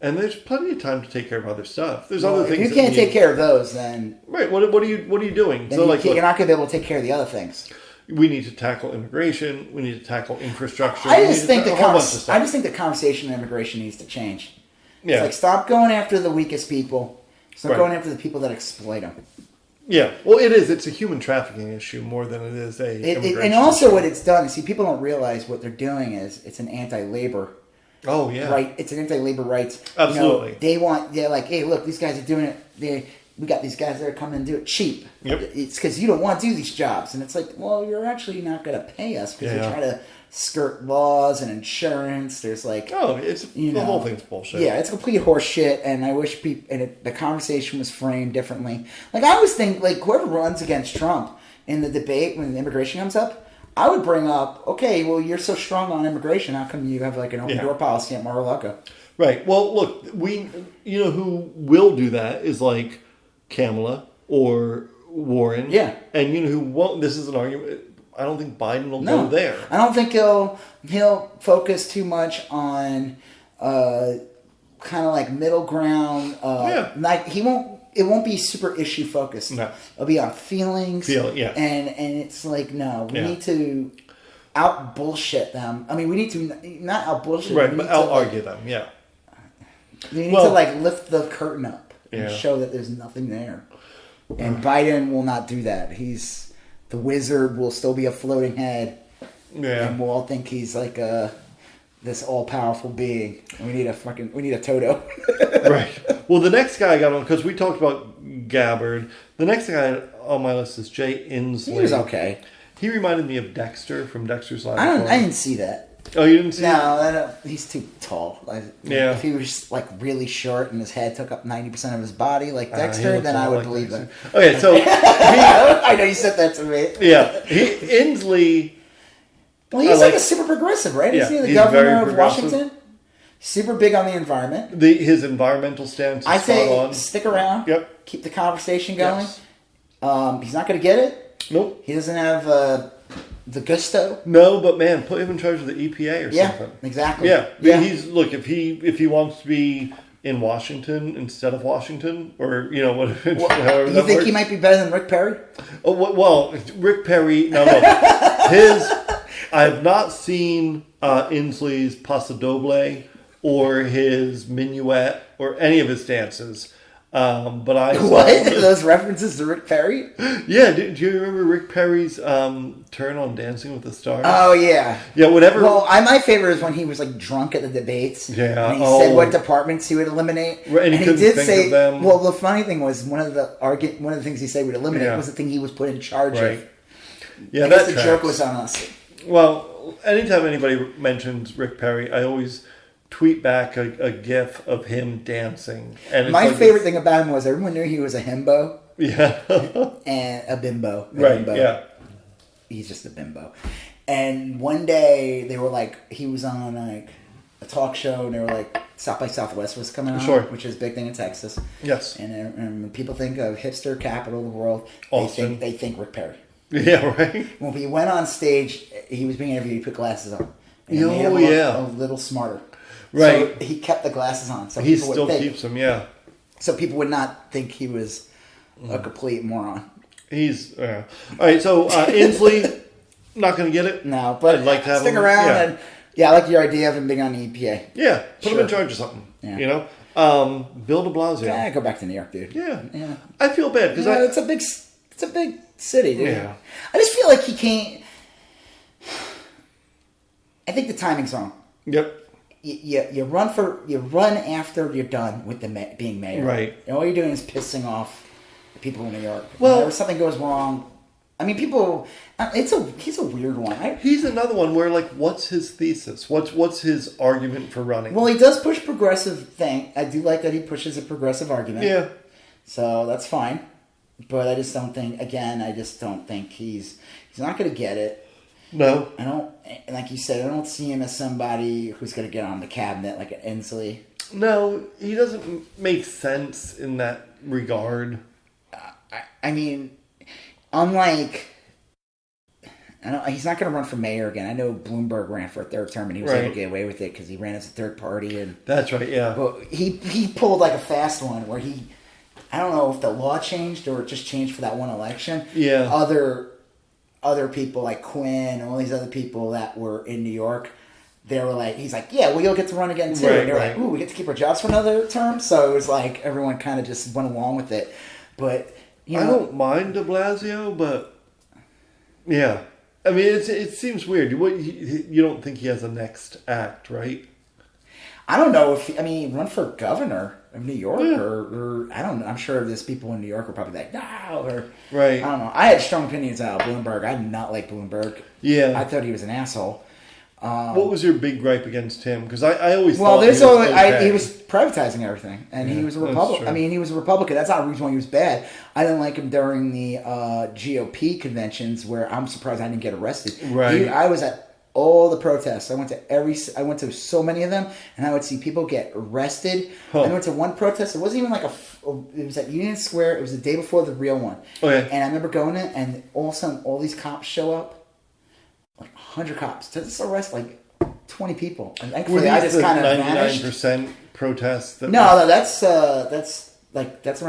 and there's plenty of time to take care of other stuff. There's other things. If you can't take care of those, then right. What are you doing? Then you're not going to be able to take care of the other things. We need to tackle immigration. We need to tackle infrastructure. I just think the conversation on immigration needs to change. Yeah. It's like, stop going after the weakest people. Stop going after the people that exploit them. Yeah, well, it is. It's a human trafficking issue more than it is a immigration and also issue. What it's done, see, people don't realize what they're doing is it's an anti-labor Oh yeah, right. It's an anti-labor rights. Absolutely. They're like, hey, look, these guys are doing it. We got these guys that are coming and do it cheap. Yep. It's because you don't want to do these jobs, and it's like, well, you're actually not going to pay us because you're trying to skirt laws and insurance. There's like, the whole thing's bullshit. Yeah, it's complete horse shit, and I wish the conversation was framed differently. Like I always think, like whoever runs against Trump in the debate when immigration comes up, I would bring up, okay, well, you're so strong on immigration. How come you have like an open door policy at Mar-a-Lago? Right. Well, look, who will do that is like Kamala or Warren. Yeah. And who won't. This is an argument. I don't think Biden will go there. I don't think he'll focus too much on kind of like middle ground. Like he won't. It won't be super issue focused. No. It'll be on feelings. Yeah. And it's like, no, we need to out bullshit them. I mean, we need to not out bullshit them. Right, but out argue them. Yeah. We need to like lift the curtain up and Yeah. show that there's nothing there. And Biden will not do that. The wizard will still be a floating head. Yeah. And we'll all think he's like this all powerful being. And we need a Toto. Right. Well, the next guy I got on, because we talked about Gabbard. The next guy on my list is Jay Inslee. He was okay. He reminded me of Dexter from Dexter's Lab. I didn't see that. Oh, you didn't see No, he's too tall. Yeah. If he was like really short and his head took up 90% of his body, like Dexter, then I would believe that. Okay, so I know you said that to me. Yeah, Inslee. Well, he's like a super progressive, right? Yeah, Isn't he the he's governor very of progressive. Washington? Super big on the environment. His environmental stance is I say spot on. stick around. Yep. Keep the conversation going. Yes. He's not going to get it. Nope. He doesn't have the gusto. No, but man, put him in charge of the EPA or something. Exactly. Yeah. Yeah. If he wants to be in Washington instead of Washington, or however You that think works. he might be better than Rick Perry? Oh well, Rick Perry. No. I have not seen Inslee's Paso Doble or his minuet or any of his dances. But I saw What? Those references to Rick Perry? Yeah, do you remember Rick Perry's turn on Dancing with the Stars? Oh yeah. Yeah, whatever. Well, my favorite is when he was like drunk at the debates. Yeah. And he said what departments he would eliminate. Right, and he couldn't think say. of them. Well, the funny thing was one of the things he said would eliminate was the thing he was put in charge of. Yeah, I guess the joke was on us. Well, anytime anybody mentions Rick Perry, I always tweet back a gif of him dancing. And it's my like favorite thing about him was everyone knew he was a himbo. Yeah. And a bimbo. Right, Bimbo. yeah. He's just a bimbo. And one day they were like, he was on like a talk show and they were like, South by Southwest was coming out, Sure. which is a big thing in Texas. Yes. And when people think of hipster capital of the world, Austin. they think Rick Perry. Yeah, right. When he went on stage, he was being interviewed, he put glasses on. And it Oh, made him yeah. look a little smarter. Right. So he kept the glasses on. So He people would still think, keeps them, yeah. So people would not think he was a complete moron. He's all right. So Inslee, not going to get it. No, but I'd like to have stick him, around yeah. and I like your idea of him being on the EPA. Yeah, put him in Sure. charge of something. Yeah. Bill de Blasio. Yeah, go back to New York, dude. Yeah. Yeah. I feel bad because It's a big city, dude. Yeah. I just feel like he can't. I think the timing's wrong. Yep. You run after you're done with being mayor. Right. And all you're doing is pissing off the people in New York. Well- Whenever something goes wrong, I mean, people. He's a weird one. He's another one where what's his thesis? What's his argument for running? Well, he does push progressive thing. I do like that he pushes a progressive argument. Yeah. So that's fine. But I just don't think. Again, I just don't think he's not going to get it. No. I don't, like you said, I don't see him as somebody who's going to get on the cabinet like an Inslee. No, he doesn't make sense in that regard. I mean, unlike, he's not going to run for mayor again. I know Bloomberg ran for a third term and he was able to get away with it because he ran as a third party. And That's right, yeah. but he pulled like a fast one where I don't know if the law changed or it just changed for that one election. Yeah. Other people like Quinn and all these other people that were in New York, they were like, he's like, yeah, well, you'll get to run again too. Right, and they were right. like, ooh, we get to keep our jobs for another term. So it was like everyone kind of just went along with it. But I don't mind de Blasio, but yeah. I mean, it seems weird. You don't think he has a next act, right? I don't know if run for governor of New York or I don't know. I'm sure there's people in New York who are probably like, no, or right. I don't know. I had strong opinions about Bloomberg. I did not like Bloomberg. Yeah, I thought he was an asshole. What was your big gripe against him? Because I always well, thought he was privatizing everything, and he was a Republican. He was a Republican. That's not the reason why he was bad. I didn't like him during the GOP conventions, where I'm surprised I didn't get arrested. Right. I was at all the protests. I went to so many of them, and I would see people get arrested. I went to one protest. It wasn't even like it was at Union Square. It was the day before the real one. Okay. And I remember going in, and all of a sudden, all these cops show up. Like 100 cops to just arrest like 20 people, and thankfully I just kind of vanished. 99% protests. No, that's around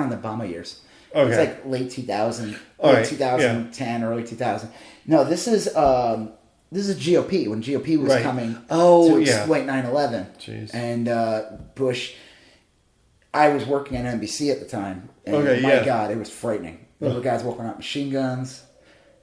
the Obama years. Okay, it's like late 2000, right. 2010, early 2000. No, this is GOP when GOP was coming. To exploit 9/11. Jeez. And Bush. I was working at NBC at the time, and my God, it was frightening. There were guys walking out with machine guns.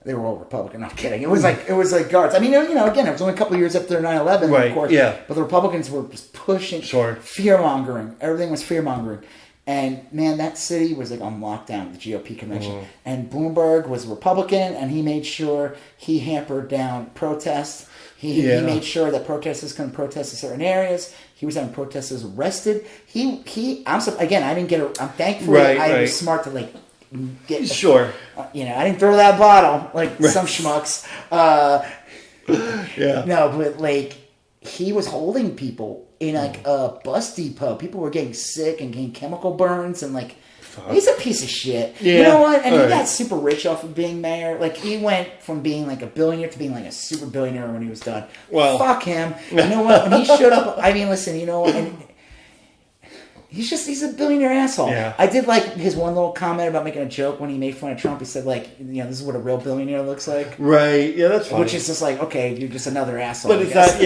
They were all Republican. Not kidding. It was like guards. Again, it was only a couple of years after 9/11, right, of course. Yeah. But the Republicans were just pushing, fear-mongering. Everything was fear-mongering. And, man, that city was like on lockdown at the GOP convention. Mm. And Bloomberg was a Republican, and he made sure he hampered down protests. He made sure that protesters couldn't protest in certain areas. He was having protesters arrested. I'm thankful I was smart to, like, I didn't throw that bottle like some schmucks. No, but like he was holding people in like a bus depot. People were getting sick and getting chemical burns, and like he's a piece of shit. Yeah. You know what? And he got super rich off of being mayor. Like he went from being like a billionaire to being like a super billionaire when he was done. Well, fuck him. You know what? When he showed up, listen. You know what? And he's a billionaire asshole. Yeah. I did like his one little comment about making a joke when he made fun of Trump. He said like, this is what a real billionaire looks like. Right. Yeah, that's funny. Which is just like, okay, you're just another asshole. But that's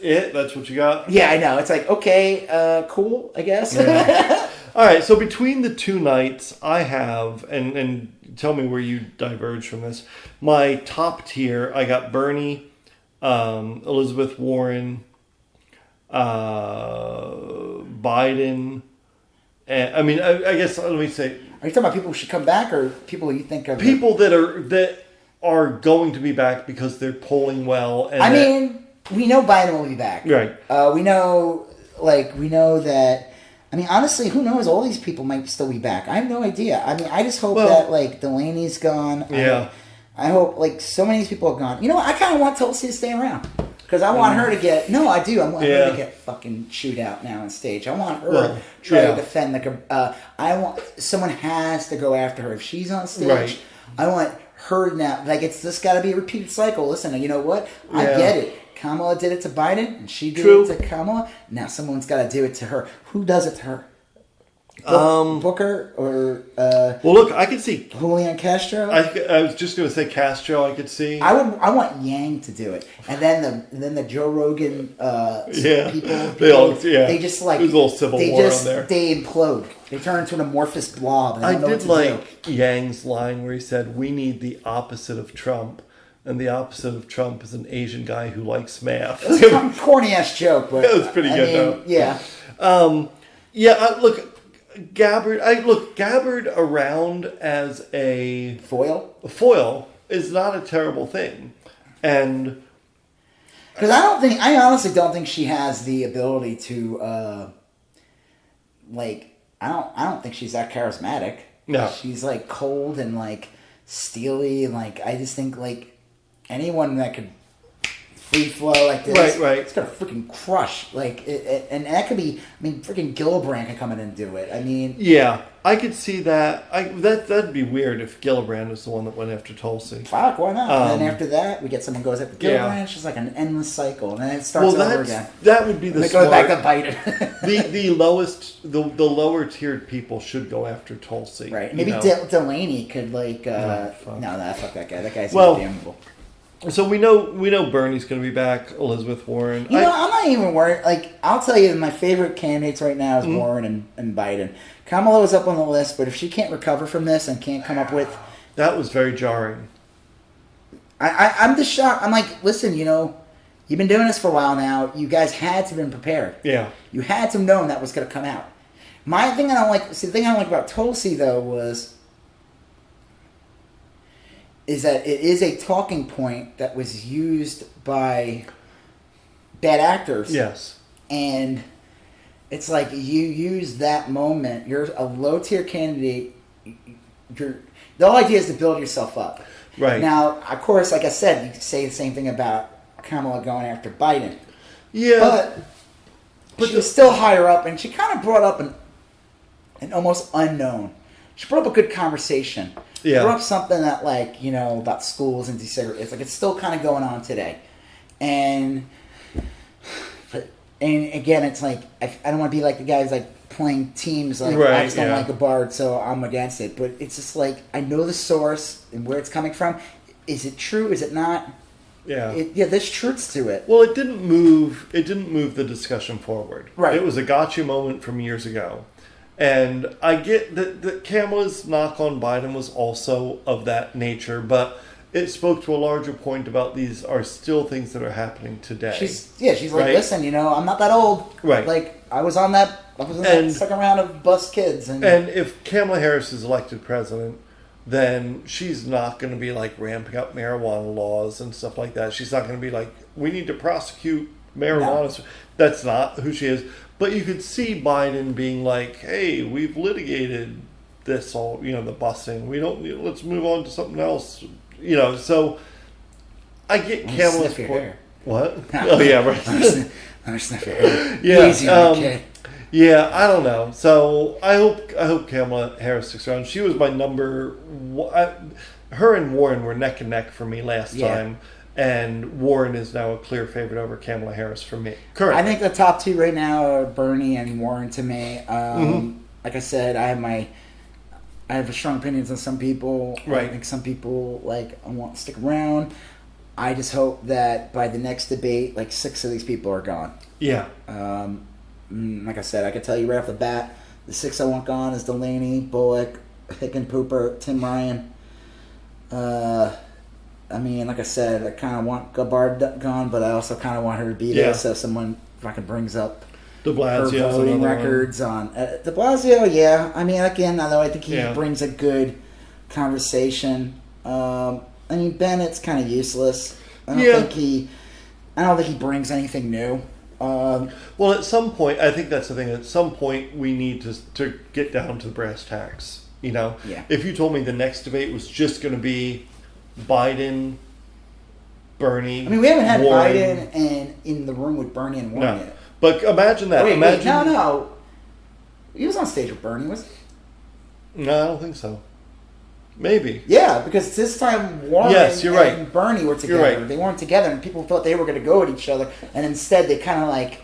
it? That's what you got? Yeah, I know. It's like, okay, cool, I guess. Yeah. All right, so between the two nights, I have, and tell me where you diverge from this, my top tier, I got Bernie, Elizabeth Warren, Biden, and I guess let me say. Are you talking about people who should come back, or people you think of people that are going to be back because they're polling well? And we know Biden will be back, right? We know that. Honestly, who knows? All these people might still be back. I have no idea. I just hope that like Delaney's gone. Yeah. I hope like so many of these people are gone. You know what? I kind of want Tulsi to stay around. Because I want her to get... No, I do. I want her to get fucking chewed out now on stage. I want her to try to defend the... Someone has to go after her. If she's on stage, I want her now... Like, it's just got to be a repeated cycle. Listen, you know what? I get it. Kamala did it to Biden, and she did it to Kamala. Now someone's got to do it to her. Who does it to her? Booker or well, look, I could see Julian Castro. I was just going to say Castro. I could see. I want Yang to do it, and then the Joe Rogan people. They just like there's a little civil war on there. They implode. They turn into an amorphous blob. And I did like Yang's line where he said, "We need the opposite of Trump." And the opposite of Trump is an Asian guy who likes math. It's a corny ass joke, but that was pretty good though. Yeah. Look, Gabbard around as a foil is not a terrible thing, and because I honestly don't think she has the ability to, I don't think she's that charismatic. No, she's like cold and like steely, and like I just think like anyone that could free flow like this, right. It's gonna freaking crush. Like, and that could be. Freaking Gillibrand could come in and do it. Yeah, I could see that. That'd be weird if Gillibrand was the one that went after Tulsi. Fuck, why not? And then after that, we get someone goes after Gillibrand. It's just like an endless cycle, and then it starts over again. That would be the. It goes back to Biden. the lower tiered people should go after Tulsi. Right. Maybe Delaney could fuck that guy. That guy's damnable. So we know Bernie's going to be back. Elizabeth Warren. I'm not even worried. Like, I'll tell you, my favorite candidates right now is Warren and Biden. Kamala was up on the list, but if she can't recover from this and can't come up with... That was very jarring. I'm just shocked. I'm like, listen, You've been doing this for a while now. You guys had to have been prepared. Yeah. You had to have known that was going to come out. The thing I don't like about Tulsi, though, is that it is a talking point that was used by bad actors. Yes. And it's like you use that moment. You're a low-tier candidate. The whole idea is to build yourself up. Right. Now, of course, like I said, you could say the same thing about Kamala going after Biden. Yeah. But she was still higher up, and she kind of brought up an almost unknown. She brought up a good conversation. Yeah. Brought up something that, like, you know, about schools and desegregation. It's still kind of going on today. And again, it's like, I don't want to be like the guys like playing teams. Like, I just don't like a bard, so I'm against it. But it's just like, I know the source and where it's coming from. Is it true? Is it not? Yeah. There's truths to it. Well, it didn't move the discussion forward. Right. It was a gotcha moment from years ago. And I get that Kamala's knock on Biden was also of that nature, but it spoke to a larger point about these are still things that are happening today. She's like, listen, you know, I'm not that old. Right. Like, I was in that second round of bus kids. And if Kamala Harris is elected president, then she's not going to be like ramping up marijuana laws and stuff like that. She's not going to be like, we need to prosecute marijuana. No. That's not who she is. But you could see Biden being like, hey, we've litigated this all, you know, the busing. Let's move on to something else. You know, so I get Kamala's point. What? Oh, yeah, right. Let me sniff your hair. Yeah. Easy, okay. Yeah, I don't know. So I hope Kamala Harris sticks around. She was my number one. Her and Warren were neck and neck for me last time. And Warren is now a clear favorite over Kamala Harris for me. Currently. I think the top two right now are Bernie and Warren to me. Like I said, I have strong opinions on some people. Right. I think some people want to stick around. I just hope that by the next debate, 6 of these people are gone. Yeah. Like I said, I can tell you right off the bat, the 6 I want gone is Delaney, Bullock, Hickenpooper, Tim Ryan. Like I said, I kind of want Gabbard gone, but I also kind of want her to be there. So if someone fucking brings up De Blasio, her voting records on De Blasio, yeah. Again, although I think he brings a good conversation. Bennett's kind of useless. I don't think he brings anything new. Well, at some point, I think that's the thing. At some point, we need to get down to the brass tacks. You know, if you told me the next debate was just going to be Biden, Bernie. We haven't had Warren. Biden in the room with Bernie and Warren yet. But imagine that. Wait, no. He was on stage with Bernie, was he? No, I don't think so. Maybe. Yeah, because this time Warren and Bernie were together. You're right. They weren't together, and people thought they were going to go at each other, and instead they kind of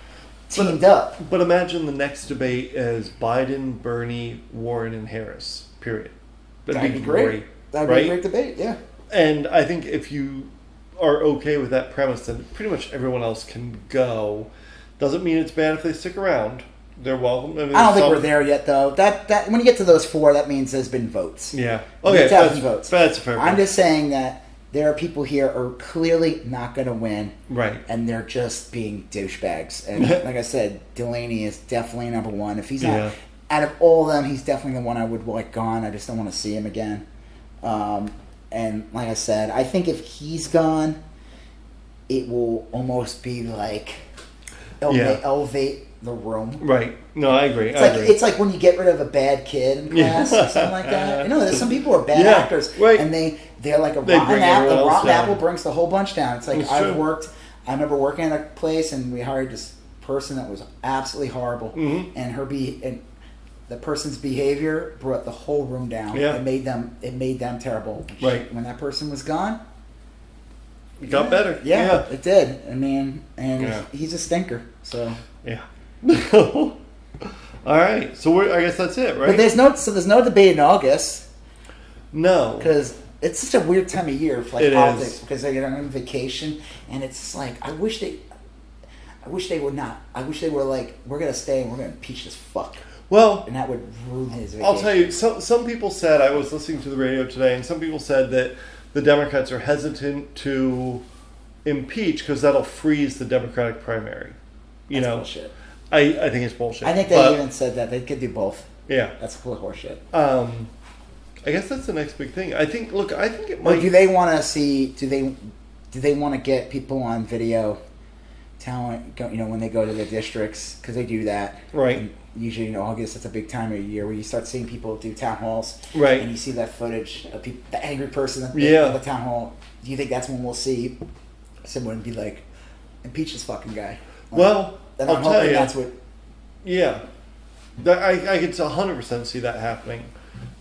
teamed up. But imagine the next debate as Biden, Bernie, Warren, and Harris. Period. That'd be great. That'd be a great debate. Yeah. And I think if you are okay with that premise, then pretty much everyone else can go. Doesn't mean it's bad if they stick around. They're welcome. I don't think we're there yet, though. That when you get to those 4, that means there's been votes. Yeah. Okay. That's votes. That's a fair point. I'm just saying that there are people here who are clearly not going to win. Right. And they're just being douchebags. And like I said, Delaney is definitely number 1. If he's not, out of all of them, he's definitely the one I would want gone. I just don't want to see him again. And like I said, I think if he's gone, it will almost be like elevate the room. Right. No, I agree. It's like when you get rid of a bad kid in class or something like that. There's some people who are bad actors, right. and they're like a rotten apple. The rotten apple brings the whole bunch down. It's like I remember working at a place, and we hired this person that was absolutely horrible, and the person's behavior brought the whole room down. Yeah. It made them terrible. Right. When that person was gone, it got better. Yeah, it did. He's a stinker. So yeah. All right. So I guess that's it, right? But there's no debate in August. No, because it's such a weird time of year for politics because they're on vacation, and it's just like I wish they were not. I wish they were like, we're gonna stay and we're gonna impeach this fuck. Well, and that would ruin his vacation. I'll tell you. Some people said, I was listening to the radio today, and some people said that the Democrats are hesitant to impeach because that'll freeze the Democratic primary. That's bullshit. I think it's bullshit. I think they even said that they could do both. Yeah, that's full of horseshit. I guess that's the next big thing. I think it might. Or do they want to see? Do they want to get people on video, talent? When they go to the districts, because they do that, right? And usually, August, that's a big time of year where you start seeing people do town halls, right? And you see that footage of people, the angry person at the town hall. Do you think that's when we'll see someone be like, impeach this fucking guy? Well, I'll tell you, that's what. Yeah, I could 100% see that happening.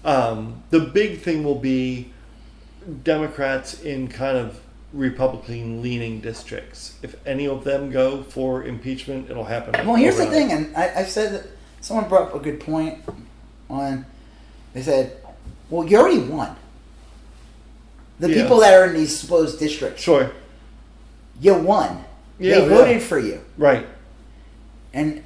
The big thing will be Democrats in kind of Republican-leaning districts. If any of them go for impeachment, it'll happen. Well, here's the thing, and I've said that someone brought up a good point on. They said, "Well, you already won. The people that are in these supposed districts, sure, you won. Yeah, they voted for you, right? And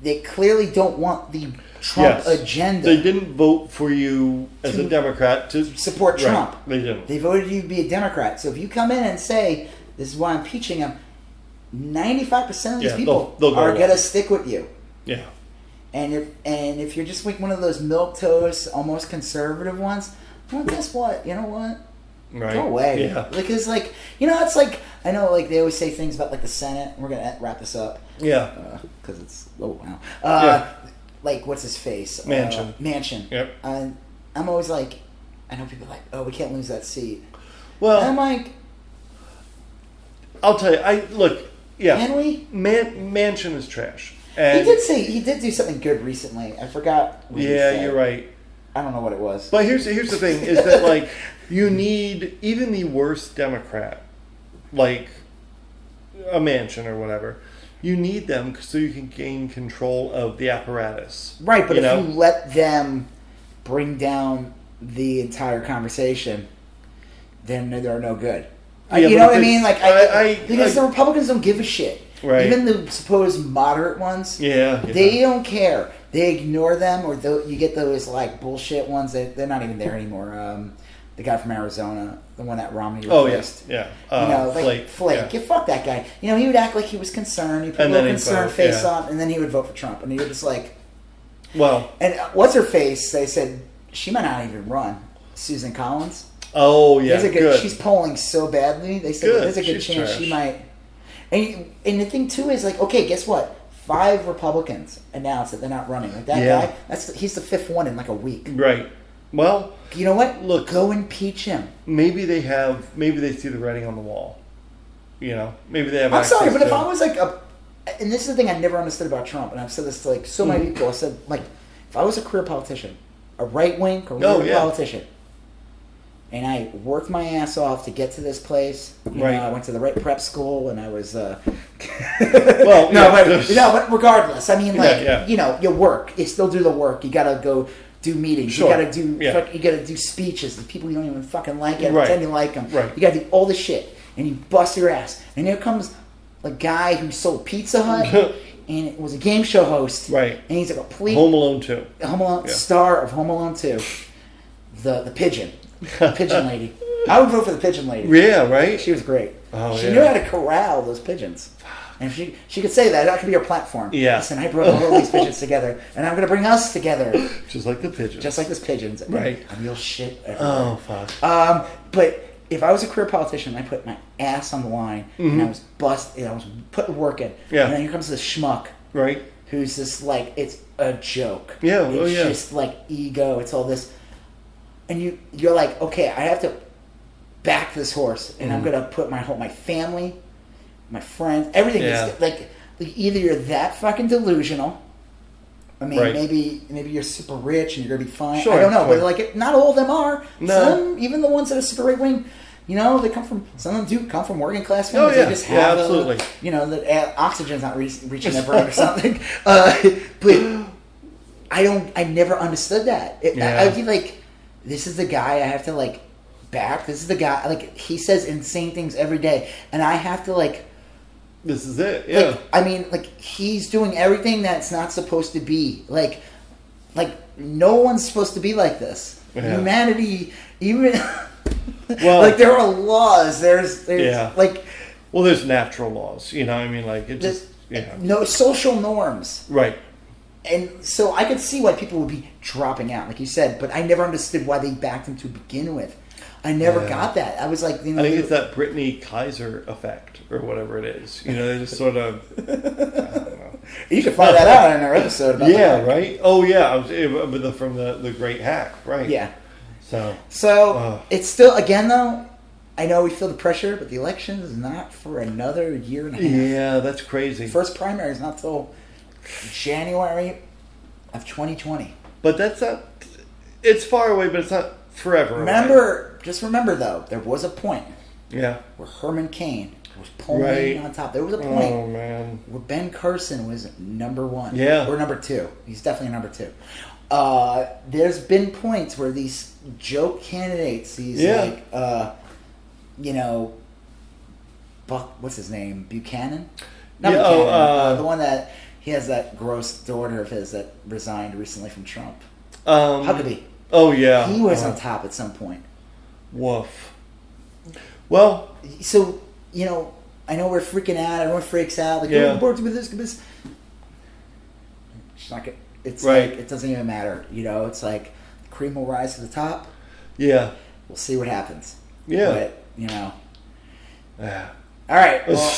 they clearly don't want the Trump agenda. They didn't vote for you as a Democrat to support Trump. They didn't. They voted you to be a Democrat. So if you come in and say, this is why I'm impeaching him, 95% of these people are going to stick with you. Yeah. And if you're just like one of those milquetoast, almost conservative ones, well, guess what? You know what? Right. Go away. Yeah. Because, it's like, I know, they always say things about, the Senate. We're going to wrap this up. Yeah. Because it's, wow. What's his face? Manchin. Manchin. Yep. I'm always like, I know people are like, oh, we can't lose that seat. Well, and I'm like, I'll tell you, can we? Manchin is trash. And he did do something good recently. I forgot what he said. You're right. I don't know what it was. But here's the thing, is that, you need even the worst Democrat, like a Manchin or whatever, you need them so you can gain control of the apparatus. Right, but if you let them bring down the entire conversation, then they're no good. You know what I mean? Because the Republicans don't give a shit. Right. Even the supposed moderate ones, they don't care. They ignore them, or you get those bullshit ones that they're not even there anymore. The guy from Arizona, the one that Romney replaced. Oh yeah. Flake. Yeah. Fuck that guy. He would act like he was concerned. He put a little concerned face on, and then he would vote for Trump. And he was just like, well. And what's her face? They said she might not even run. Susan Collins. Oh yeah. Good. She's polling so badly. They said there's a good chance she might. And the thing too is okay, guess what? 5 Republicans announced that they're not running. That guy, he's the 5th one in a week. Right. Well, you know what? Look, go impeach him. Maybe they see the writing on the wall. Maybe they have. I'm sorry, but if I was and this is the thing I never understood about Trump, and I've said this to so many people. I said if I was a career politician, a right wing career politician, and I worked my ass off to get to this place. I went to the right prep school, and I was. But regardless, I mean, you work, you still do the work. You gotta go do meetings. Sure. You gotta do speeches to people you don't even fucking like. You pretend you like them. Right. You gotta do all this shit, and you bust your ass. And here comes a guy who sold Pizza Hut. And it was a game show host. Right. And he's a complete Home Alone 2. Star of Home Alone 2. The pigeon. Pigeon lady. I would vote for the pigeon lady. Yeah, right? She was great. Oh, she knew how to corral those pigeons. And she could say that. That could be her platform. Yeah. Listen, I brought all these pigeons together, and I'm going to bring us together. Just like the pigeons. Just like those pigeons. Right. And real shit everywhere. Oh, fuck. But if I was a career politician, I put my ass on the line, and I was I was putting work in. Yeah. And then here comes this schmuck. Right. Who's just it's a joke. Yeah, It's just ego. It's all this. And you're like, okay, I have to back this horse, and I'm going to put my family, my friends, everything. Yeah. Either you're that fucking delusional. I mean, right. maybe you're super rich and you're going to be fine. Sure, I don't know, sure. but not all of them are. No. Some, even the ones that are super right wing, they some of them do come from working class families. Oh, yeah. They just have absolutely. The oxygen's not reaching their brain or something. But I never understood that. I would be this is the guy I have to back. This is the guy he says insane things every day, and I have to This is it. Yeah. He's doing everything that's not supposed to be. No one's supposed to be like this. Yeah. Humanity, even. Well, there are laws. There's Well, there's natural laws, you know. I mean, like it just, no social norms, right? And so I could see why people would be dropping out, like you said. But I never understood why they backed him to begin with. I never got that. I was like, you know, I think it's that Brittany Kaiser effect or whatever it is. You know, they just sort of. I don't know. You can find that out in our episode. About that. Right? Oh yeah, from the Great Hack, right? Yeah. So it's still, again though, I know we feel the pressure, but the election is not for another year and a half. Yeah, that's crazy. First primary is not till January of 2020. But that's not. It's far away, but it's not forever. Just remember though, there was a point. Yeah. Where Herman Cain was pulling on top. There was a point. Oh man. Where Ben Carson was number one. Yeah. Or number two. He's definitely number two. There's been points where these joke candidates, these what's his name? Buchanan? Not Buchanan. The one that he has that gross daughter of his that resigned recently from Trump. Huckabee. Oh yeah. He was on top at some point. Woof. Well, so I know we're freaking out. Everyone freaks out. Like, oh, bored with this. It's not good. It's right. Like, it doesn't even matter. It's like the cream will rise to the top. Yeah. We'll see what happens. Yeah. But, Yeah. All right. Well,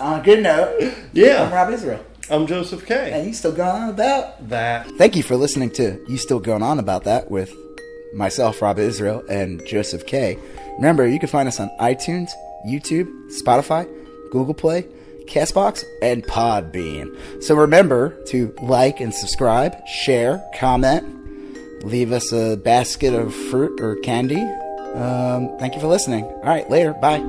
on a good note. Yeah. I'm Rob Israel. I'm Joseph K. And you still going on about that. Thank you for listening to You Still Going On About That with myself, Rob Israel, and Joseph K. Remember, you can find us on iTunes, YouTube, Spotify, Google Play, CastBox, and Podbean. So remember to like and subscribe, share, comment, leave us a basket of fruit or candy. Thank you for listening. All right, later. Bye.